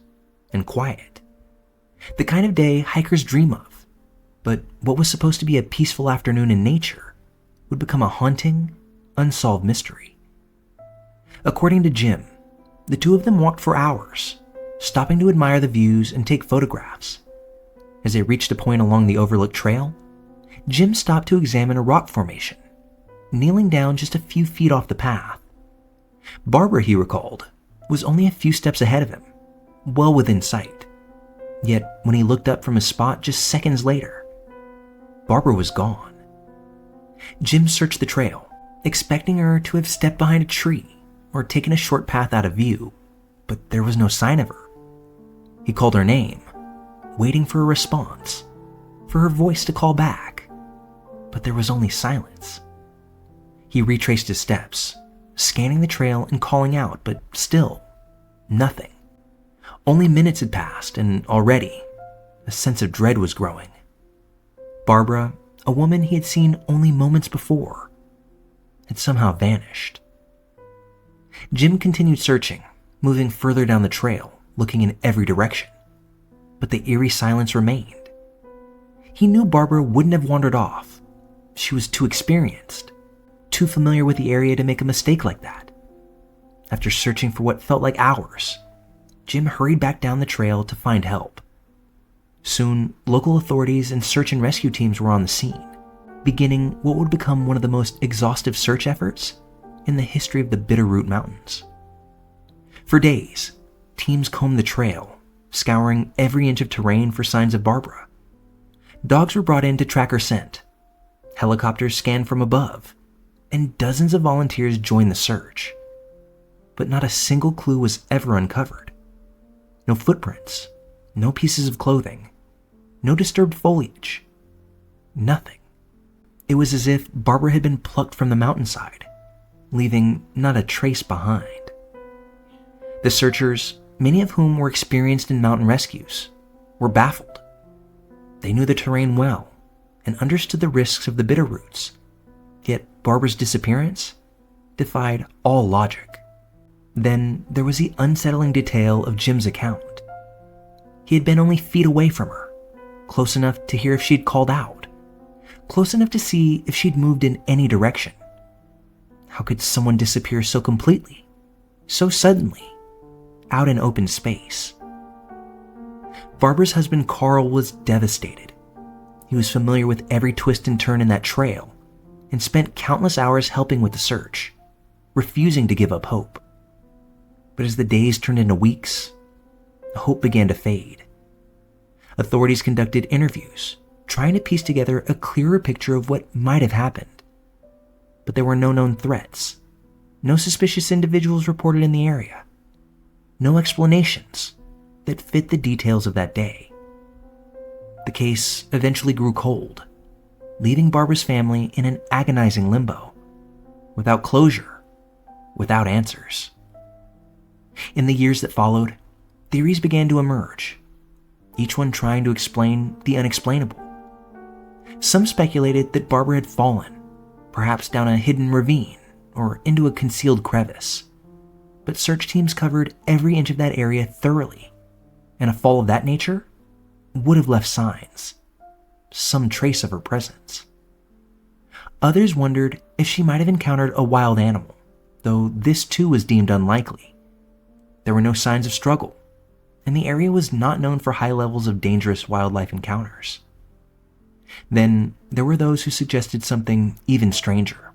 and quiet. The kind of day hikers dream of, but what was supposed to be a peaceful afternoon in nature would become a haunting, unsolved mystery. According to Jim, the two of them walked for hours, stopping to admire the views and take photographs. As they reached a point along the overlooked trail, Jim stopped to examine a rock formation, kneeling down just a few feet off the path. Barbara, he recalled, was only a few steps ahead of him, well within sight. Yet when he looked up from his spot just seconds later, Barbara was gone. Jim searched the trail, expecting her to have stepped behind a tree or taken a short path out of view, but there was no sign of her. He called her name, waiting for a response, for her voice to call back, but there was only silence. He retraced his steps, scanning the trail and calling out, but still, nothing. Only minutes had passed, and already, a sense of dread was growing. Barbara, a woman he had seen only moments before, had somehow vanished. Jim continued searching, moving further down the trail, looking in every direction. But the eerie silence remained. He knew Barbara wouldn't have wandered off. She was too experienced, too familiar with the area to make a mistake like that. After searching for what felt like hours, Jim hurried back down the trail to find help. Soon, local authorities and search and rescue teams were on the scene, beginning what would become one of the most exhaustive search efforts in the history of the Bitterroot Mountains. For days, teams combed the trail, scouring every inch of terrain for signs of Barbara. Dogs were brought in to track her scent. Helicopters scanned from above, and dozens of volunteers joined the search. But not a single clue was ever uncovered. No footprints, no pieces of clothing, no disturbed foliage, nothing. It was as if Barbara had been plucked from the mountainside, leaving not a trace behind. The searchers, many of whom were experienced in mountain rescues, were baffled. They knew the terrain well and understood the risks of the Bitterroots, yet Barbara's disappearance defied all logic. Then there was the unsettling detail of Jim's account. He had been only feet away from her, close enough to hear if she'd called out, close enough to see if she'd moved in any direction. How could someone disappear so completely, so suddenly, out in open space? Barbara's husband Carl was devastated. He was familiar with every twist and turn in that trail and spent countless hours helping with the search, refusing to give up hope. But as the days turned into weeks, hope began to fade. Authorities conducted interviews, trying to piece together a clearer picture of what might have happened. But there were no known threats, no suspicious individuals reported in the area, no explanations that fit the details of that day. The case eventually grew cold, leaving Barbara's family in an agonizing limbo, without closure, without answers. In the years that followed, theories began to emerge, each one trying to explain the unexplainable. Some speculated that Barbara had fallen, perhaps down a hidden ravine or into a concealed crevice. But search teams covered every inch of that area thoroughly, and a fall of that nature would have left signs, some trace of her presence. Others wondered if she might have encountered a wild animal, though this too was deemed unlikely. There were no signs of struggle, and the area was not known for high levels of dangerous wildlife encounters. Then there were those who suggested something even stranger,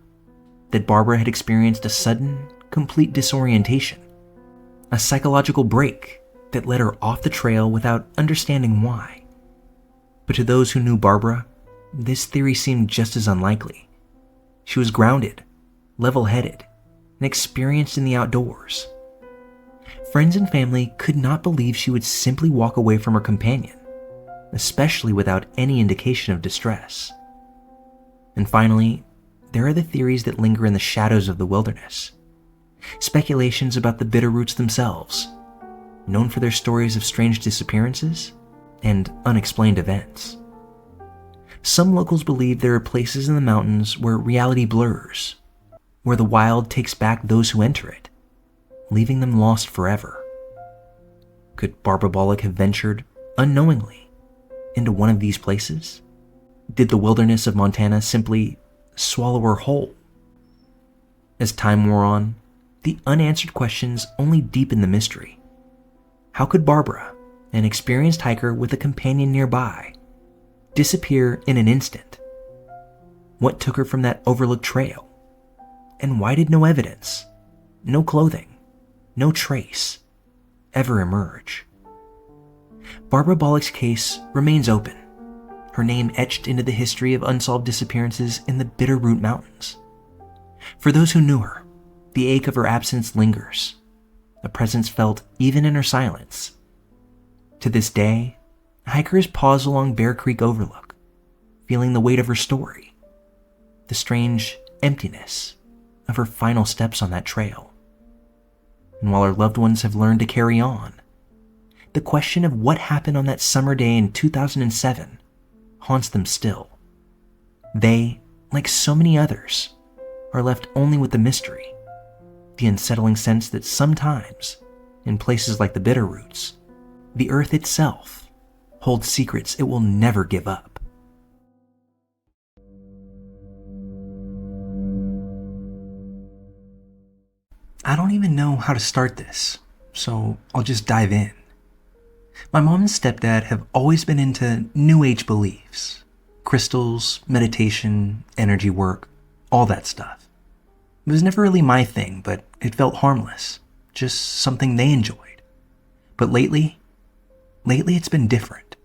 that Barbara had experienced a sudden, complete disorientation, a psychological break that led her off the trail without understanding why. But to those who knew Barbara, this theory seemed just as unlikely. She was grounded, level-headed, and experienced in the outdoors. Friends and family could not believe she would simply walk away from her companion, especially without any indication of distress. And finally, there are the theories that linger in the shadows of the wilderness. Speculations about the Bitterroots themselves, known for their stories of strange disappearances and unexplained events. Some locals believe there are places in the mountains where reality blurs, where the wild takes back those who enter it, leaving them lost forever. Could Barbara Bullock have ventured, unknowingly, into one of these places? Did the wilderness of Montana simply swallow her whole? As time wore on, the unanswered questions only deepened the mystery. How could Barbara, an experienced hiker with a companion nearby, disappear in an instant? What took her from that overlooked trail? And why did no evidence, no clothing, no trace, ever emerge? Barbara Bullock's case remains open, her name etched into the history of unsolved disappearances in the Bitterroot Mountains. For those who knew her, the ache of her absence lingers, a presence felt even in her silence. To this day, hikers pause along Bear Creek Overlook, feeling the weight of her story, the strange emptiness of her final steps on that trail. And while her loved ones have learned to carry on, the question of what happened on that summer day in 2007 haunts them still. They, like so many others, are left only with the mystery, the unsettling sense that sometimes, in places like the Bitterroots, the earth itself holds secrets it will never give up. I don't even know how to start this, so I'll just dive in. My mom and stepdad have always been into New Age beliefs, crystals, meditation, energy work, all that stuff. It was never really my thing, but it felt harmless, just something they enjoyed. But lately it's been different.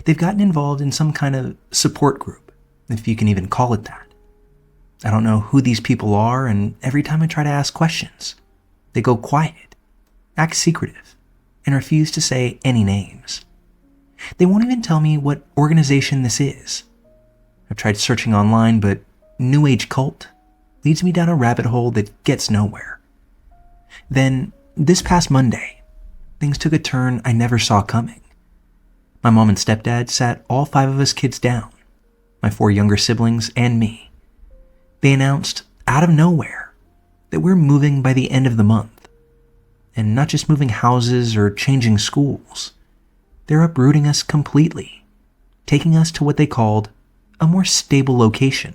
They've gotten involved in some kind of support group, if you can even call it that. I don't know who these people are, and every time I try to ask questions, they go quiet, act secretive, and refuse to say any names. They won't even tell me what organization this is. I've tried searching online, but New Age cult leads me down a rabbit hole that gets nowhere. Then, this past Monday, things took a turn I never saw coming. My mom and stepdad sat all 5 of us kids down, my 4 younger siblings and me. They announced, out of nowhere, that we're moving by the end of the month. And not just moving houses or changing schools. They're uprooting us completely, taking us to what they called a more stable location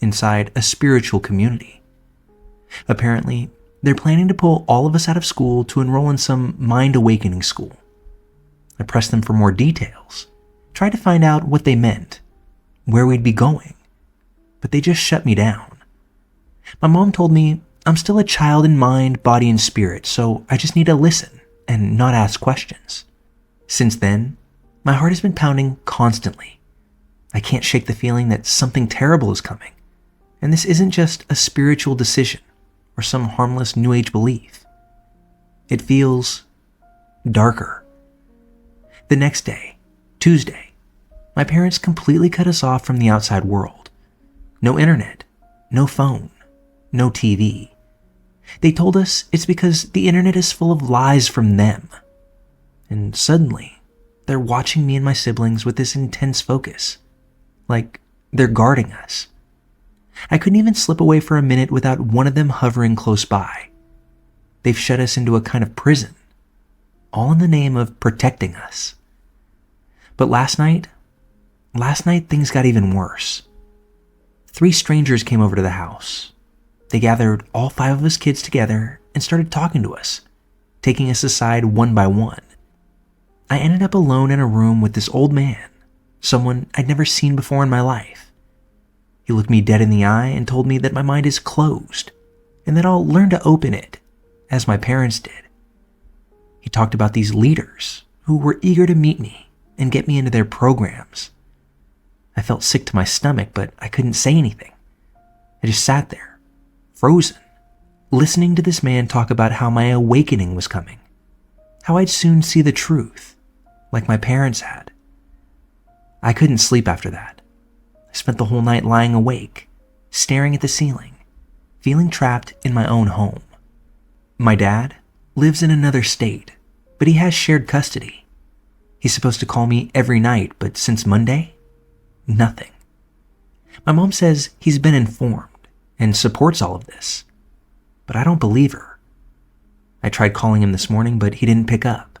inside a spiritual community. Apparently, they're planning to pull all of us out of school to enroll in some mind awakening school. I pressed them for more details, tried to find out what they meant, where we'd be going, but they just shut me down. My mom told me I'm still a child in mind, body, and spirit, so I just need to listen and not ask questions. Since then, my heart has been pounding constantly. I can't shake the feeling that something terrible is coming. And this isn't just a spiritual decision or some harmless New Age belief. It feels darker. The next day, Tuesday, my parents completely cut us off from the outside world. No internet, no phone, no TV. They told us it's because the internet is full of lies from them. And suddenly, they're watching me and my siblings with this intense focus, like they're guarding us. I couldn't even slip away for a minute without one of them hovering close by. They've shut us into a kind of prison, all in the name of protecting us. But last night things got even worse. 3 strangers came over to the house. They gathered all 5 of us kids together and started talking to us, taking us aside one by one. I ended up alone in a room with this old man, someone I'd never seen before in my life. He looked me dead in the eye and told me that my mind is closed and that I'll learn to open it, as my parents did. He talked about these leaders who were eager to meet me and get me into their programs. I felt sick to my stomach, but I couldn't say anything. I just sat there, frozen, listening to this man talk about how my awakening was coming, how I'd soon see the truth, like my parents had. I couldn't sleep after that. I spent the whole night lying awake, staring at the ceiling, feeling trapped in my own home. My dad lives in another state, but he has shared custody. He's supposed to call me every night, but since Monday, nothing. My mom says he's been informed and supports all of this, but I don't believe her. I tried calling him this morning, but he didn't pick up.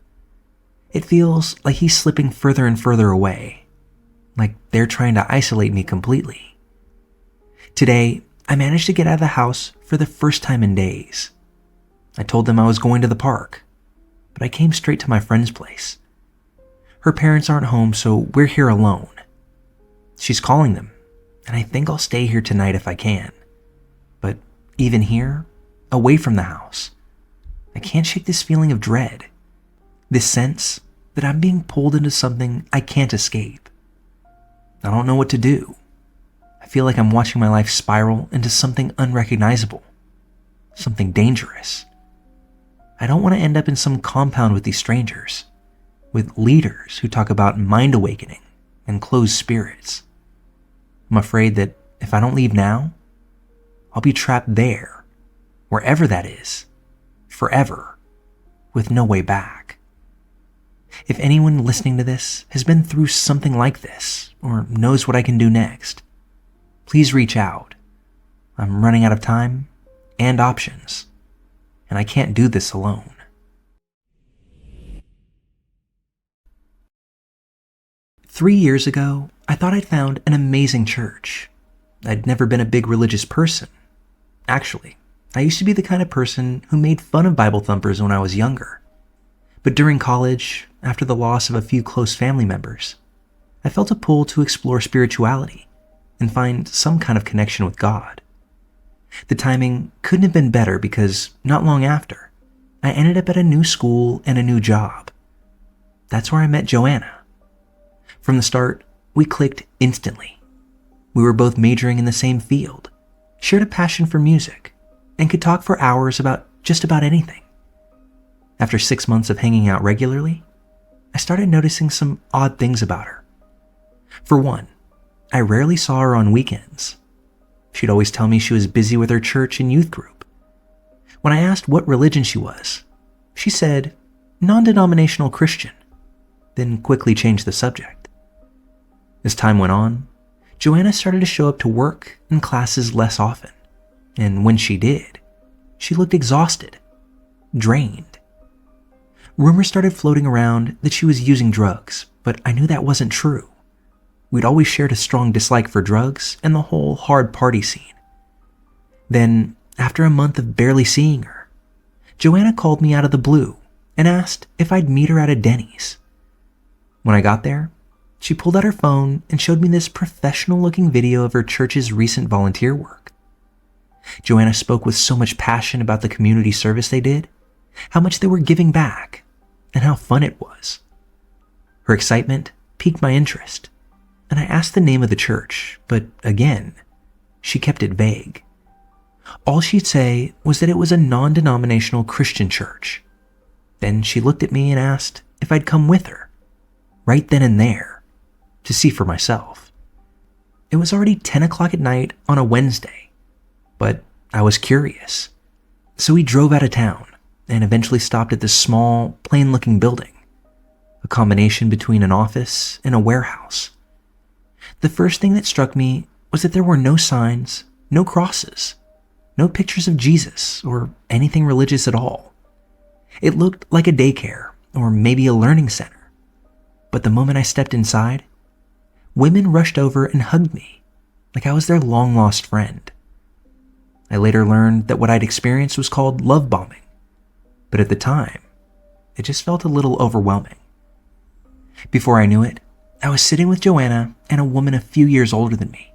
It feels like he's slipping further and further away, like they're trying to isolate me completely. Today, I managed to get out of the house for the first time in days. I told them I was going to the park, but I came straight to my friend's place. Her parents aren't home, so we're here alone. She's calling them, and I think I'll stay here tonight if I can. But even here, away from the house, I can't shake this feeling of dread, this sense that I'm being pulled into something I can't escape. I don't know what to do. I feel like I'm watching my life spiral into something unrecognizable, something dangerous. I don't want to end up in some compound with these strangers, with leaders who talk about mind awakening and closed spirits. I'm afraid that if I don't leave now, I'll be trapped there, wherever that is, forever, with no way back. If anyone listening to this has been through something like this, or knows what I can do next, please reach out. I'm running out of time and options, and I can't do this alone. Three years ago, I thought I'd found an amazing church. I'd never been a big religious person. Actually, I used to be the kind of person who made fun of Bible thumpers when I was younger. But during college, after the loss of a few close family members, I felt a pull to explore spirituality and find some kind of connection with God. The timing couldn't have been better because not long after, I ended up at a new school and a new job. That's where I met Joanna. From the start, we clicked instantly. We were both majoring in the same field, shared a passion for music, and could talk for hours about just about anything. After 6 months of hanging out regularly, I started noticing some odd things about her. For one, I rarely saw her on weekends. She'd always tell me she was busy with her church and youth group. When I asked what religion she was, she said, non-denominational Christian, then quickly changed the subject. As time went on, Joanna started to show up to work and classes less often, and when she did, she looked exhausted, drained. Rumors started floating around that she was using drugs, but I knew that wasn't true. We'd always shared a strong dislike for drugs and the whole hard party scene. Then, after a month of barely seeing her, Joanna called me out of the blue and asked if I'd meet her at a Denny's. When I got there, she pulled out her phone and showed me this professional-looking video of her church's recent volunteer work. Joanna spoke with so much passion about the community service they did, how much they were giving back, and how fun it was. Her excitement piqued my interest, and I asked the name of the church, but again, she kept it vague. All she'd say was that it was a non-denominational Christian church. Then she looked at me and asked if I'd come with her, right then and there, to see for myself. It was already 10 o'clock at night on a Wednesday, but I was curious. So we drove out of town and eventually stopped at this small, plain-looking building, a combination between an office and a warehouse. The first thing that struck me was that there were no signs, no crosses, no pictures of Jesus or anything religious at all. It looked like a daycare or maybe a learning center. But the moment I stepped inside, women rushed over and hugged me like I was their long-lost friend. I later learned that what I'd experienced was called love bombing, but at the time, it just felt a little overwhelming. Before I knew it, I was sitting with Joanna and a woman a few years older than me,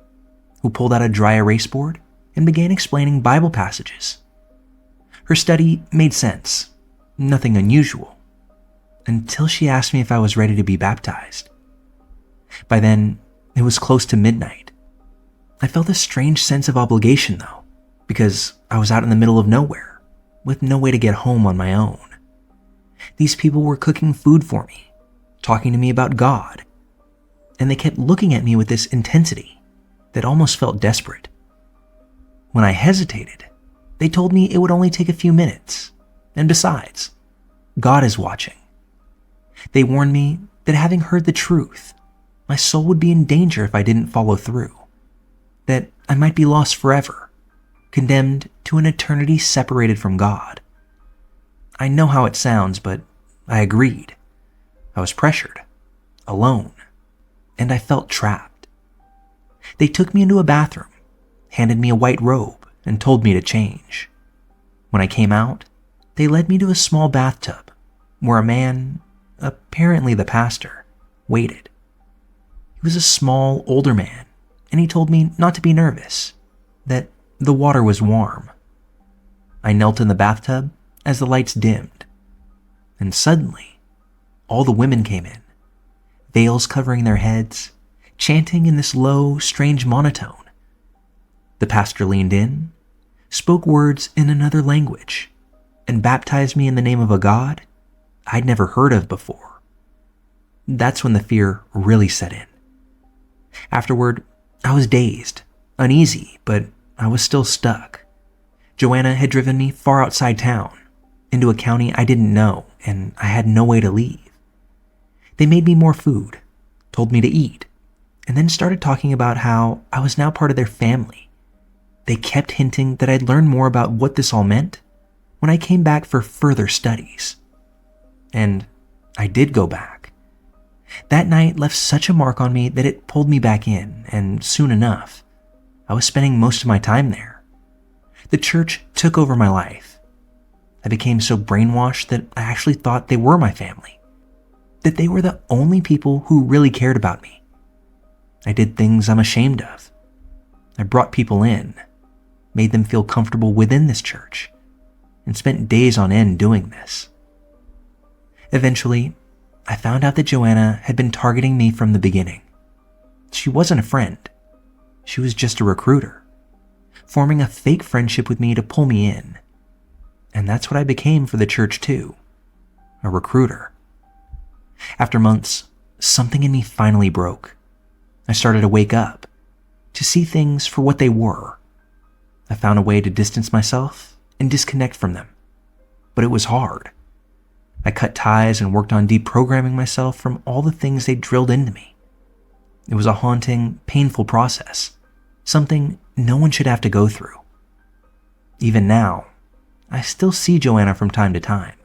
who pulled out a dry erase board and began explaining Bible passages. Her study made sense, nothing unusual, until she asked me if I was ready to be baptized. By then, it was close to midnight. I felt a strange sense of obligation, though, because I was out in the middle of nowhere, with no way to get home on my own. These people were cooking food for me, talking to me about God, and they kept looking at me with this intensity that almost felt desperate. When I hesitated, they told me it would only take a few minutes, and besides, God is watching. They warned me that having heard the truth, my soul would be in danger if I didn't follow through, that I might be lost forever, condemned to an eternity separated from God. I know how it sounds, but I agreed. I was pressured, alone, and I felt trapped. They took me into a bathroom, handed me a white robe, and told me to change. When I came out, they led me to a small bathtub where a man, apparently the pastor, waited. He was a small, older man, and he told me not to be nervous, that the water was warm. I knelt in the bathtub as the lights dimmed, and suddenly, all the women came in, veils covering their heads, chanting in this low, strange monotone. The pastor leaned in, spoke words in another language, and baptized me in the name of a God I'd never heard of before. That's when the fear really set in. Afterward, I was dazed, uneasy, but I was still stuck. Joanna had driven me far outside town, into a county I didn't know, and I had no way to leave. They made me more food, told me to eat, and then started talking about how I was now part of their family. They kept hinting that I'd learn more about what this all meant when I came back for further studies. And I did go back. That night left such a mark on me that it pulled me back in, and soon enough, I was spending most of my time there. The church took over my life. I became so brainwashed that I actually thought they were my family, that they were the only people who really cared about me. I did things I'm ashamed of. I brought people in, made them feel comfortable within this church, and spent days on end doing this. Eventually, I found out that Joanna had been targeting me from the beginning. She wasn't a friend. She was just a recruiter, forming a fake friendship with me to pull me in. And that's what I became for the church too, a recruiter. After months, something in me finally broke. I started to wake up, to see things for what they were. I found a way to distance myself and disconnect from them, but it was hard. I cut ties and worked on deprogramming myself from all the things they drilled into me. It was a haunting, painful process, something no one should have to go through. Even now, I still see Joanna from time to time,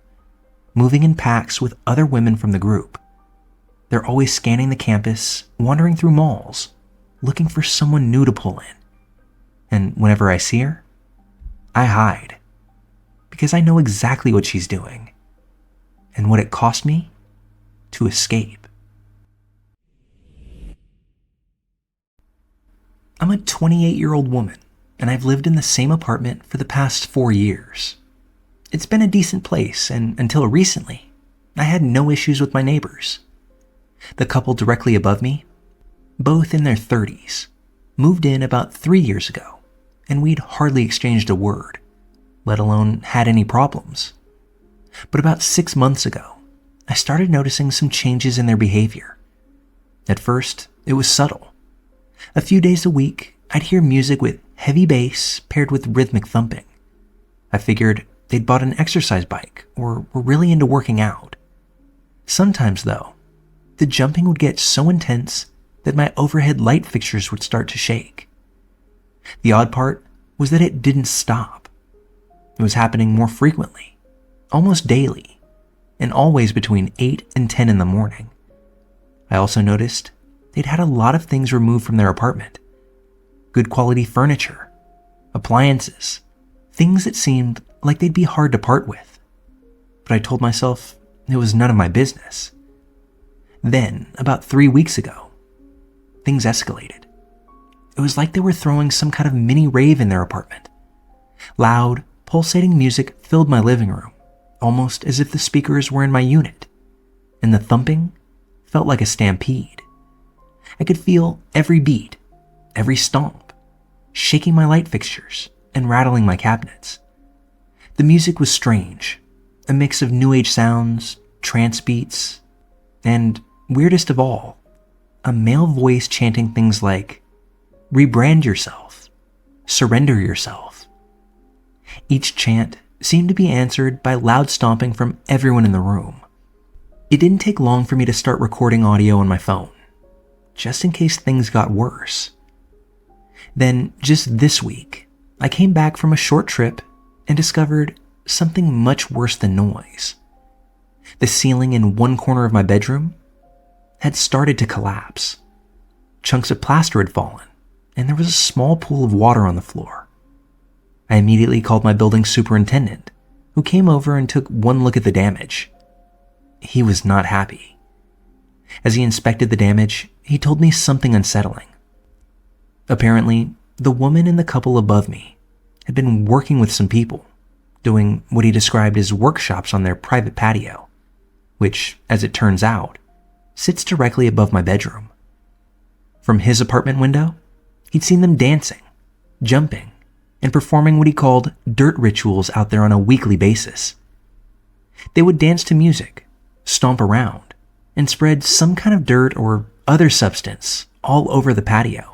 moving in packs with other women from the group. They're always scanning the campus, wandering through malls, looking for someone new to pull in. And whenever I see her, I hide, because I know exactly what she's doing and what it cost me to escape. I'm a 28-year-old woman, and I've lived in the same apartment for the past 4 years. It's been a decent place, and until recently, I had no issues with my neighbors. The couple directly above me, both in their 30s, moved in about 3 years ago, and we'd hardly exchanged a word, let alone had any problems. But about 6 months ago, I started noticing some changes in their behavior. At first, it was subtle. A few days a week, I'd hear music with heavy bass paired with rhythmic thumping. I figured they'd bought an exercise bike or were really into working out. Sometimes, though, the jumping would get so intense that my overhead light fixtures would start to shake. The odd part was that it didn't stop. It was happening more frequently, almost daily, and always between 8 and 10 in the morning. I also noticed they'd had a lot of things removed from their apartment. Good quality furniture, appliances, things that seemed like they'd be hard to part with. But I told myself it was none of my business. Then, about 3 weeks ago, things escalated. It was like they were throwing some kind of mini rave in their apartment. Loud, pulsating music filled my living room, almost as if the speakers were in my unit, and the thumping felt like a stampede. I could feel every beat, every stomp, shaking my light fixtures and rattling my cabinets. The music was strange, a mix of new age sounds, trance beats, and, weirdest of all, a male voice chanting things like, "Rebrand yourself, surrender yourself." Each chant seemed to be answered by loud stomping from everyone in the room. It didn't take long for me to start recording audio on my phone, just in case things got worse. Then, just this week, I came back from a short trip and discovered something much worse than noise. The ceiling in one corner of my bedroom had started to collapse. Chunks of plaster had fallen, and there was a small pool of water on the floor. I immediately called my building superintendent, who came over and took one look at the damage. He was not happy. As he inspected the damage, he told me something unsettling. Apparently, the woman and the couple above me had been working with some people, doing what he described as workshops on their private patio, which, as it turns out, sits directly above my bedroom. From his apartment window, he'd seen them dancing, jumping, and performing what he called dirt rituals out there on a weekly basis. They would dance to music, stomp around, and spread some kind of dirt or other substance all over the patio.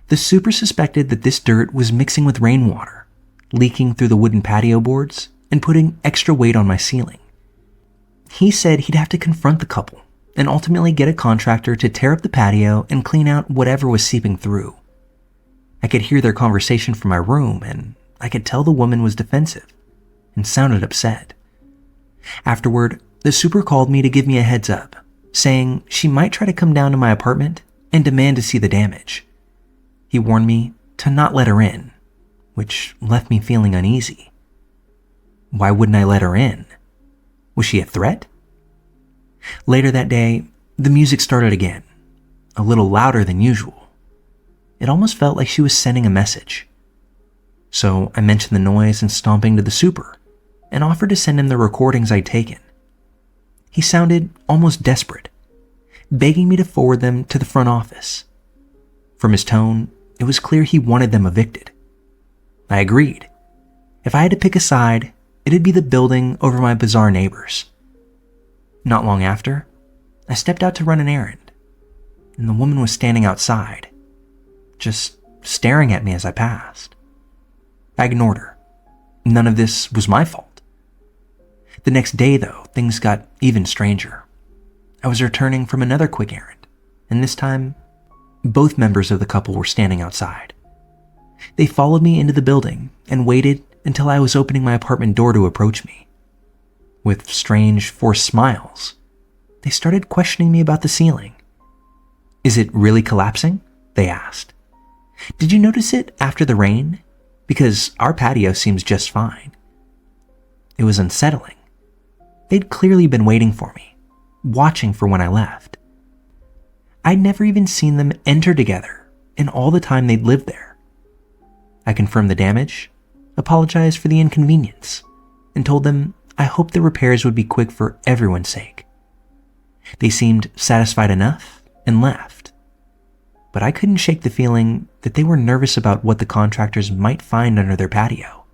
The super suspected that this dirt was mixing with rainwater, leaking through the wooden patio boards, and putting extra weight on my ceiling. He said he'd have to confront the couple and ultimately get a contractor to tear up the patio and clean out whatever was seeping through. I could hear their conversation from my room, and I could tell the woman was defensive and sounded upset. Afterward, the super called me to give me a heads up, saying she might try to come down to my apartment and demand to see the damage. He warned me to not let her in, which left me feeling uneasy. Why wouldn't I let her in? Was she a threat? Later that day, the music started again, a little louder than usual. It almost felt like she was sending a message. So I mentioned the noise and stomping to the super and offered to send him the recordings I'd taken. He sounded almost desperate, begging me to forward them to the front office. From his tone, it was clear he wanted them evicted. I agreed. If I had to pick a side, it'd be the building over my bizarre neighbors. Not long after, I stepped out to run an errand, and the woman was standing outside, just staring at me as I passed. I ignored her. None of this was my fault. The next day, though, things got even stranger. I was returning from another quick errand, and this time, both members of the couple were standing outside. They followed me into the building and waited until I was opening my apartment door to approach me. With strange, forced smiles, they started questioning me about the ceiling. "Is it really collapsing?" they asked. "Did you notice it after the rain? Because our patio seems just fine." It was unsettling. They'd clearly been waiting for me, watching for when I left. I'd never even seen them enter together in all the time they'd lived there. I confirmed the damage, apologized for the inconvenience, and told them I hoped the repairs would be quick for everyone's sake. They seemed satisfied enough and left, but I couldn't shake the feeling that they were nervous about what the contractors might find under their patio.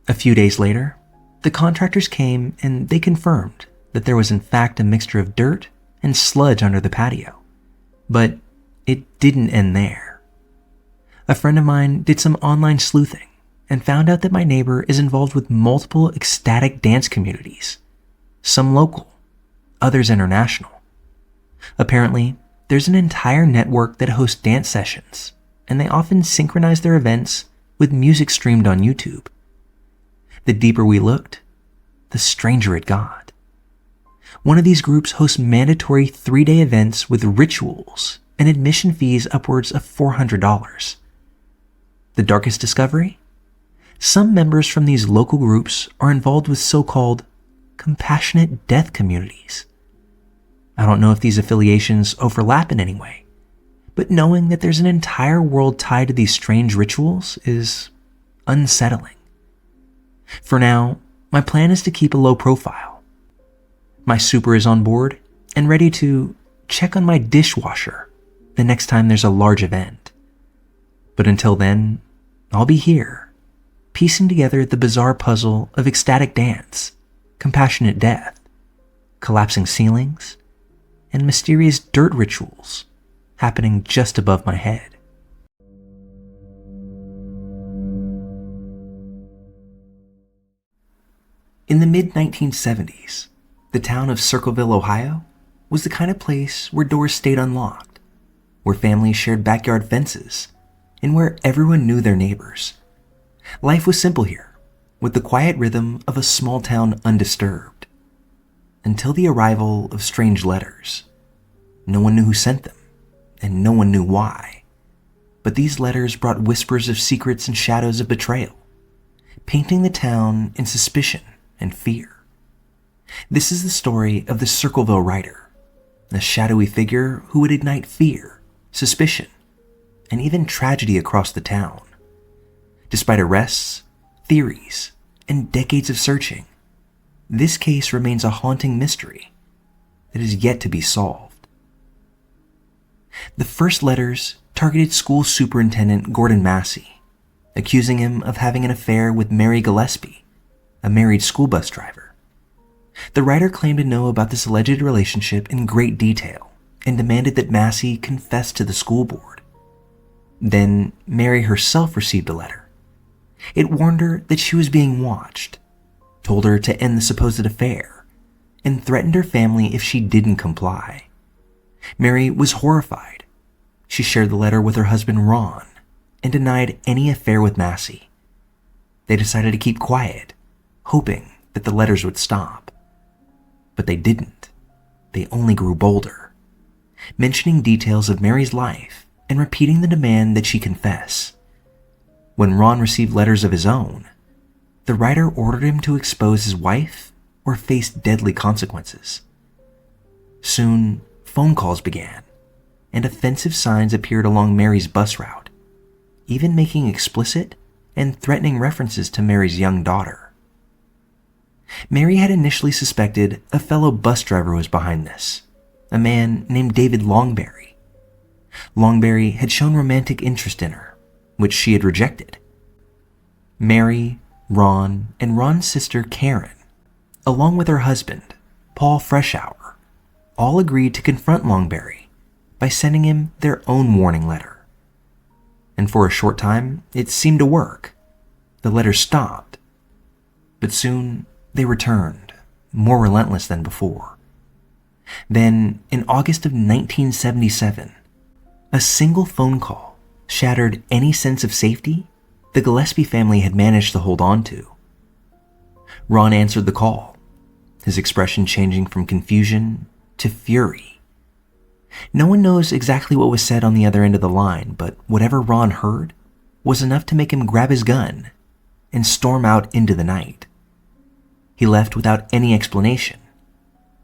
A few days later, the contractors came and they confirmed that there was in fact a mixture of dirt and sludge under the patio. But it didn't end there. A friend of mine did some online sleuthing and found out that my neighbor is involved with multiple ecstatic dance communities, some local, others international. Apparently, there's an entire network that hosts dance sessions, and they often synchronize their events with music streamed on YouTube. The deeper we looked, the stranger it got. One of these groups hosts mandatory 3-day events with rituals and admission fees upwards of $400. The darkest discovery? Some members from these local groups are involved with so-called compassionate death communities. I don't know if these affiliations overlap in any way, but knowing that there's an entire world tied to these strange rituals is unsettling. For now, my plan is to keep a low profile. My super is on board and ready to check on my dishwasher the next time there's a large event. But until then, I'll be here, piecing together the bizarre puzzle of ecstatic dance, compassionate death, collapsing ceilings, and mysterious dirt rituals happening just above my head. In the mid-1970s, the town of Circleville, Ohio, was the kind of place where doors stayed unlocked, where families shared backyard fences, and where everyone knew their neighbors. Life was simple here, with the quiet rhythm of a small town undisturbed. Until the arrival of strange letters. No one knew who sent them, and no one knew why. But these letters brought whispers of secrets and shadows of betrayal, painting the town in suspicion and fear. This is the story of the Circleville Rider, a shadowy figure who would ignite fear, suspicion, and even tragedy across the town. Despite arrests, theories, and decades of searching, this case remains a haunting mystery that is yet to be solved. The first letters targeted school superintendent Gordon Massey, accusing him of having an affair with Mary Gillespie, a married school bus driver. The writer claimed to know about this alleged relationship in great detail and demanded that Massey confess to the school board. Then Mary herself received a letter. It warned her that she was being watched, told her to end the supposed affair, and threatened her family if she didn't comply. Mary was horrified. She shared the letter with her husband Ron and denied any affair with Massey. They decided to keep quiet, hoping that the letters would stop. But they didn't. They only grew bolder, mentioning details of Mary's life and repeating the demand that she confess. When Ron received letters of his own, the writer ordered him to expose his wife or face deadly consequences. Soon, phone calls began, and offensive signs appeared along Mary's bus route, even making explicit and threatening references to Mary's young daughter. Mary had initially suspected a fellow bus driver was behind this, a man named David Longberry. Longberry had shown romantic interest in her, which she had rejected. Mary, Ron, and Ron's sister Karen, along with her husband, Paul Freshour, all agreed to confront Longberry by sending him their own warning letter. And for a short time, it seemed to work. The letters stopped, but soon they returned, more relentless than before. Then, in August of 1977, a single phone call shattered any sense of safety the Gillespie family had managed to hold on to. Ron answered the call, his expression changing from confusion to fury. No one knows exactly what was said on the other end of the line, but whatever Ron heard was enough to make him grab his gun and storm out into the night. He left without any explanation,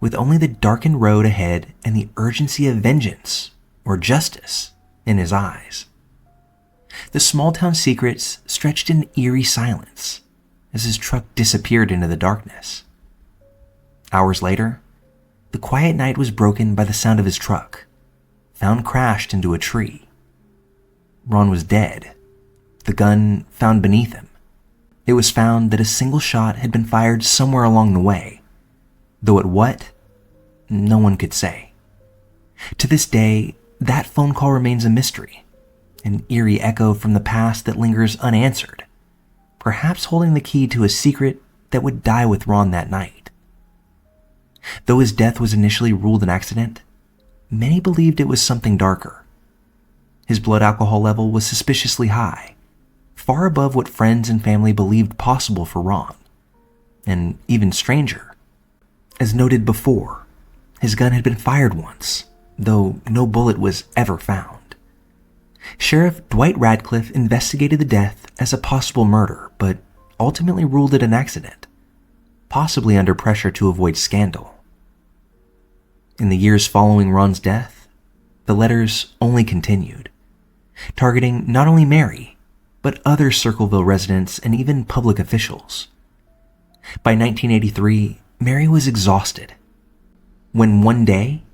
with only the darkened road ahead and the urgency of vengeance or justice in his eyes. The small-town secrets stretched in eerie silence as his truck disappeared into the darkness. Hours later, the quiet night was broken by the sound of his truck, found crashed into a tree. Ron was dead, the gun found beneath him. It was found that a single shot had been fired somewhere along the way, though at what, no one could say. To this day, that phone call remains a mystery, an eerie echo from the past that lingers unanswered, perhaps holding the key to a secret that would die with Ron that night. Though his death was initially ruled an accident, many believed it was something darker. His blood alcohol level was suspiciously high, far above what friends and family believed possible for Ron. And even stranger, as noted before, his gun had been fired once, though no bullet was ever found. Sheriff Dwight Radcliffe investigated the death as a possible murder, but ultimately ruled it an accident, possibly under pressure to avoid scandal. In the years following Ron's death, the letters only continued, targeting not only Mary, but other Circleville residents and even public officials. By 1983, Mary was exhausted, when one day,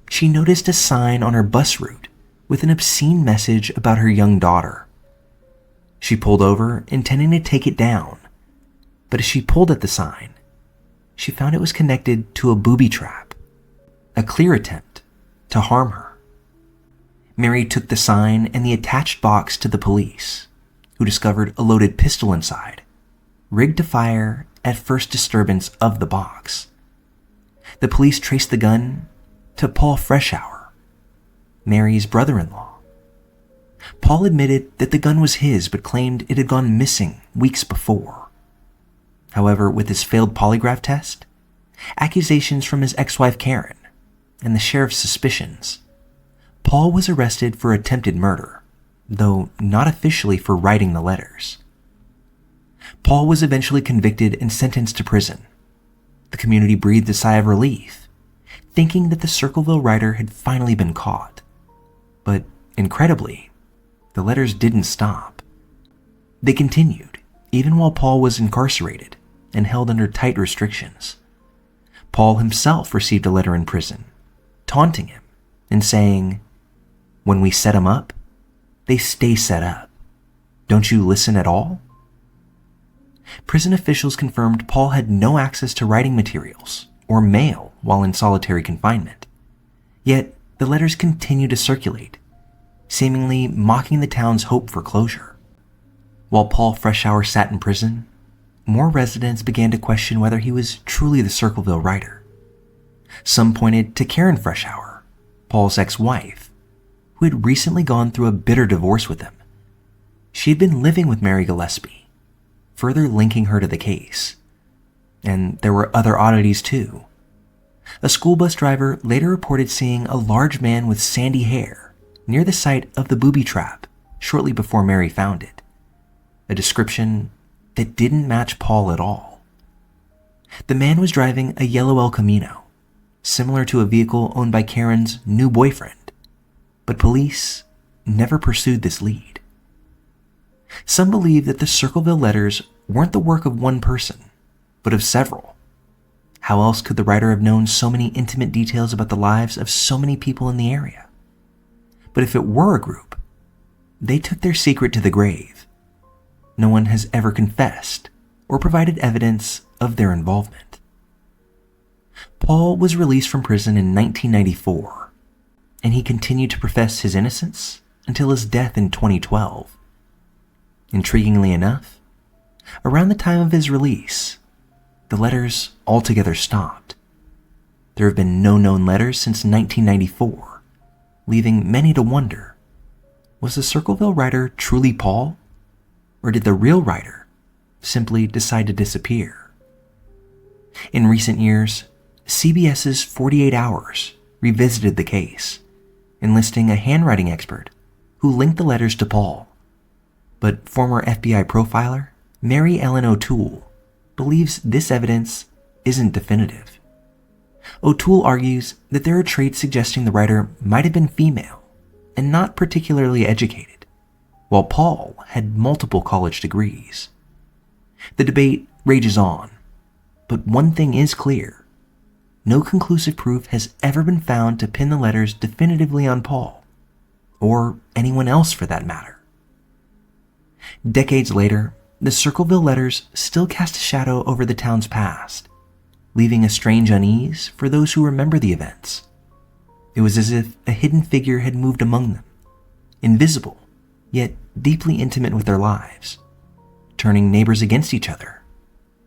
she noticed a sign on her bus route with an obscene message about her young daughter. She pulled over, intending to take it down, but as she pulled at the sign, she found it was connected to a booby trap, a clear attempt to harm her. Mary took the sign and the attached box to the police, who discovered a loaded pistol inside, rigged to fire at first disturbance of the box. The police traced the gun to Paul Freshour, Mary's brother-in-law. Paul admitted that the gun was his, but claimed it had gone missing weeks before. However, with his failed polygraph test, accusations from his ex-wife Karen, and the sheriff's suspicions, Paul was arrested for attempted murder, though not officially for writing the letters. Paul was eventually convicted and sentenced to prison. The community breathed a sigh of relief, thinking that the Circleville writer had finally been caught. But incredibly, the letters didn't stop. They continued, even while Paul was incarcerated and held under tight restrictions. Paul himself received a letter in prison, taunting him and saying, "When we set them up, they stay set up. Don't you listen at all?" Prison officials confirmed Paul had no access to writing materials or mail while in solitary confinement. Yet the letters continued to circulate, seemingly mocking the town's hope for closure. While Paul Freshour sat in prison, more residents began to question whether he was truly the Circleville writer. Some pointed to Karen Freshour, Paul's ex-wife, who had recently gone through a bitter divorce with him. She had been living with Mary Gillespie, further linking her to the case. And there were other oddities too. A school bus driver later reported seeing a large man with sandy hair near the site of the booby trap shortly before Mary found it, a description that didn't match Paul at all. The man was driving a yellow El Camino, similar to a vehicle owned by Karen's new boyfriend, but police never pursued this lead. Some believe that the Circleville letters weren't the work of one person, but of several. How else could the writer have known so many intimate details about the lives of so many people in the area? But if it were a group, they took their secret to the grave. No one has ever confessed or provided evidence of their involvement. Paul was released from prison in 1994, and he continued to profess his innocence until his death in 2012. Intriguingly enough, around the time of his release, the letters altogether stopped. There have been no known letters since 1994, leaving many to wonder, was the Circleville writer truly Paul? Or did the real writer simply decide to disappear? In recent years, CBS's 48 Hours revisited the case, enlisting a handwriting expert who linked the letters to Paul. But former FBI profiler Mary Ellen O'Toole believes this evidence isn't definitive. O'Toole argues that there are traits suggesting the writer might have been female and not particularly educated, while Paul had multiple college degrees. The debate rages on, but one thing is clear. No conclusive proof has ever been found to pin the letters definitively on Paul, or anyone else for that matter. Decades later, the Circleville letters still cast a shadow over the town's past, leaving a strange unease for those who remember the events. It was as if a hidden figure had moved among them, invisible, yet deeply intimate with their lives. turning neighbors against each other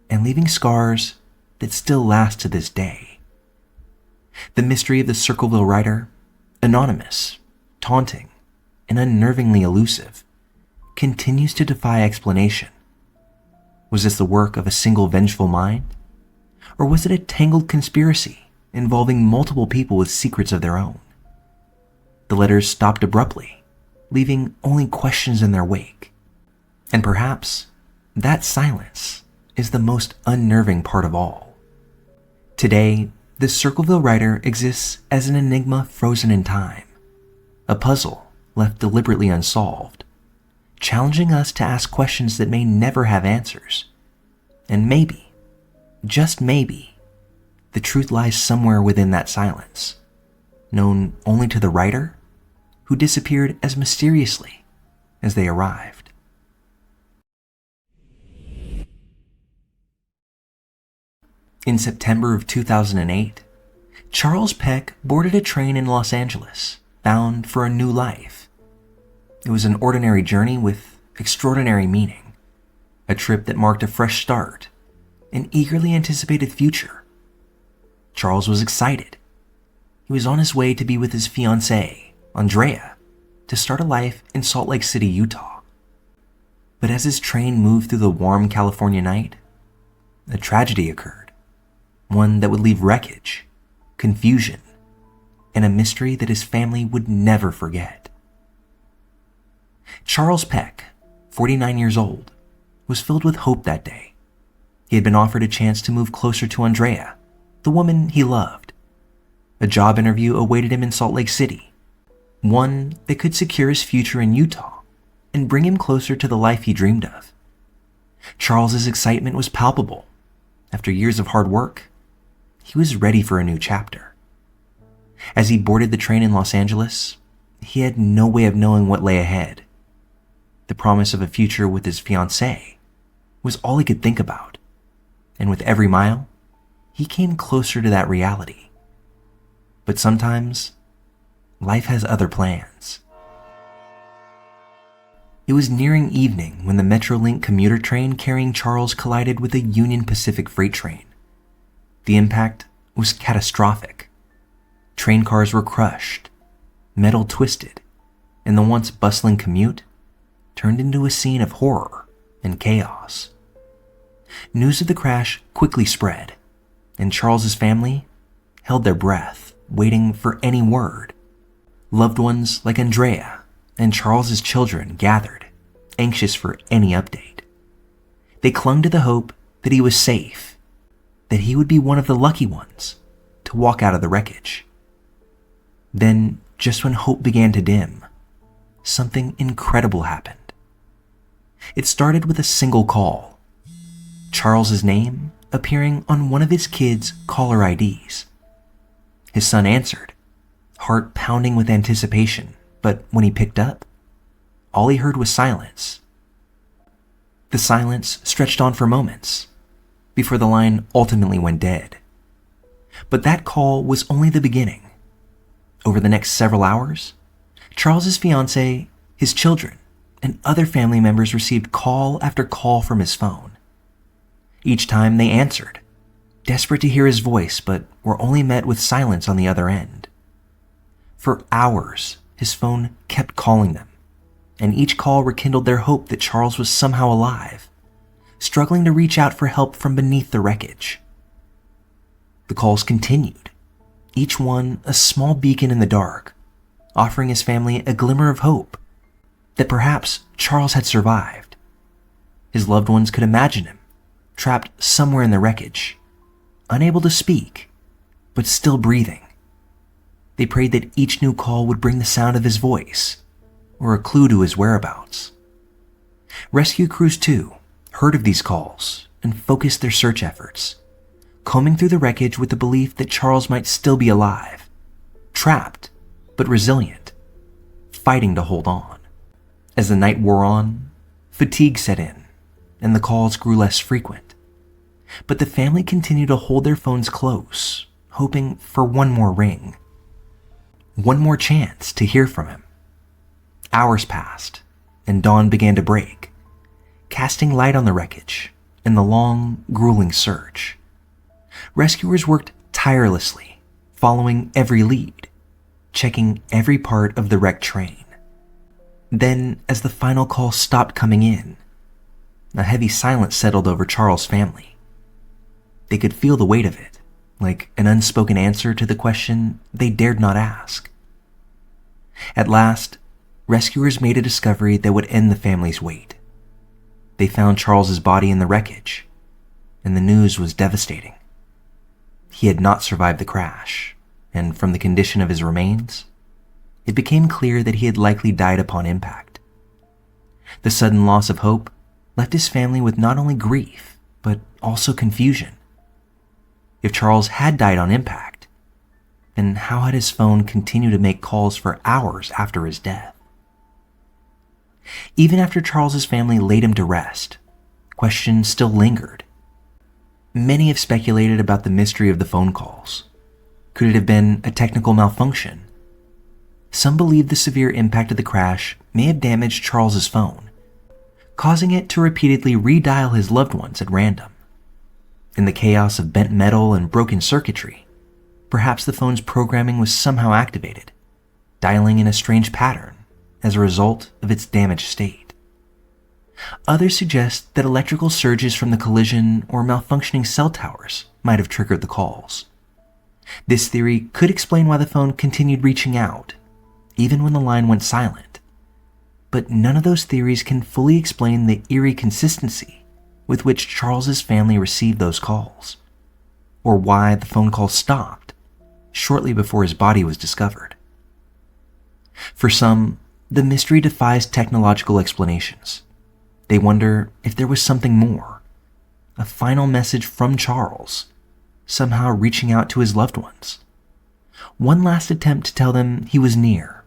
and leaving scars that still last to this day. The mystery of the Circleville Rider, anonymous, taunting, and unnervingly elusive, continues to defy explanation. Was this the work of a single vengeful mind? Or was it a tangled conspiracy involving multiple people with secrets of their own? The letters stopped abruptly, leaving only questions in their wake. And perhaps that silence is the most unnerving part of all. Today, the Circleville Rider exists as an enigma frozen in time, a puzzle left deliberately unsolved, challenging us to ask questions that may never have answers. And maybe, just maybe, the truth lies somewhere within that silence, known only to the writer, who disappeared as mysteriously as they arrived. In September of 2008, Charles Peck boarded a train in Los Angeles, bound for a new life. It was an ordinary journey with extraordinary meaning, a trip that marked a fresh start, an eagerly anticipated future. Charles was excited. He was on his way to be with his fiancée, Andrea, to start a life in Salt Lake City, Utah. But as his train moved through the warm California night, a tragedy occurred, one that would leave wreckage, confusion, and a mystery that his family would never forget. Charles Peck, 49 years old, was filled with hope that day. He had been offered a chance to move closer to Andrea, the woman he loved. A job interview awaited him in Salt Lake City, one that could secure his future in Utah and bring him closer to the life he dreamed of. Charles's excitement was palpable. After years of hard work, he was ready for a new chapter. As he boarded the train in Los Angeles, he had no way of knowing what lay ahead. The promise of a future with his fiancée was all he could think about, and with every mile, he came closer to that reality. But sometimes, life has other plans. It was nearing evening when the Metrolink commuter train carrying Charles collided with a Union Pacific freight train. The impact was catastrophic. Train cars were crushed, metal twisted, and the once bustling commute turned into a scene of horror and chaos. News of the crash quickly spread, and Charles's family held their breath, waiting for any word. Loved ones like Andrea and Charles's children gathered, anxious for any update. They clung to the hope that he was safe, that he would be one of the lucky ones to walk out of the wreckage. Then, just when hope began to dim, something incredible happened. It started with a single call, Charles's name appearing on one of his kids' caller IDs. His son answered, heart pounding with anticipation, but when he picked up, all he heard was silence. The silence stretched on for moments, before the line ultimately went dead. But that call was only the beginning. Over the next several hours, Charles's fiancée, his children, and other family members received call after call from his phone. Each time they answered, desperate to hear his voice, but were only met with silence on the other end. For hours, his phone kept calling them, and each call rekindled their hope that Charles was somehow alive, struggling to reach out for help from beneath the wreckage. The calls continued, each one a small beacon in the dark, offering his family a glimmer of hope that perhaps Charles had survived. His loved ones could imagine him, trapped somewhere in the wreckage, unable to speak, but still breathing. They prayed that each new call would bring the sound of his voice, or a clue to his whereabouts. Rescue crews, too, heard of these calls and focused their search efforts, combing through the wreckage with the belief that Charles might still be alive, trapped but resilient, fighting to hold on. As the night wore on, fatigue set in, and the calls grew less frequent. But the family continued to hold their phones close, hoping for one more ring, one more chance to hear from him. Hours passed, and dawn began to break. casting light on the wreckage and the long, grueling search. Rescuers worked tirelessly, following every lead, checking every part of the wrecked train. Then, as the final call stopped coming in, a heavy silence settled over Charles' family. They could feel the weight of it, like an unspoken answer to the question they dared not ask. At last, rescuers made a discovery that would end the family's wait. They found Charles's body in the wreckage, and the news was devastating. He had not survived the crash, and from the condition of his remains, it became clear that he had likely died upon impact. The sudden loss of hope left his family with not only grief, but also confusion. If Charles had died on impact, then how had his phone continued to make calls for hours after his death? Even after Charles's family laid him to rest, questions still lingered. Many have speculated about the mystery of the phone calls. Could it have been a technical malfunction? Some believe the severe impact of the crash may have damaged Charles's phone, causing it to repeatedly redial his loved ones at random. In the chaos of bent metal and broken circuitry, perhaps the phone's programming was somehow activated, dialing in a strange pattern as a result of its damaged state. Others suggest that electrical surges from the collision or malfunctioning cell towers might have triggered the calls. This theory could explain why the phone continued reaching out, even when the line went silent. But none of those theories can fully explain the eerie consistency with which Charles's family received those calls, or why the phone call stopped shortly before his body was discovered. For some, the mystery defies technological explanations. They wonder if there was something more, a final message from Charles, somehow reaching out to his loved ones. One last attempt to tell them he was near,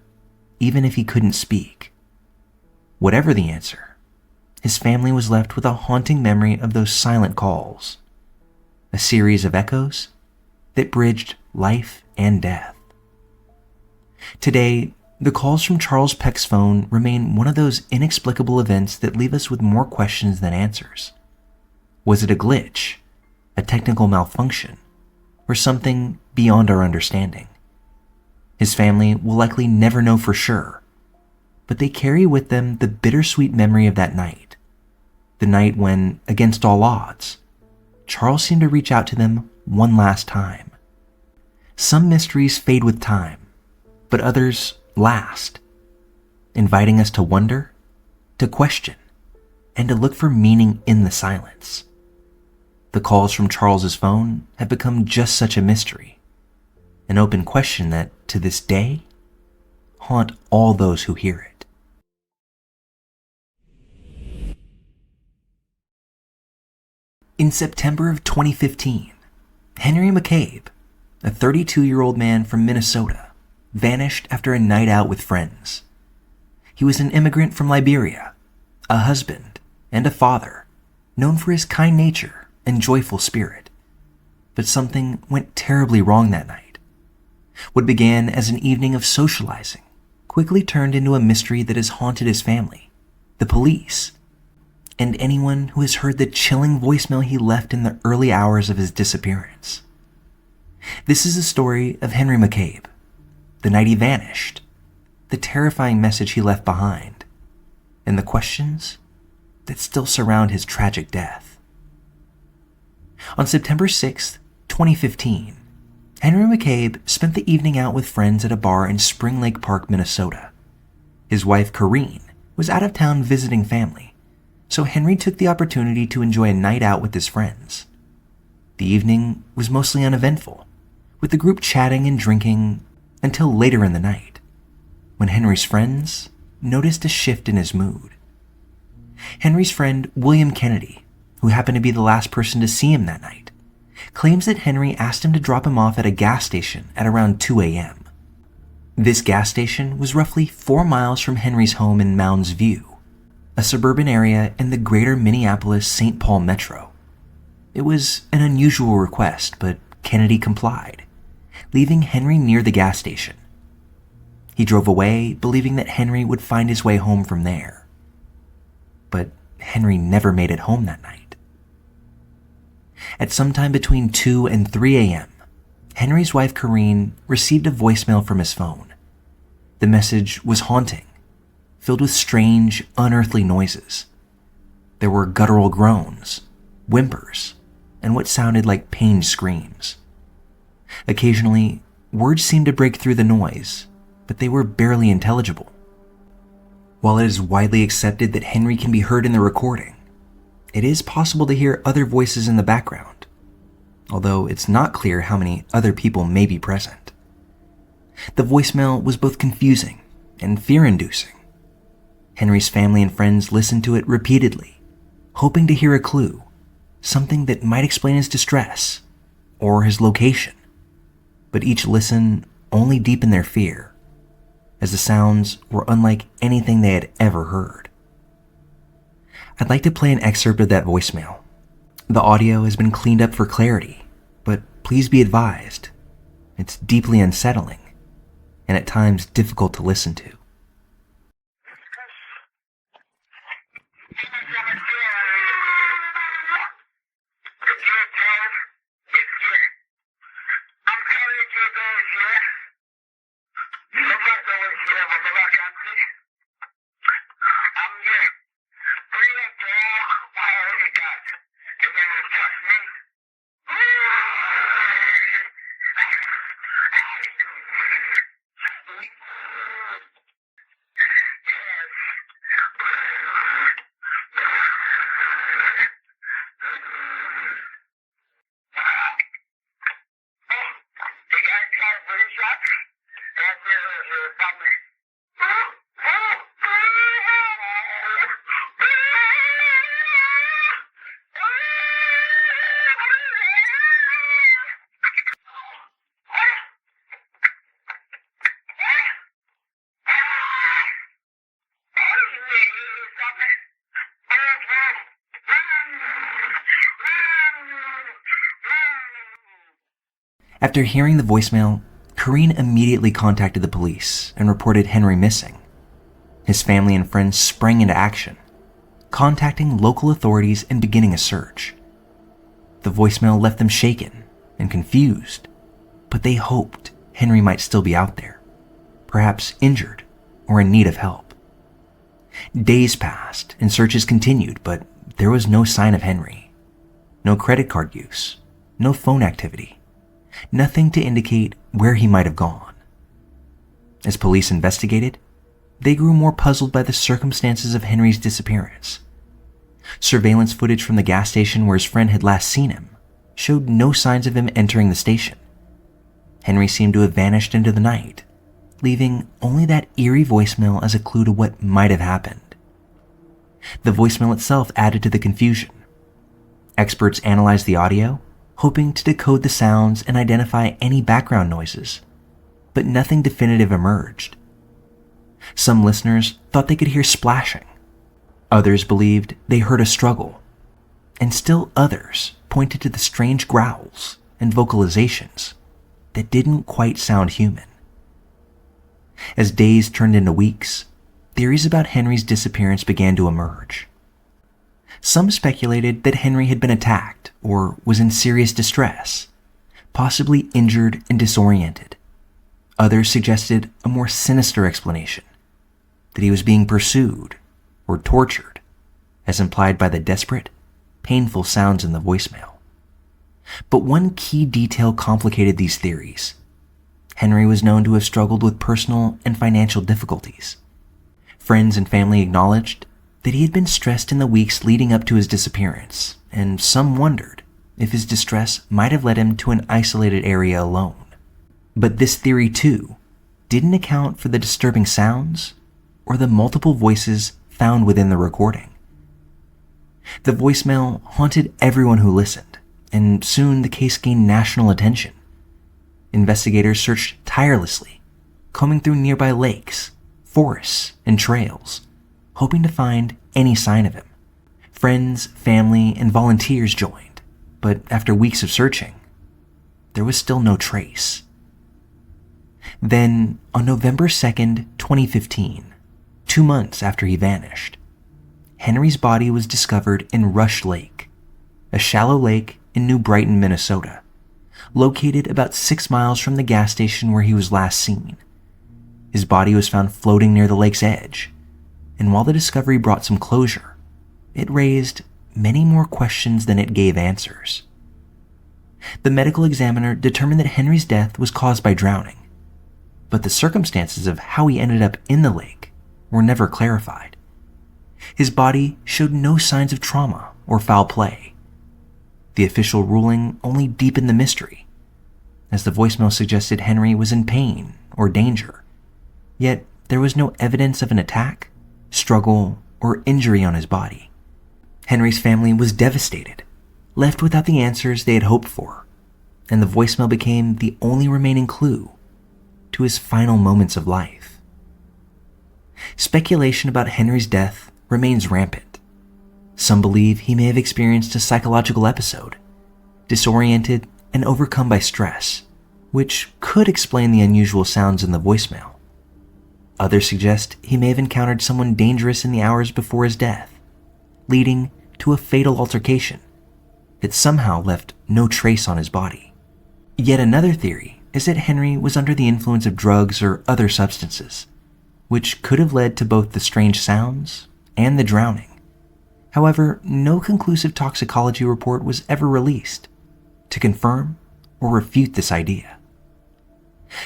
even if he couldn't speak. Whatever the answer, his family was left with a haunting memory of those silent calls, a series of echoes that bridged life and death. Today, the calls from Charles Peck's phone remain one of those inexplicable events that leave us with more questions than answers. Was it a glitch, a technical malfunction, or something beyond our understanding? His family will likely never know for sure, but they carry with them the bittersweet memory of that night, the night when, against all odds, Charles seemed to reach out to them one last time. Some mysteries fade with time, but others last, inviting us to wonder, to question, and to look for meaning in the silence. The calls from Charles's phone have become just such a mystery, an open question that, to this day, haunt all those who hear it. In September of 2015, Henry McCabe, a 32-year-old man from Minnesota, vanished after a night out with friends. He was an immigrant from Liberia, a husband and a father, known for his kind nature and joyful spirit. But something went terribly wrong that night. What began as an evening of socializing quickly turned into a mystery that has haunted his family, the police, and anyone who has heard the chilling voicemail he left in the early hours of his disappearance. This is the story of Henry McCabe, the night he vanished, the terrifying message he left behind, and the questions that still surround his tragic death. On September 6, 2015, Henry McCabe spent the evening out with friends at a bar in Spring Lake Park, Minnesota. His wife, Corrine, was out of town visiting family, so Henry took the opportunity to enjoy a night out with his friends. The evening was mostly uneventful, with the group chatting and drinking until later in the night, when Henry's friends noticed a shift in his mood. Henry's friend, William Kennedy, who happened to be the last person to see him that night, claims that Henry asked him to drop him off at a gas station at around 2 a.m. This gas station was roughly 4 miles from Henry's home in Mounds View, a suburban area in the greater Minneapolis-St. Paul metro. It was an unusual request, but Kennedy complied, leaving Henry near the gas station. He drove away, believing that Henry would find his way home from there. But Henry never made it home that night. At some time between 2 and 3 a.m., Henry's wife Corinne received a voicemail from his phone. The message was haunting, filled with strange, unearthly noises. There were guttural groans, whimpers, and what sounded like pained screams. Occasionally, words seemed to break through the noise, but they were barely intelligible. While it is widely accepted that Henry can be heard in the recording, it is possible to hear other voices in the background, although it's not clear how many other people may be present. The voicemail was both confusing and fear-inducing. Henry's family and friends listened to it repeatedly, hoping to hear a clue, something that might explain his distress or his location. But each listen only deepened their fear, as the sounds were unlike anything they had ever heard. I'd like to play an excerpt of that voicemail. The audio has been cleaned up for clarity, but please be advised, it's deeply unsettling and at times difficult to listen to. After hearing the voicemail, Corinne immediately contacted the police and reported Henry missing. His family and friends sprang into action, contacting local authorities and beginning a search. The voicemail left them shaken and confused, but they hoped Henry might still be out there, perhaps injured or in need of help. Days passed and searches continued, but there was no sign of Henry. No credit card use, no phone activity. Nothing to indicate where he might have gone. As police investigated, they grew more puzzled by the circumstances of Henry's disappearance. Surveillance footage from the gas station where his friend had last seen him showed no signs of him entering the station. Henry seemed to have vanished into the night, leaving only that eerie voicemail as a clue to what might have happened. The voicemail itself added to the confusion. Experts analyzed the audio, hoping to decode the sounds and identify any background noises, but nothing definitive emerged. Some listeners thought they could hear splashing. Others believed they heard a struggle, and still others pointed to the strange growls and vocalizations that didn't quite sound human. As days turned into weeks, theories about Henry's disappearance began to emerge. Some speculated that Henry had been attacked or was in serious distress, possibly injured and disoriented. Others suggested a more sinister explanation, that he was being pursued or tortured, as implied by the desperate, painful sounds in the voicemail. But one key detail complicated these theories. Henry was known to have struggled with personal and financial difficulties. Friends and family acknowledged that he had been stressed in the weeks leading up to his disappearance, and some wondered if his distress might have led him to an isolated area alone. But this theory, too, didn't account for the disturbing sounds or the multiple voices found within the recording. The voicemail haunted everyone who listened, and soon the case gained national attention. Investigators searched tirelessly, combing through nearby lakes, forests, and trails, hoping to find any sign of him. Friends, family, and volunteers joined, but after weeks of searching, there was still no trace. Then, on November 2nd, 2015, 2 months after he vanished, Henry's body was discovered in Rush Lake, a shallow lake in New Brighton, Minnesota, located about 6 miles from the gas station where he was last seen. His body was found floating near the lake's edge, and while the discovery brought some closure, it raised many more questions than it gave answers. The medical examiner determined that Henry's death was caused by drowning, but the circumstances of how he ended up in the lake were never clarified. His body showed no signs of trauma or foul play. The official ruling only deepened the mystery, as the voicemail suggested Henry was in pain or danger, yet there was no evidence of an attack, struggle, or injury on his body. Henry's family was devastated, left without the answers they had hoped for, and the voicemail became the only remaining clue to his final moments of life. Speculation about Henry's death remains rampant. Some believe he may have experienced a psychological episode, disoriented and overcome by stress, which could explain the unusual sounds in the voicemail. Others suggest he may have encountered someone dangerous in the hours before his death, leading to a fatal altercation that somehow left no trace on his body. Yet another theory is that Henry was under the influence of drugs or other substances, which could have led to both the strange sounds and the drowning. However, no conclusive toxicology report was ever released to confirm or refute this idea.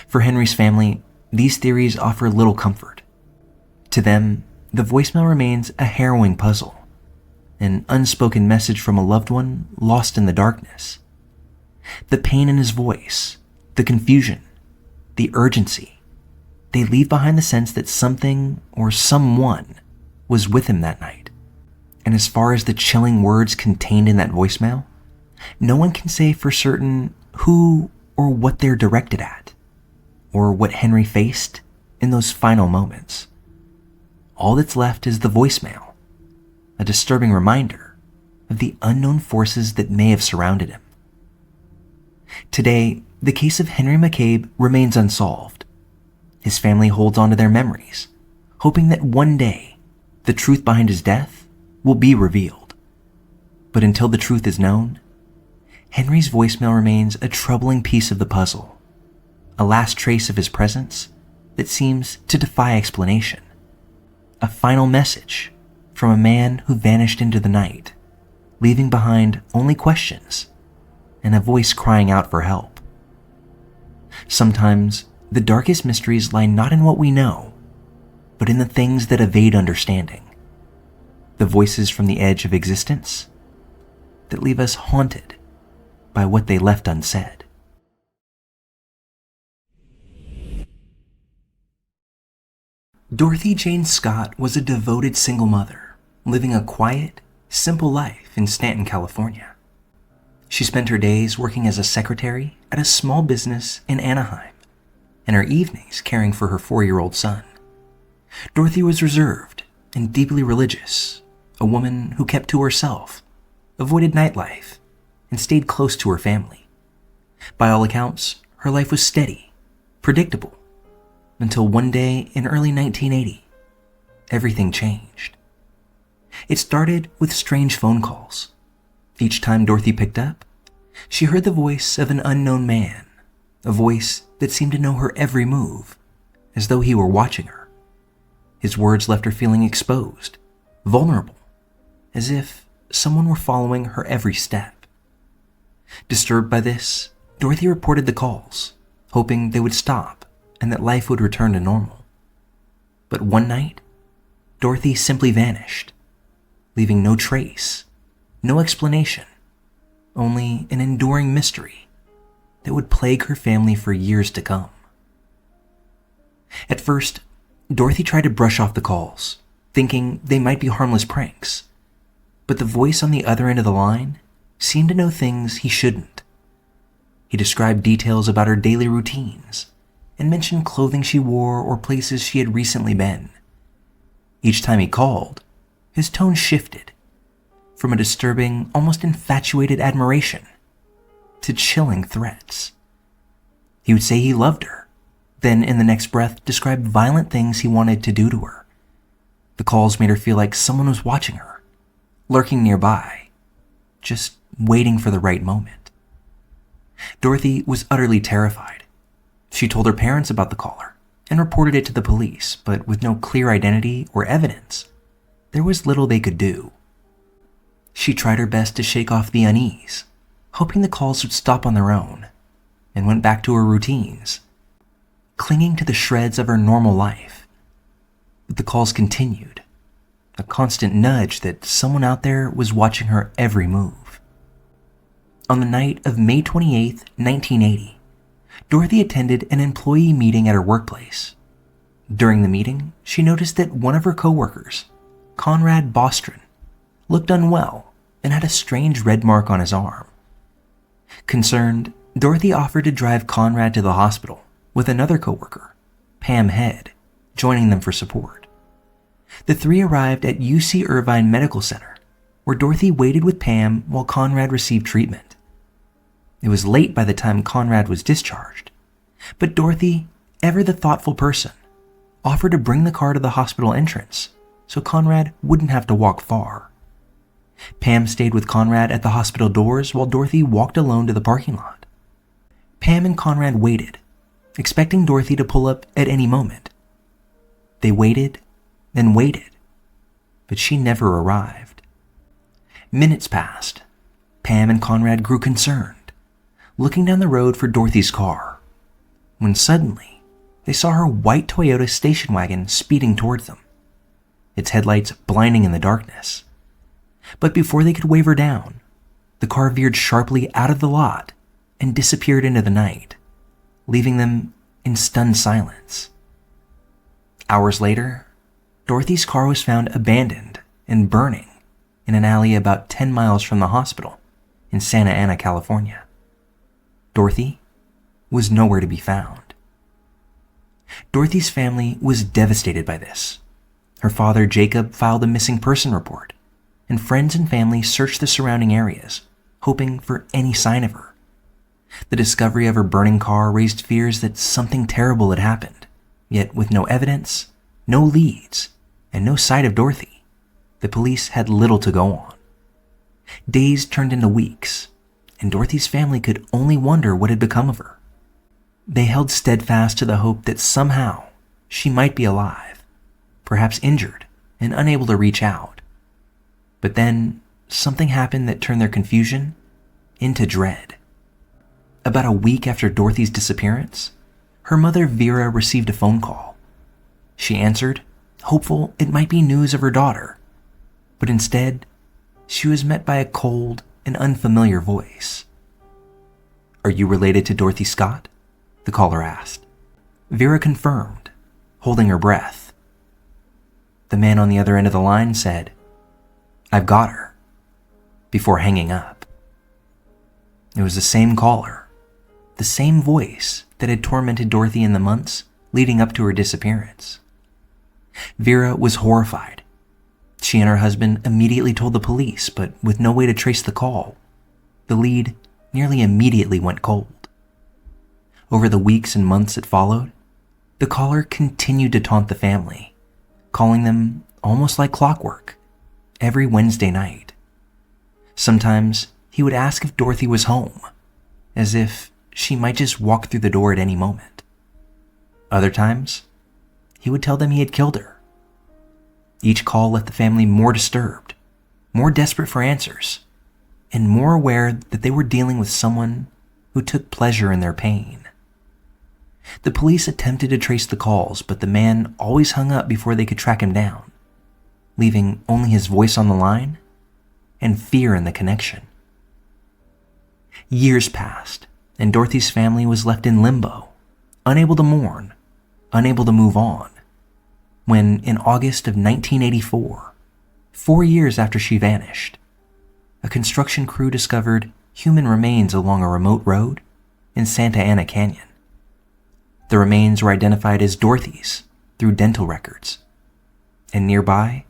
For Henry's family, these theories offer little comfort. To them, the voicemail remains a harrowing puzzle, an unspoken message from a loved one lost in the darkness. The pain in his voice, the confusion, the urgency, they leave behind the sense that something or someone was with him that night. And as far as the chilling words contained in that voicemail, no one can say for certain who or what they're directed at, or what Henry faced in those final moments. All that's left is the voicemail, a disturbing reminder of the unknown forces that may have surrounded him. Today, the case of Henry McCabe remains unsolved. His family holds on to their memories, hoping that one day the truth behind his death will be revealed. But until the truth is known, Henry's voicemail remains a troubling piece of the puzzle, a last trace of his presence that seems to defy explanation, a final message from a man who vanished into the night, leaving behind only questions and a voice crying out for help. Sometimes the darkest mysteries lie not in what we know, but in the things that evade understanding, the voices from the edge of existence that leave us haunted by what they left unsaid. Dorothy Jane Scott was a devoted single mother, living a quiet, simple life in Stanton, California. She spent her days working as a secretary at a small business in Anaheim, and her evenings caring for her 4-year-old son. Dorothy was reserved and deeply religious, a woman who kept to herself, avoided nightlife, and stayed close to her family. By all accounts, her life was steady, predictable, until one day in early 1980, everything changed. It started with strange phone calls. Each time Dorothy picked up, she heard the voice of an unknown man, a voice that seemed to know her every move, as though he were watching her. His words left her feeling exposed, vulnerable, as if someone were following her every step. Disturbed by this, Dorothy reported the calls, hoping they would stop and that life would return to normal. But one night, Dorothy simply vanished, leaving no trace, no explanation, only an enduring mystery that would plague her family for years to come. At first, Dorothy tried to brush off the calls, thinking they might be harmless pranks, but the voice on the other end of the line seemed to know things he shouldn't. He described details about her daily routines and mentioned clothing she wore or places she had recently been. Each time he called, his tone shifted from a disturbing, almost infatuated admiration to chilling threats. He would say he loved her, then in the next breath describe violent things he wanted to do to her. The calls made her feel like someone was watching her, lurking nearby, just waiting for the right moment. Dorothy was utterly terrified. She told her parents about the caller and reported it to the police, but with no clear identity or evidence, there was little they could do. She tried her best to shake off the unease, hoping the calls would stop on their own, and went back to her routines, clinging to the shreds of her normal life. But the calls continued, a constant nudge that someone out there was watching her every move. On the night of May 28, 1980, Dorothy attended an employee meeting at her workplace. During the meeting, she noticed that one of her coworkers, Conrad Bostron, looked unwell and had a strange red mark on his arm. Concerned, Dorothy offered to drive Conrad to the hospital with another coworker, Pam Head, joining them for support. The three arrived at UC Irvine Medical Center, where Dorothy waited with Pam while Conrad received treatment. It was late by the time Conrad was discharged, but Dorothy, ever the thoughtful person, offered to bring the car to the hospital entrance so Conrad wouldn't have to walk far. Pam stayed with Conrad at the hospital doors while Dorothy walked alone to the parking lot. Pam and Conrad waited, expecting Dorothy to pull up at any moment. They waited, then waited, but she never arrived. Minutes passed. Pam and Conrad grew concerned, looking down the road for Dorothy's car, when suddenly they saw her white Toyota station wagon speeding towards them, its headlights blinding in the darkness. But before they could wave her down, the car veered sharply out of the lot and disappeared into the night, leaving them in stunned silence. Hours later, Dorothy's car was found abandoned and burning in an alley about 10 miles from the hospital in Santa Ana, California. Dorothy was nowhere to be found. Dorothy's family was devastated by this. Her father, Jacob, filed a missing person report, and friends and family searched the surrounding areas, hoping for any sign of her. The discovery of her burning car raised fears that something terrible had happened, yet with no evidence, no leads, and no sight of Dorothy, the police had little to go on. Days turned into weeks, and Dorothy's family could only wonder what had become of her. They held steadfast to the hope that somehow she might be alive, perhaps injured and unable to reach out. But then something happened that turned their confusion into dread. About a week after Dorothy's disappearance, her mother Vera received a phone call. She answered, hopeful it might be news of her daughter, but instead, she was met by a cold and unfamiliar voice. "Are you related to Dorothy Scott?" the caller asked. Vera confirmed, holding her breath. The man on the other end of the line said, "I've got her," before hanging up. It was the same caller, the same voice that had tormented Dorothy in the months leading up to her disappearance. Vera was horrified. She and her husband immediately told the police, but with no way to trace the call, the lead nearly immediately went cold. Over the weeks and months that followed, the caller continued to taunt the family, calling them almost like clockwork, every Wednesday night. Sometimes he would ask if Dorothy was home, as if she might just walk through the door at any moment. Other times, he would tell them he had killed her. Each call left the family more disturbed, more desperate for answers, and more aware that they were dealing with someone who took pleasure in their pain. The police attempted to trace the calls, but the man always hung up before they could track him down, leaving only his voice on the line and fear in the connection. Years passed, and Dorothy's family was left in limbo, unable to mourn, unable to move on, when in August of 1984, 4 years after she vanished, a construction crew discovered human remains along a remote road in Santa Ana Canyon. The remains were identified as Dorothy's through dental records, and nearby,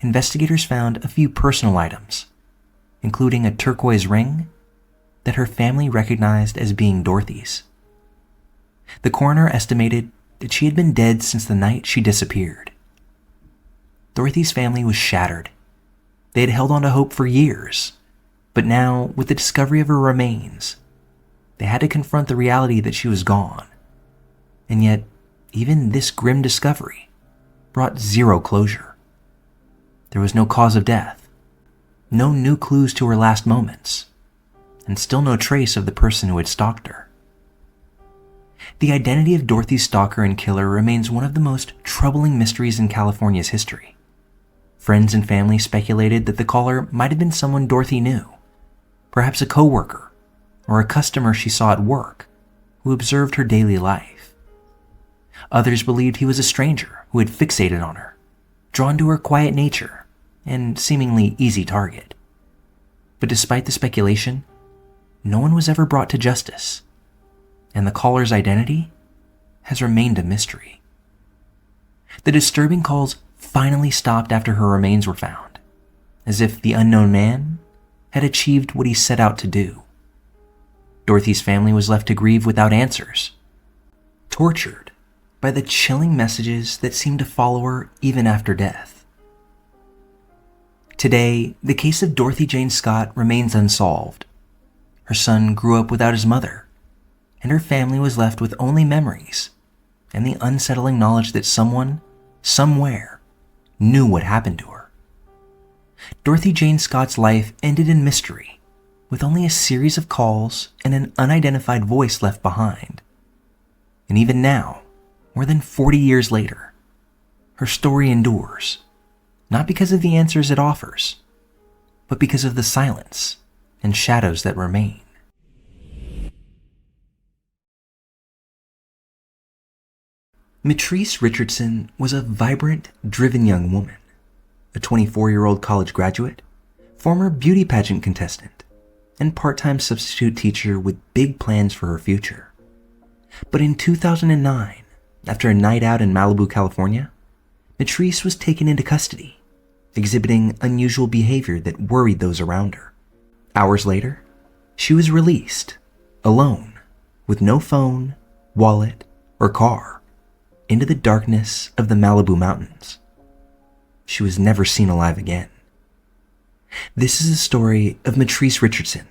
investigators found a few personal items, including a turquoise ring that her family recognized as being Dorothy's. The coroner estimated that she had been dead since the night she disappeared. Dorothy's family was shattered. They had held on to hope for years, but now, with the discovery of her remains, they had to confront the reality that she was gone. And yet, even this grim discovery brought zero closure. There was no cause of death, no new clues to her last moments, and still no trace of the person who had stalked her. The identity of Dorothy's stalker and killer remains one of the most troubling mysteries in California's history. Friends and family speculated that the caller might have been someone Dorothy knew, perhaps a coworker or a customer she saw at work who observed her daily life. Others believed he was a stranger who had fixated on her, drawn to her quiet nature and seemingly easy target. But despite the speculation, no one was ever brought to justice, and the caller's identity has remained a mystery. The disturbing calls finally stopped after her remains were found, as if the unknown man had achieved what he set out to do. Dorothy's family was left to grieve without answers, tortured by the chilling messages that seemed to follow her even after death. Today, the case of Dorothy Jane Scott remains unsolved. Her son grew up without his mother, and her family was left with only memories and the unsettling knowledge that someone, somewhere, knew what happened to her. Dorothy Jane Scott's life ended in mystery, with only a series of calls and an unidentified voice left behind. And even now, more than 40 years later, her story endures, not because of the answers it offers, but because of the silence and shadows that remain. Matrice Richardson was a vibrant, driven young woman, a 24-year-old college graduate, former beauty pageant contestant, and part-time substitute teacher with big plans for her future. But in 2009, after a night out in Malibu, California, Matrice was taken into custody, exhibiting unusual behavior that worried those around her. Hours later, she was released, alone, with no phone, wallet, or car, into the darkness of the Malibu mountains. She was never seen alive again. This is the story of Matrice Richardson,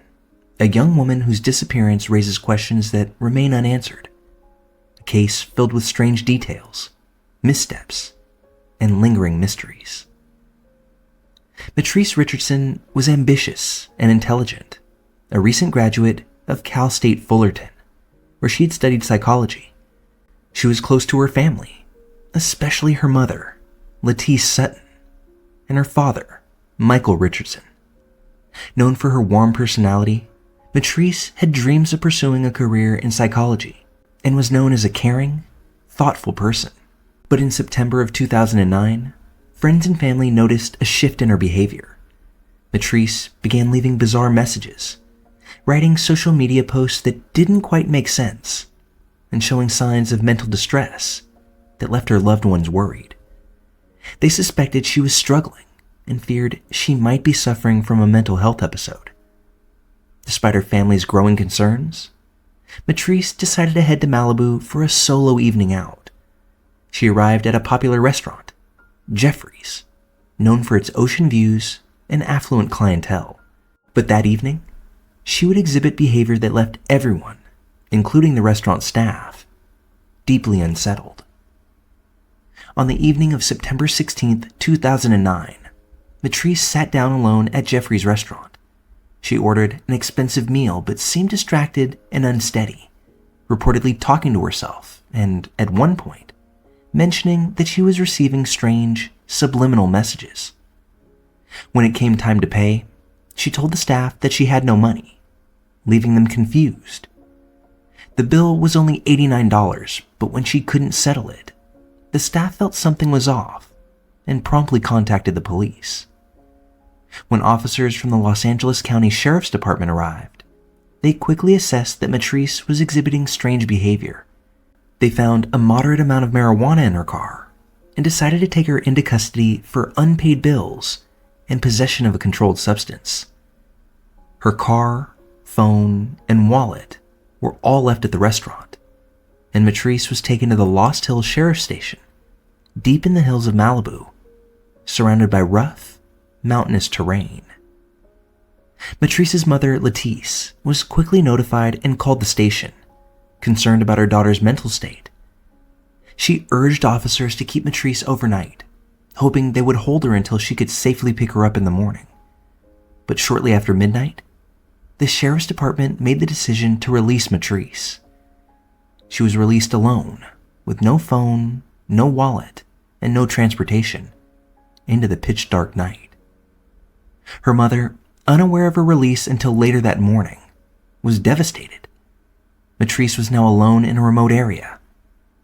a young woman whose disappearance raises questions that remain unanswered. A case filled with strange details, missteps, and lingering mysteries. Matrice Richardson was ambitious and intelligent, a recent graduate of Cal State Fullerton, where she had studied psychology. She was close to her family, especially her mother, Lettice Sutton, and her father, Michael Richardson. Known for her warm personality, Matrice had dreams of pursuing a career in psychology and was known as a caring, thoughtful person. But in September of 2009, friends and family noticed a shift in her behavior. Matrice began leaving bizarre messages, writing social media posts that didn't quite make sense, and showing signs of mental distress that left her loved ones worried. They suspected she was struggling and feared she might be suffering from a mental health episode. Despite her family's growing concerns, Matrice decided to head to Malibu for a solo evening out. She arrived at a popular restaurant, Jeffrey's, known for its ocean views and affluent clientele. But that evening, she would exhibit behavior that left everyone, including the restaurant staff, deeply unsettled. On the evening of September 16, 2009, Matrice sat down alone at Jeffrey's restaurant. She ordered an expensive meal but seemed distracted and unsteady, reportedly talking to herself and, at one point, mentioning that she was receiving strange, subliminal messages. When it came time to pay, she told the staff that she had no money, leaving them confused. The bill was only $89, but when she couldn't settle it, the staff felt something was off and promptly contacted the police. When officers from the Los Angeles County Sheriff's Department arrived, they quickly assessed that Matrice was exhibiting strange behavior. They found a moderate amount of marijuana in her car and decided to take her into custody for unpaid bills and possession of a controlled substance. Her car, phone, and wallet were all left at the restaurant, and Matrice was taken to the Lost Hills Sheriff's Station, deep in the hills of Malibu, surrounded by rough, mountainous terrain. Matrice's mother, Lettice, was quickly notified and called the station, concerned about her daughter's mental state. She urged officers to keep Matrice overnight, hoping they would hold her until she could safely pick her up in the morning. But shortly after midnight, the sheriff's department made the decision to release Matrice. She was released alone, with no phone, no wallet, and no transportation, into the pitch-dark night. Her mother, unaware of her release until later that morning, was devastated. Matrice was now alone in a remote area,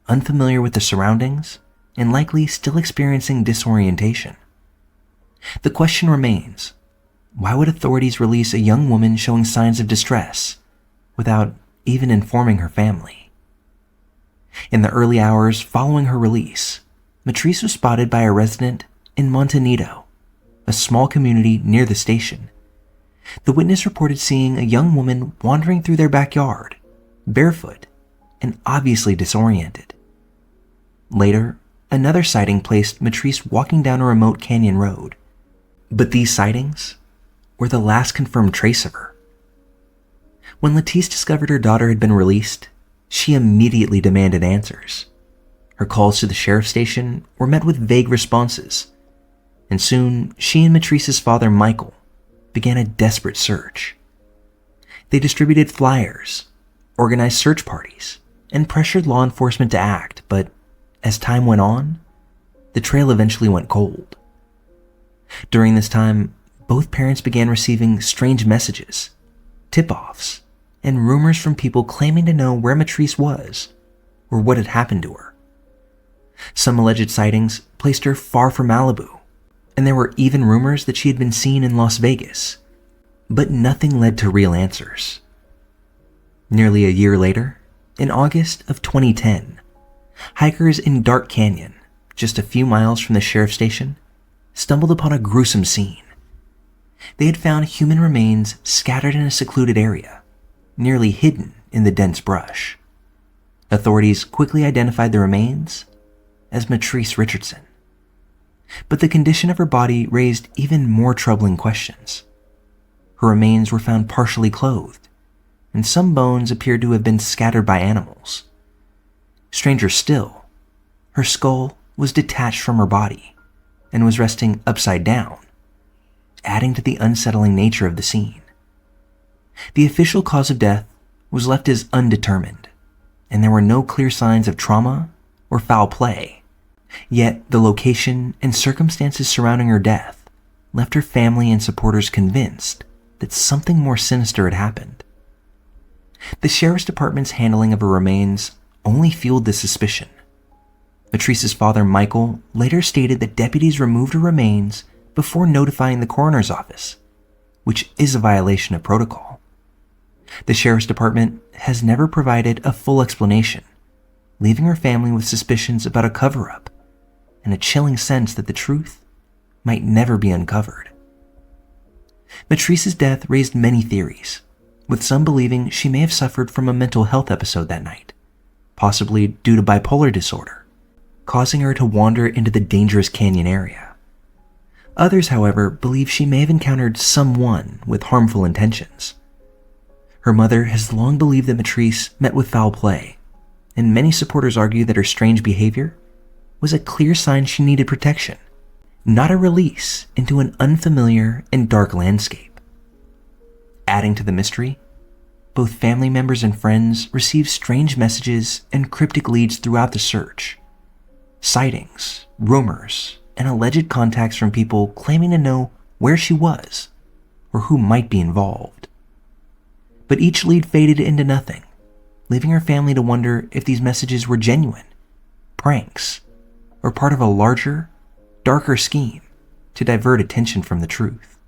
unfamiliar with the surroundings, and likely still experiencing disorientation. The question remains, why would authorities release a young woman showing signs of distress without even informing her family? In the early hours following her release, Matrice was spotted by a resident in Montanito, a small community near the station. The witness reported seeing a young woman wandering through their backyard, barefoot and obviously disoriented. Later, another sighting placed Matrice walking down a remote canyon road, but these sightings were the last confirmed trace of her. When Lettice discovered her daughter had been released, she immediately demanded answers. Her calls to the sheriff's station were met with vague responses, and soon she and Matrice's father, Michael, began a desperate search. They distributed flyers, organized search parties, and pressured law enforcement to act, but as time went on, the trail eventually went cold. During this time, both parents began receiving strange messages, tip-offs, and rumors from people claiming to know where Matrice was or what had happened to her. Some alleged sightings placed her far from Malibu, and there were even rumors that she had been seen in Las Vegas, but nothing led to real answers. Nearly a year later, in August of 2010, hikers in Dark Canyon, just a few miles from the sheriff's station, stumbled upon a gruesome scene. They had found human remains scattered in a secluded area, nearly hidden in the dense brush. Authorities quickly identified the remains as Matrice Richardson. But the condition of her body raised even more troubling questions. Her remains were found partially clothed, and some bones appeared to have been scattered by animals. Stranger still, her skull was detached from her body and was resting upside down, adding to the unsettling nature of the scene. The official cause of death was left as undetermined, and there were no clear signs of trauma or foul play. Yet the location and circumstances surrounding her death left her family and supporters convinced that something more sinister had happened. The sheriff's department's handling of her remains only fueled this suspicion. Matrice's father, Michael, later stated that deputies removed her remains before notifying the coroner's office, which is a violation of protocol. The sheriff's department has never provided a full explanation, leaving her family with suspicions about a cover-up and a chilling sense that the truth might never be uncovered. Matrice's death raised many theories, with some believing she may have suffered from a mental health episode that night, possibly due to bipolar disorder, causing her to wander into the dangerous canyon area. Others, however, believe she may have encountered someone with harmful intentions. Her mother has long believed that Matrice met with foul play, and many supporters argue that her strange behavior was a clear sign she needed protection, not a release into an unfamiliar and dark landscape. Adding to the mystery, both family members and friends received strange messages and cryptic leads throughout the search. Sightings, rumors, and alleged contacts from people claiming to know where she was or who might be involved. But each lead faded into nothing, leaving her family to wonder if these messages were genuine, pranks, or part of a larger, darker scheme to divert attention from the truth.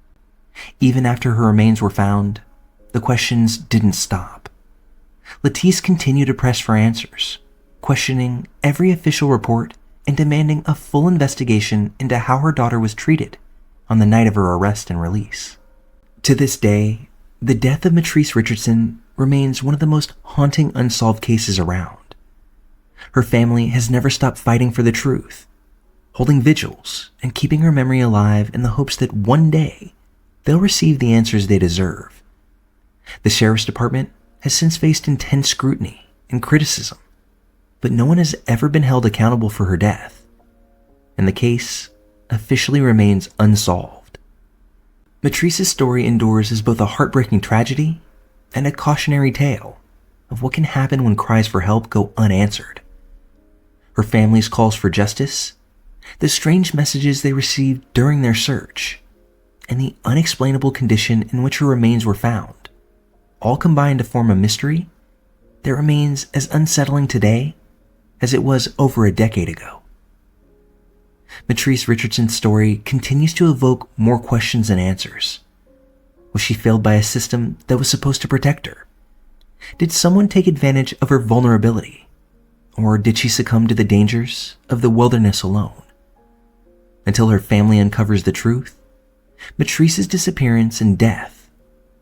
Even after her remains were found, the questions didn't stop. Lettice continued to press for answers, questioning every official report and demanding a full investigation into how her daughter was treated on the night of her arrest and release. To this day, the death of Matrice Richardson remains one of the most haunting unsolved cases around. Her family has never stopped fighting for the truth, holding vigils and keeping her memory alive in the hopes that one day they'll receive the answers they deserve. The sheriff's department has since faced intense scrutiny and criticism, but no one has ever been held accountable for her death, and the case officially remains unsolved. Matrice's story endures as both a heartbreaking tragedy and a cautionary tale of what can happen when cries for help go unanswered. Her family's calls for justice, the strange messages they received during their search, and the unexplainable condition in which her remains were found, all combine to form a mystery that remains as unsettling today as it was over a decade ago. Matrice Richardson's story continues to evoke more questions than answers. Was she failed by a system that was supposed to protect her? Did someone take advantage of her vulnerability? Or did she succumb to the dangers of the wilderness alone? Until her family uncovers the truth, Matrice's disappearance and death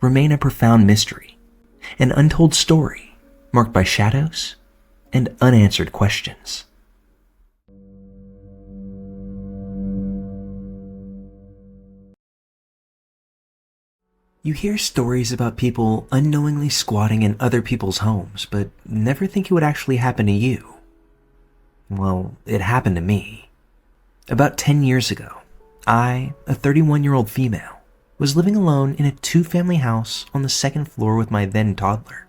remain a profound mystery, an untold story marked by shadows and unanswered questions. You hear stories about people unknowingly squatting in other people's homes, but never think it would actually happen to you. Well, it happened to me. About 10 years ago, I, a 31-year-old female, was living alone in a 2-family house on the 2nd floor with my then toddler.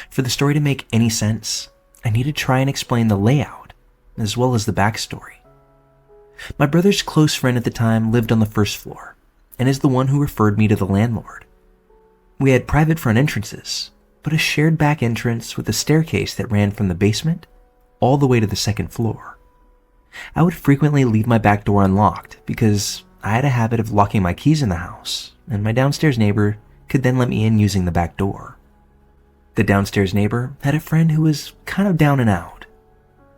For the story to make any sense, I need to try and explain the layout, as well as the backstory. My brother's close friend at the time lived on the 1st floor, and is the one who referred me to the landlord. We had private front entrances, but a shared back entrance with a staircase that ran from the basement all the way to the 2nd floor. I would frequently leave my back door unlocked because I had a habit of locking my keys in the house, and my downstairs neighbor could then let me in using the back door. The downstairs neighbor had a friend who was kind of down and out.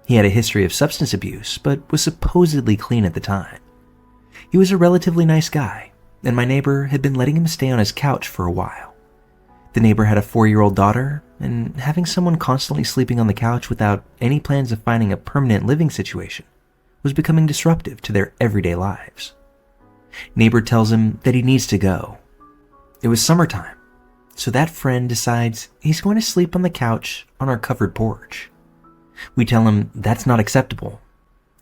He had a history of substance abuse, but was supposedly clean at the time. He was a relatively nice guy, and my neighbor had been letting him stay on his couch for a while. The neighbor had a 4-year-old daughter, and having someone constantly sleeping on the couch without any plans of finding a permanent living situation was becoming disruptive to their everyday lives. Neighbor tells him that he needs to go. It was summertime, so that friend decides he's going to sleep on the couch on our covered porch. We tell him that's not acceptable,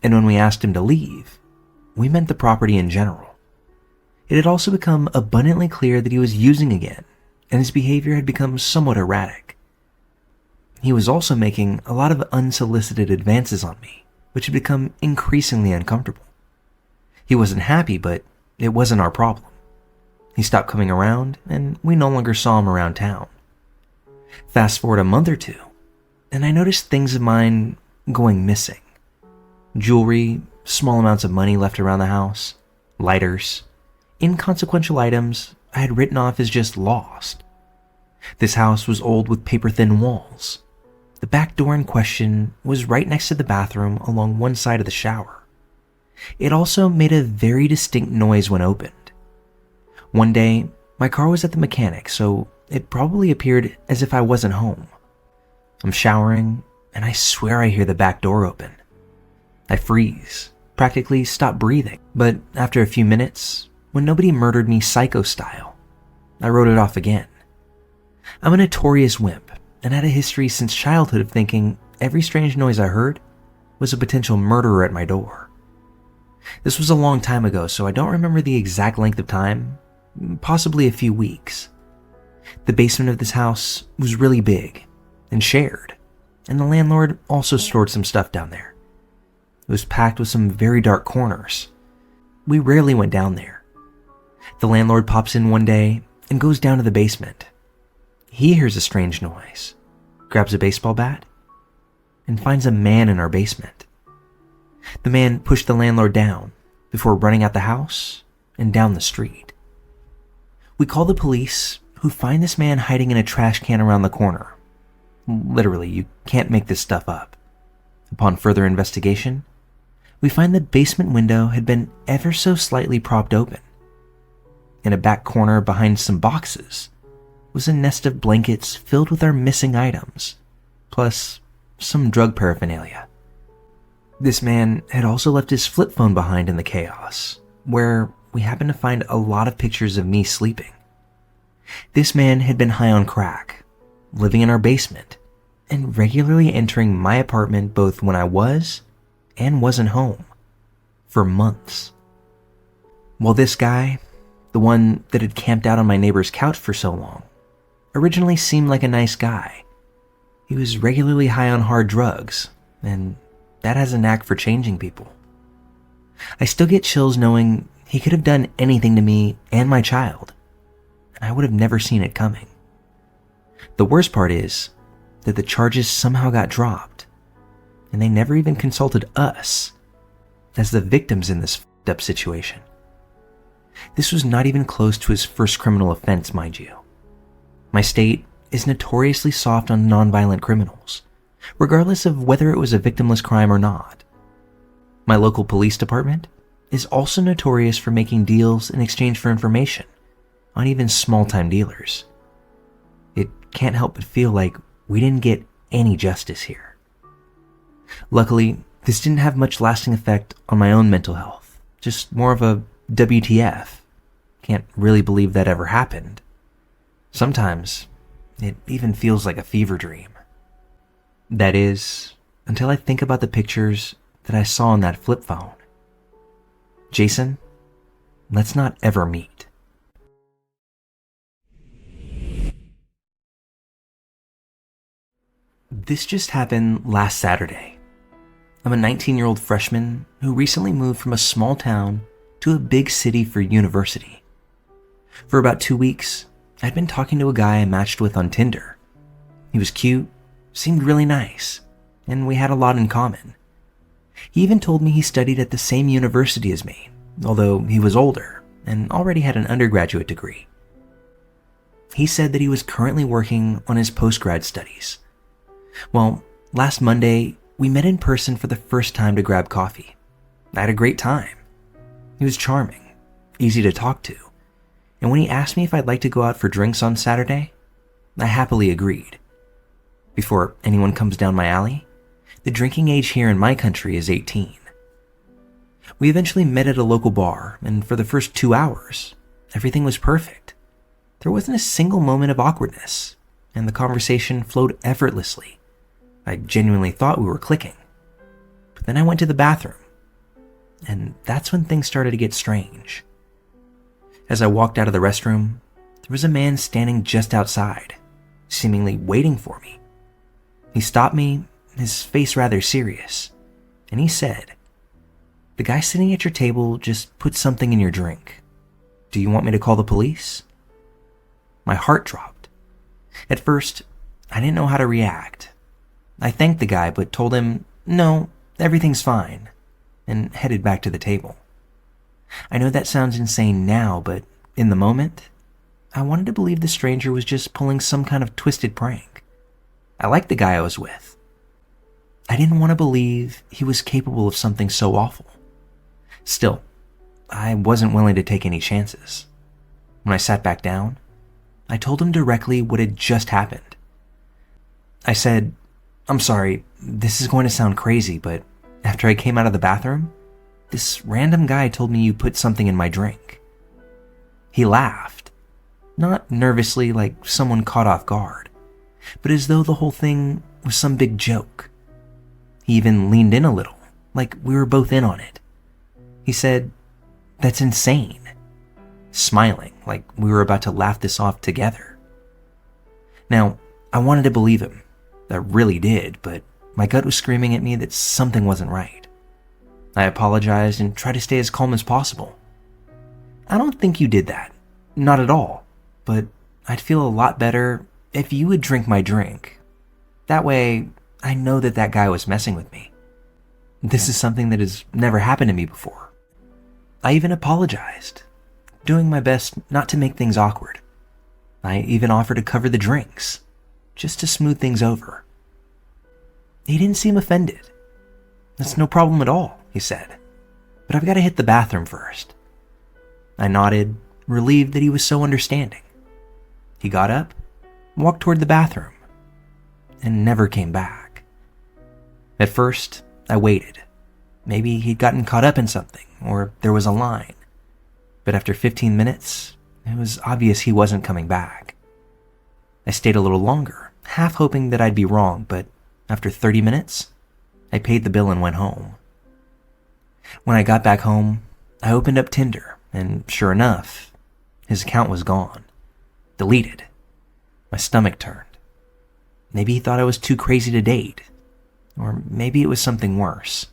and when we asked him to leave, we meant the property in general. It had also become abundantly clear that he was using again, and his behavior had become somewhat erratic. He was also making a lot of unsolicited advances on me, which had become increasingly uncomfortable. He wasn't happy, but it wasn't our problem. He stopped coming around, and we no longer saw him around town. Fast forward a month or two, and I noticed things of mine going missing. Jewelry, small amounts of money left around the house, lighters, inconsequential items I had written off as just lost. This house was old with paper-thin walls. The back door in question was right next to the bathroom along one side of the shower. It also made a very distinct noise when opened. One day, my car was at the mechanic, so it probably appeared as if I wasn't home. I'm showering, and I swear I hear the back door open. I freeze, practically stop breathing, but after a few minutes, when nobody murdered me psycho style, I wrote it off again. I'm a notorious wimp and had a history since childhood of thinking every strange noise I heard was a potential murderer at my door. This was a long time ago, so I don't remember the exact length of time, possibly a few weeks. The basement of this house was really big and shared, and the landlord also stored some stuff down there. It was packed with some very dark corners. We rarely went down there. The landlord pops in one day and goes down to the basement. He hears a strange noise, grabs a baseball bat, and finds a man in our basement. The man pushed the landlord down before running out the house and down the street. We call the police, who find this man hiding in a trash can around the corner. Literally, you can't make this stuff up. Upon further investigation, we find the basement window had been ever so slightly propped open. In a back corner behind some boxes was a nest of blankets filled with our missing items, plus some drug paraphernalia. This man had also left his flip phone behind in the chaos, where we happened to find a lot of pictures of me sleeping. This man had been high on crack, living in our basement, and regularly entering my apartment both when I was and wasn't home, for months. While this guy, the one that had camped out on my neighbor's couch for so long, originally seemed like a nice guy, he was regularly high on hard drugs, and that has a knack for changing people. I still get chills knowing he could have done anything to me and my child, and I would have never seen it coming. The worst part is that the charges somehow got dropped, and they never even consulted us as the victims in this f***ed up situation. This was not even close to his first criminal offense, mind you. My state is notoriously soft on nonviolent criminals, regardless of whether it was a victimless crime or not. My local police department is also notorious for making deals in exchange for information on even small-time dealers. It can't help but feel like we didn't get any justice here. Luckily, this didn't have much lasting effect on my own mental health, just more of a WTF. Can't really believe that ever happened. Sometimes, it even feels like a fever dream. That is, until I think about the pictures that I saw on that flip phone. Jason, let's not ever meet. This just happened last Saturday. I'm a 19-year-old freshman who recently moved from a small town to a big city for university. For about 2 weeks, I'd been talking to a guy I matched with on Tinder. He was cute, seemed really nice, and we had a lot in common. He even told me he studied at the same university as me, although he was older and already had an undergraduate degree. He said that he was currently working on his postgrad studies. Well, last Monday, we met in person for the first time to grab coffee. I had a great time. He was charming, easy to talk to, and when he asked me if I'd like to go out for drinks on Saturday, I happily agreed. Before anyone comes down my alley, the drinking age here in my country is 18. We eventually met at a local bar, and for the first 2 hours, everything was perfect. There wasn't a single moment of awkwardness, and the conversation flowed effortlessly. I genuinely thought we were clicking. But then I went to the bathroom, and that's when things started to get strange. As I walked out of the restroom, there was a man standing just outside, seemingly waiting for me. He stopped me, his face rather serious, and he said, "The guy sitting at your table just put something in your drink. Do you want me to call the police?" My heart dropped. At first, I didn't know how to react. I thanked the guy, but told him, "No, everything's fine," and headed back to the table. I know that sounds insane now, but in the moment, I wanted to believe the stranger was just pulling some kind of twisted prank. I liked the guy I was with. I didn't want to believe he was capable of something so awful. Still, I wasn't willing to take any chances. When I sat back down, I told him directly what had just happened. I said, "I'm sorry, this is going to sound crazy, but after I came out of the bathroom, this random guy told me you put something in my drink." He laughed, not nervously like someone caught off guard, but as though the whole thing was some big joke. He even leaned in a little, like we were both in on it. He said, "That's insane," smiling like we were about to laugh this off together. Now, I wanted to believe him. I really did, but my gut was screaming at me that something wasn't right. I apologized and tried to stay as calm as possible. "I don't think you did that. Not at all. But I'd feel a lot better if you would drink my drink. That way, I know that that guy was messing with me. This is something that has never happened to me before." I even apologized, doing my best not to make things awkward. I even offered to cover the drinks, just to smooth things over. He didn't seem offended. "That's no problem at all," he said, "but I've got to hit the bathroom first." I nodded, relieved that he was so understanding. He got up, walked toward the bathroom, and never came back. At first, I waited, Maybe he'd gotten caught up in something, or there was a line. But after 15 minutes, it was obvious he wasn't coming back. I stayed a little longer, half hoping that I'd be wrong, but after 30 minutes, I paid the bill and went home. When I got back home, I opened up Tinder, and sure enough, his account was gone. Deleted. My stomach turned. Maybe he thought I was too crazy to date, or maybe it was something worse,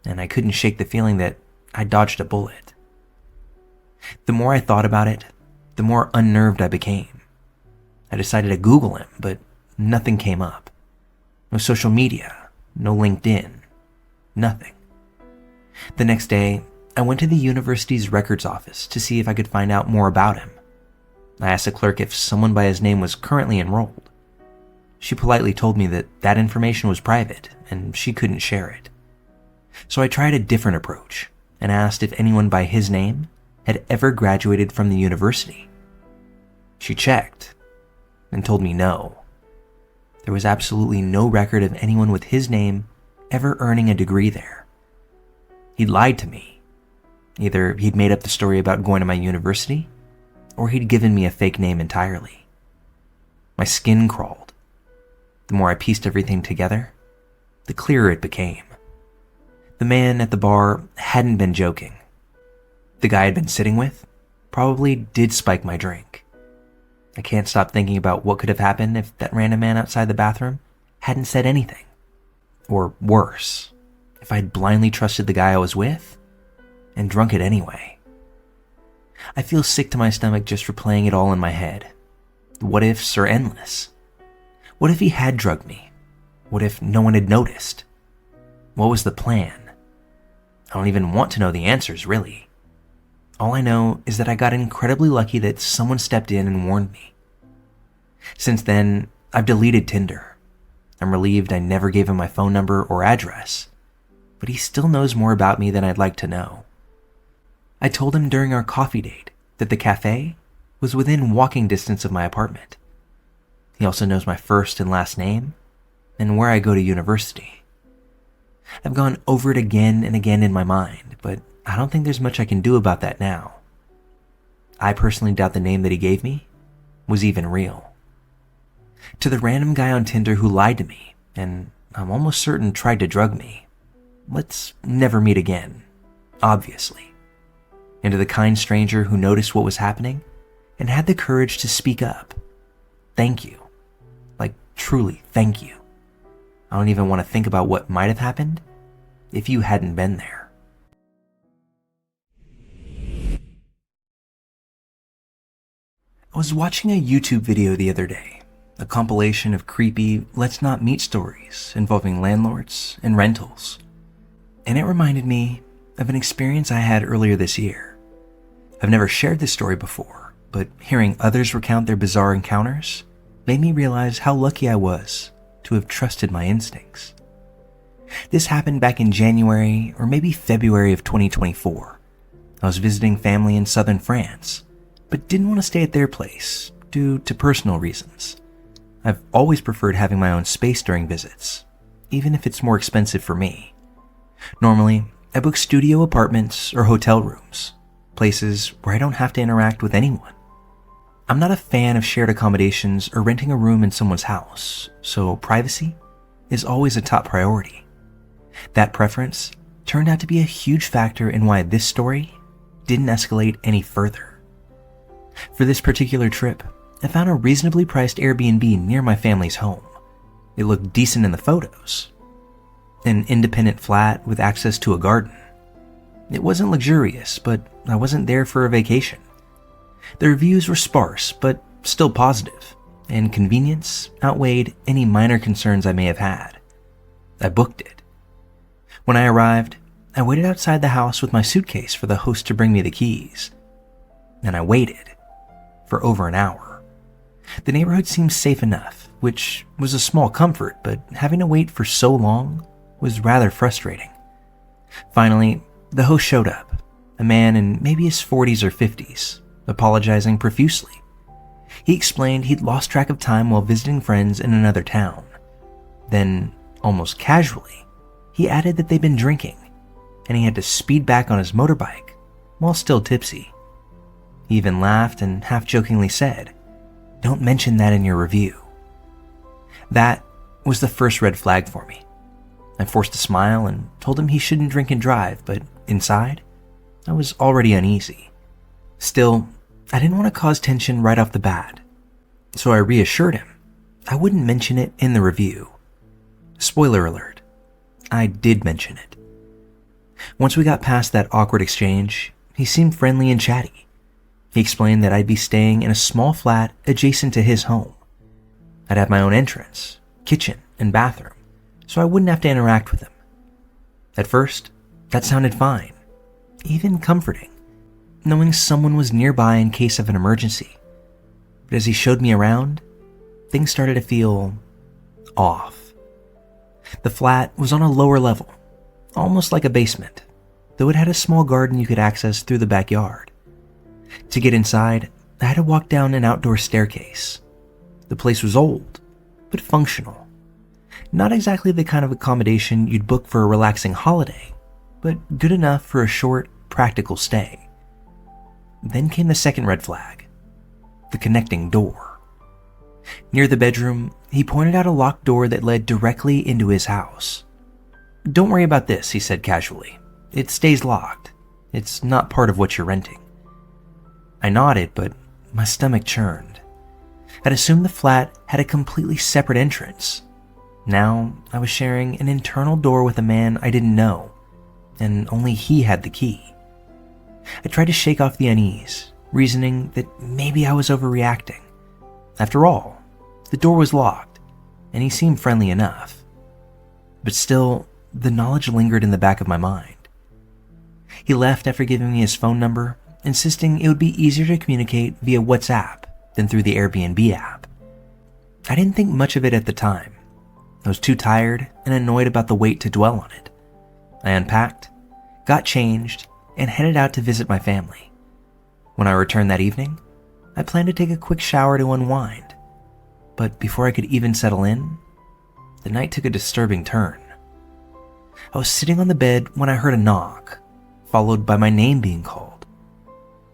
and I couldn't shake the feeling that I dodged a bullet. The more I thought about it, the more unnerved I became. I decided to Google him, but nothing came up. No social media, no LinkedIn, nothing. The next day, I went to the university's records office to see if I could find out more about him. I asked the clerk if someone by his name was currently enrolled. She politely told me that that information was private and she couldn't share it. So I tried a different approach and asked if anyone by his name had ever graduated from the university. She checked and told me no. There was absolutely no record of anyone with his name ever earning a degree there. He'd lied to me. Either he'd made up the story about going to my university, or he'd given me a fake name entirely. My skin crawled. The more I pieced everything together, the clearer it became. The man at the bar hadn't been joking. The guy I'd been sitting with probably did spike my drink. I can't stop thinking about what could have happened if that random man outside the bathroom hadn't said anything. Or worse, if I'd blindly trusted the guy I was with and drunk it anyway. I feel sick to my stomach just replaying it all in my head. The what ifs are endless. What if he had drugged me? What if no one had noticed? What was the plan? I don't even want to know the answers, really. All I know is that I got incredibly lucky that someone stepped in and warned me. Since then, I've deleted Tinder. I'm relieved I never gave him my phone number or address, but he still knows more about me than I'd like to know. I told him during our coffee date that the cafe was within walking distance of my apartment. He also knows my first and last name and where I go to university. I've gone over it again and again in my mind, but I don't think there's much I can do about that now. I personally doubt the name that he gave me was even real. To the random guy on Tinder who lied to me, and I'm almost certain tried to drug me, let's never meet again, obviously. And to the kind stranger who noticed what was happening and had the courage to speak up, thank you. Like, truly, thank you. I don't even want to think about what might have happened if you hadn't been there. I was watching a YouTube video the other day, a compilation of creepy let's not meet stories involving landlords and rentals. And it reminded me of an experience I had earlier this year. I've never shared this story before, but hearing others recount their bizarre encounters made me realize how lucky I was to have trusted my instincts. This happened back in January or maybe February of 2024. I was visiting family in southern France, but didn't want to stay at their place due to personal reasons. I've always preferred having my own space during visits, even if it's more expensive for me. Normally, I book studio apartments or hotel rooms, places where I don't have to interact with anyone. I'm not a fan of shared accommodations or renting a room in someone's house, so privacy is always a top priority. That preference turned out to be a huge factor in why this story didn't escalate any further. For this particular trip, I found a reasonably priced Airbnb near my family's home. It looked decent in the photos. An independent flat with access to a garden. It wasn't luxurious, but I wasn't there for a vacation. The reviews were sparse, but still positive, and convenience outweighed any minor concerns I may have had. I booked it. When I arrived, I waited outside the house with my suitcase for the host to bring me the keys. And I waited for over an hour. The neighborhood seemed safe enough, which was a small comfort, but having to wait for so long was rather frustrating. Finally, the host showed up, a man in maybe his 40s or 50s, apologizing profusely. He explained he'd lost track of time while visiting friends in another town. Then, almost casually, he added that they'd been drinking and he had to speed back on his motorbike while still tipsy. He even laughed and half-jokingly said, "Don't mention that in your review." That was the first red flag for me. I forced a smile and told him he shouldn't drink and drive, but inside, I was already uneasy. Still, I didn't want to cause tension right off the bat, so I reassured him I wouldn't mention it in the review. Spoiler alert, I did mention it. Once we got past that awkward exchange, he seemed friendly and chatty. He explained that I'd be staying in a small flat adjacent to his home. I'd have my own entrance, kitchen, and bathroom, so I wouldn't have to interact with him. At first, that sounded fine, even comforting, knowing someone was nearby in case of an emergency. But as he showed me around, things started to feel off. The flat was on a lower level, almost like a basement, though it had a small garden you could access through the backyard. To get inside, I had to walk down an outdoor staircase. The place was old, but functional. Not exactly the kind of accommodation you'd book for a relaxing holiday, but good enough for a short, practical stay. Then came the second red flag, the connecting door. Near the bedroom, he pointed out a locked door that led directly into his house. "Don't worry about this," he said casually. "It stays locked. It's not part of what you're renting." I nodded, but my stomach churned. I'd assumed the flat had a completely separate entrance. Now I was sharing an internal door with a man I didn't know, and only he had the key. I tried to shake off the unease, reasoning that maybe I was overreacting. After all, the door was locked, and he seemed friendly enough. But still, the knowledge lingered in the back of my mind. He left after giving me his phone number, insisting it would be easier to communicate via WhatsApp than through the Airbnb app. I didn't think much of it at the time. I was too tired and annoyed about the wait to dwell on it. I unpacked, got changed, and headed out to visit my family. When I returned that evening, I planned to take a quick shower to unwind. But before I could even settle in, the night took a disturbing turn. I was sitting on the bed when I heard a knock, followed by my name being called.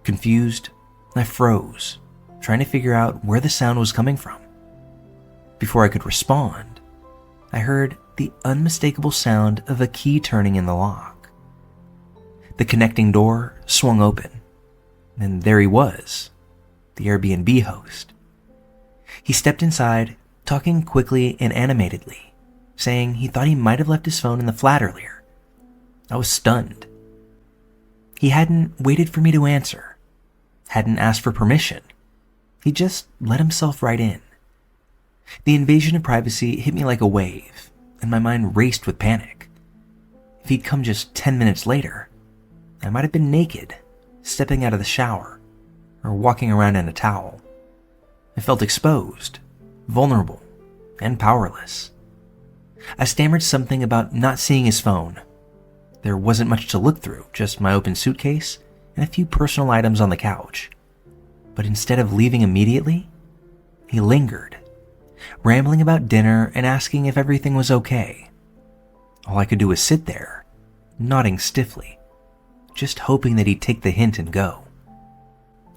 Confused, I froze, trying to figure out where the sound was coming from. Before I could respond, I heard the unmistakable sound of a key turning in the lock. The connecting door swung open, and there he was, the Airbnb host. He stepped inside, talking quickly and animatedly, saying he thought he might have left his phone in the flat earlier. I was stunned. He hadn't waited for me to answer, hadn't asked for permission. He just let himself right in. The invasion of privacy hit me like a wave, and my mind raced with panic. If he'd come just 10 minutes later, I might have been naked, stepping out of the shower, or walking around in a towel. I felt exposed, vulnerable, and powerless. I stammered something about not seeing his phone. There wasn't much to look through, just my open suitcase and a few personal items on the couch. But instead of leaving immediately, he lingered, rambling about dinner and asking if everything was okay. All I could do was sit there, nodding stiffly, just hoping that he'd take the hint and go.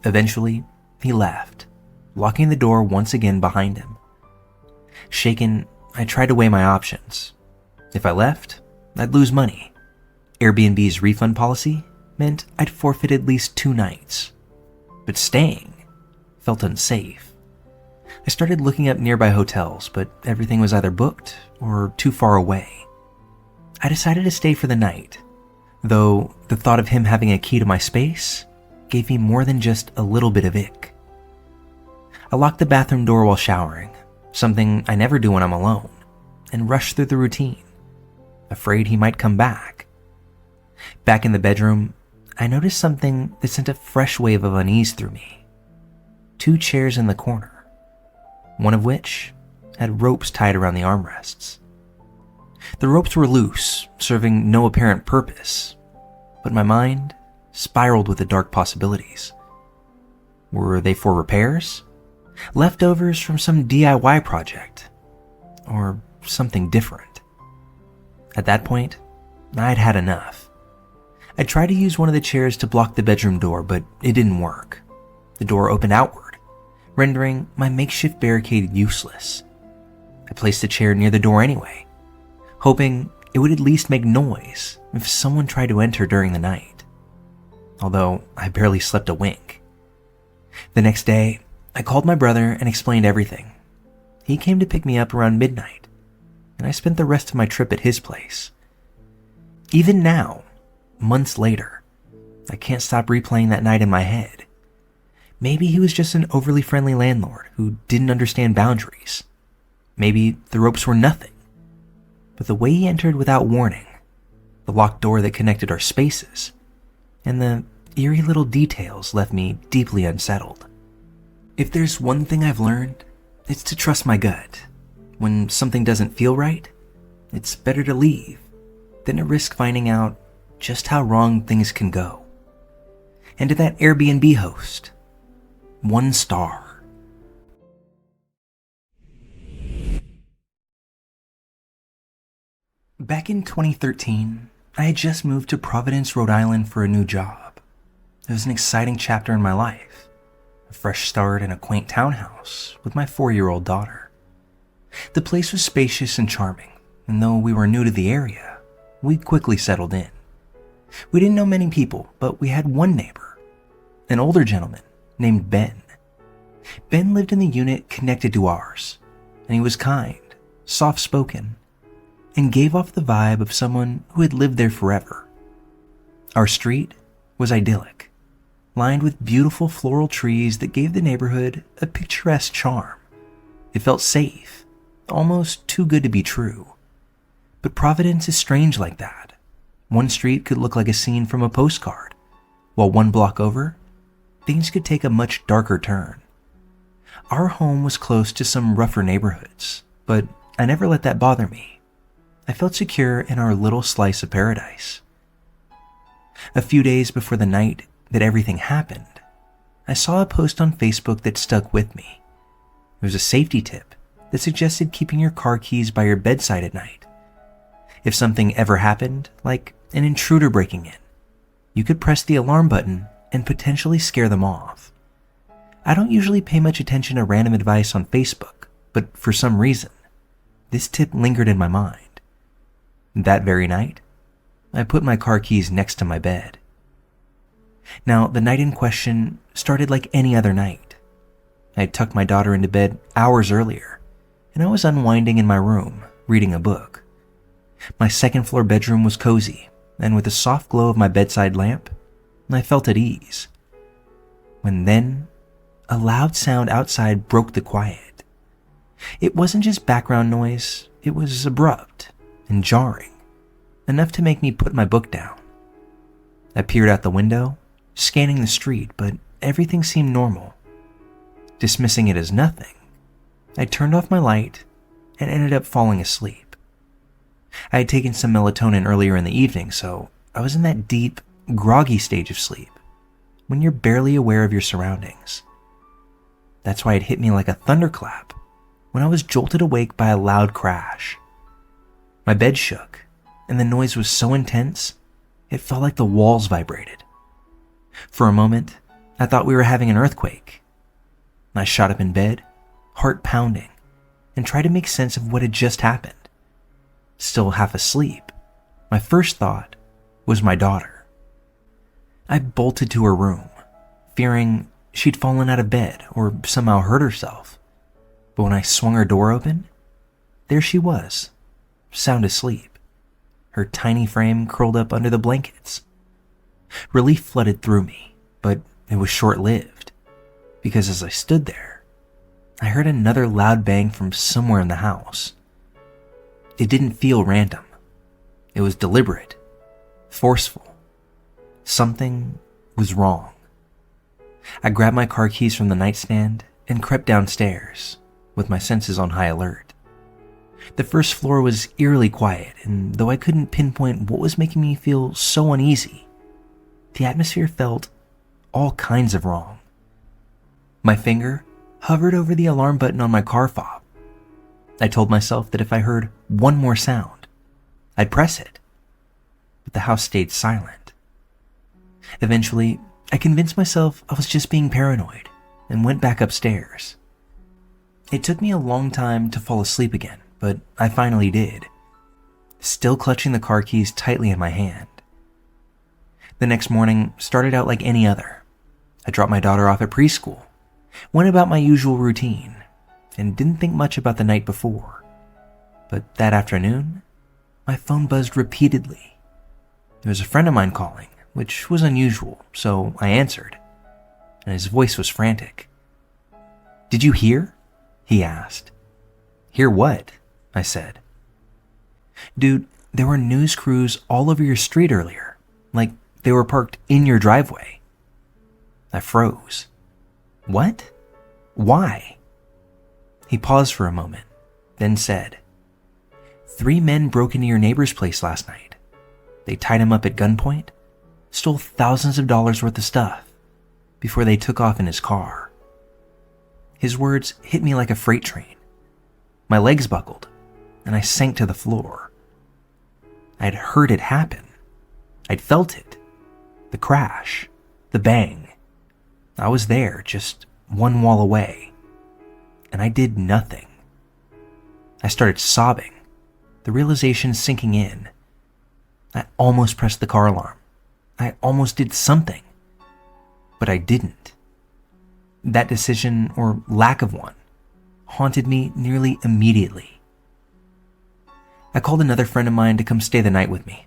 Eventually, he left, locking the door once again behind him. Shaken, I tried to weigh my options. If I left, I'd lose money. Airbnb's refund policy meant I'd forfeit at least 2 nights. But staying felt unsafe. I started looking up nearby hotels, but everything was either booked or too far away. I decided to stay for the night, though the thought of him having a key to my space gave me more than just a little bit of ick. I locked the bathroom door while showering, something I never do when I'm alone, and rushed through the routine, afraid he might come back. Back in the bedroom, I noticed something that sent a fresh wave of unease through me. 2 chairs in the corner, one of which had ropes tied around the armrests. The ropes were loose, serving no apparent purpose, but my mind spiraled with the dark possibilities. Were they for repairs? Leftovers from some DIY project? Or something different? At that point, I'd had enough. I tried to use one of the chairs to block the bedroom door, but it didn't work. The door opened outward, rendering my makeshift barricade useless. I placed the chair near the door anyway, hoping it would at least make noise if someone tried to enter during the night, although I barely slept a wink. The next day, I called my brother and explained everything. He came to pick me up around midnight, and I spent the rest of my trip at his place. Even now, months later, I can't stop replaying that night in my head. Maybe he was just an overly friendly landlord who didn't understand boundaries. Maybe the ropes were nothing. But the way he entered without warning, the locked door that connected our spaces, and the eerie little details left me deeply unsettled. If there's one thing I've learned, it's to trust my gut. When something doesn't feel right, it's better to leave than to risk finding out just how wrong things can go. And to that Airbnb host, 1 star. Back in 2013, I had just moved to Providence, Rhode Island for a new job. It was an exciting chapter in my life, a fresh start in a quaint townhouse with my 4-year-old daughter. The place was spacious and charming, and though we were new to the area, we quickly settled in. We didn't know many people, but we had one neighbor, an older gentleman named Ben. Ben lived in the unit connected to ours, and he was kind, soft-spoken, and gave off the vibe of someone who had lived there forever. Our street was idyllic, lined with beautiful floral trees that gave the neighborhood a picturesque charm. It felt safe, almost too good to be true. But Providence is strange like that. One street could look like a scene from a postcard, while one block over, things could take a much darker turn. Our home was close to some rougher neighborhoods, but I never let that bother me. I felt secure in our little slice of paradise. A few days before the night that everything happened, I saw a post on Facebook that stuck with me. It was a safety tip that suggested keeping your car keys by your bedside at night. If something ever happened, like an intruder breaking in, you could press the alarm button and potentially scare them off. I don't usually pay much attention to random advice on Facebook, but for some reason, this tip lingered in my mind. That very night, I put my car keys next to my bed. Now, the night in question started like any other night. I had tucked my daughter into bed hours earlier, and I was unwinding in my room, reading a book. My second-floor bedroom was cozy, and with the soft glow of my bedside lamp, I felt at ease. When then, a loud sound outside broke the quiet. It wasn't just background noise, it was abrupt and jarring, enough to make me put my book down. I peered out the window, scanning the street, but everything seemed normal. Dismissing it as nothing, I turned off my light and ended up falling asleep. I had taken some melatonin earlier in the evening, so I was in that deep, groggy stage of sleep, when you're barely aware of your surroundings. That's why it hit me like a thunderclap when I was jolted awake by a loud crash. My bed shook, and the noise was so intense, it felt like the walls vibrated. For a moment, I thought we were having an earthquake. I shot up in bed, heart pounding, and tried to make sense of what had just happened. Still half asleep, my first thought was my daughter. I bolted to her room, fearing she'd fallen out of bed or somehow hurt herself. But when I swung her door open, there she was, sound asleep, her tiny frame curled up under the blankets. Relief flooded through me, but it was short-lived, because as I stood there, I heard another loud bang from somewhere in the house. It didn't feel random. It was deliberate, forceful. Something was wrong. I grabbed my car keys from the nightstand and crept downstairs, with my senses on high alert. The first floor was eerily quiet, and though I couldn't pinpoint what was making me feel so uneasy, the atmosphere felt all kinds of wrong. My finger hovered over the alarm button on my car fob. I told myself that if I heard one more sound, I'd press it. But the house stayed silent, Eventually, I convinced myself I was just being paranoid and went back upstairs. It took me a long time to fall asleep again, but I finally did, still clutching the car keys tightly in my hand. The next morning started out like any other. I dropped my daughter off at preschool, went about my usual routine, and didn't think much about the night before. But that afternoon, my phone buzzed repeatedly. There was a friend of mine calling, which was unusual, so I answered, and his voice was frantic. "Did you hear?" he asked. "Hear what?" I said. "Dude, there were news crews all over your street earlier, like they were parked in your driveway." I froze. "What? Why?" He paused for a moment, then said, "3 men broke into your neighbor's place last night. They tied him up at gunpoint, stole thousands of dollars worth of stuff, before they took off in his car." His words hit me like a freight train. My legs buckled, and I sank to the floor. I'd heard it happen. I'd felt it. The crash, the bang. I was there, just one wall away. And I did nothing. I started sobbing, the realization sinking in. I almost pressed the car alarm. I almost did something. But I didn't. That decision, or lack of one, haunted me nearly immediately. I called another friend of mine to come stay the night with me.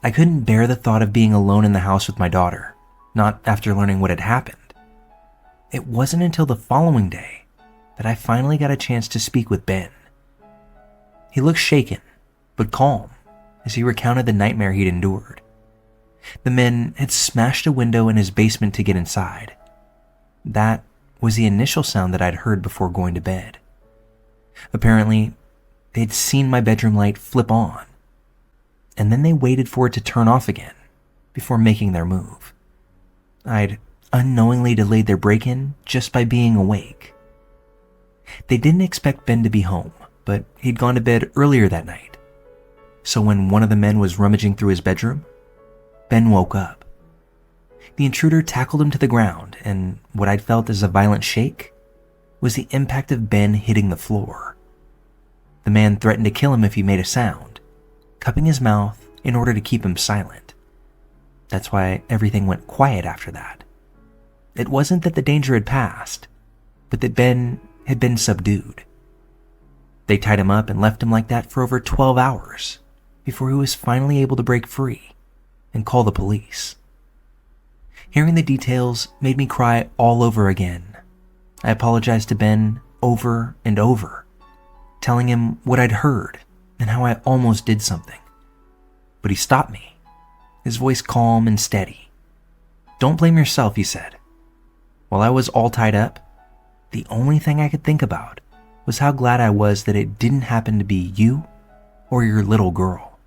I couldn't bear the thought of being alone in the house with my daughter, not after learning what had happened. It wasn't until the following day that I finally got a chance to speak with Ben. He looked shaken, but calm, as he recounted the nightmare he'd endured. The men had smashed a window in his basement to get inside. That was the initial sound that I'd heard before going to bed. Apparently, they'd seen my bedroom light flip on, and then they waited for it to turn off again before making their move. I'd unknowingly delayed their break-in just by being awake. They didn't expect Ben to be home, but he'd gone to bed earlier that night. So when one of the men was rummaging through his bedroom, Ben woke up. The intruder tackled him to the ground, and what I'd felt as a violent shake was the impact of Ben hitting the floor. The man threatened to kill him if he made a sound, cupping his mouth in order to keep him silent. That's why everything went quiet after that. It wasn't that the danger had passed, but that Ben had been subdued. They tied him up and left him like that for over 12 hours before he was finally able to break free and call the police. Hearing the details made me cry all over again. I apologized to Ben over and over, telling him what I'd heard and how I almost did something. But he stopped me, his voice calm and steady. "Don't blame yourself," he said. While I was all tied up, the only thing I could think about was how glad I was that it didn't happen to be you or your little girl.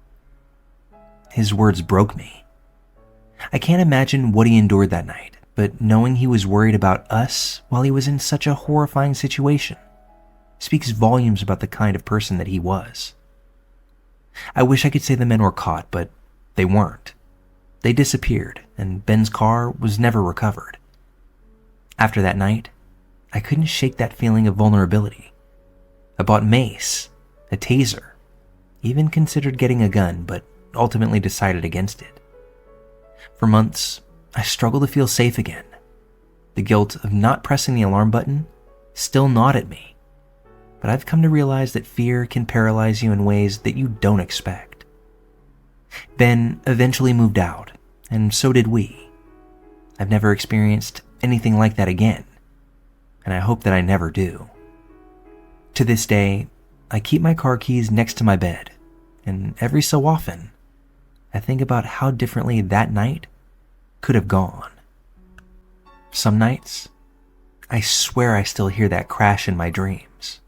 His words broke me. I can't imagine what he endured that night, but knowing he was worried about us while he was in such a horrifying situation speaks volumes about the kind of person that he was. I wish I could say the men were caught, but they weren't. They disappeared, and Ben's car was never recovered. After that night, I couldn't shake that feeling of vulnerability. I bought mace, a taser, even considered getting a gun, but ultimately decided against it. For months, I struggled to feel safe again. The guilt of not pressing the alarm button still gnawed at me, but I've come to realize that fear can paralyze you in ways that you don't expect. Ben eventually moved out, and so did we. I've never experienced anything like that again, and I hope that I never do. To this day, I keep my car keys next to my bed, and every so often, I think about how differently that night could have gone. Some nights, I swear I still hear that crash in my dreams.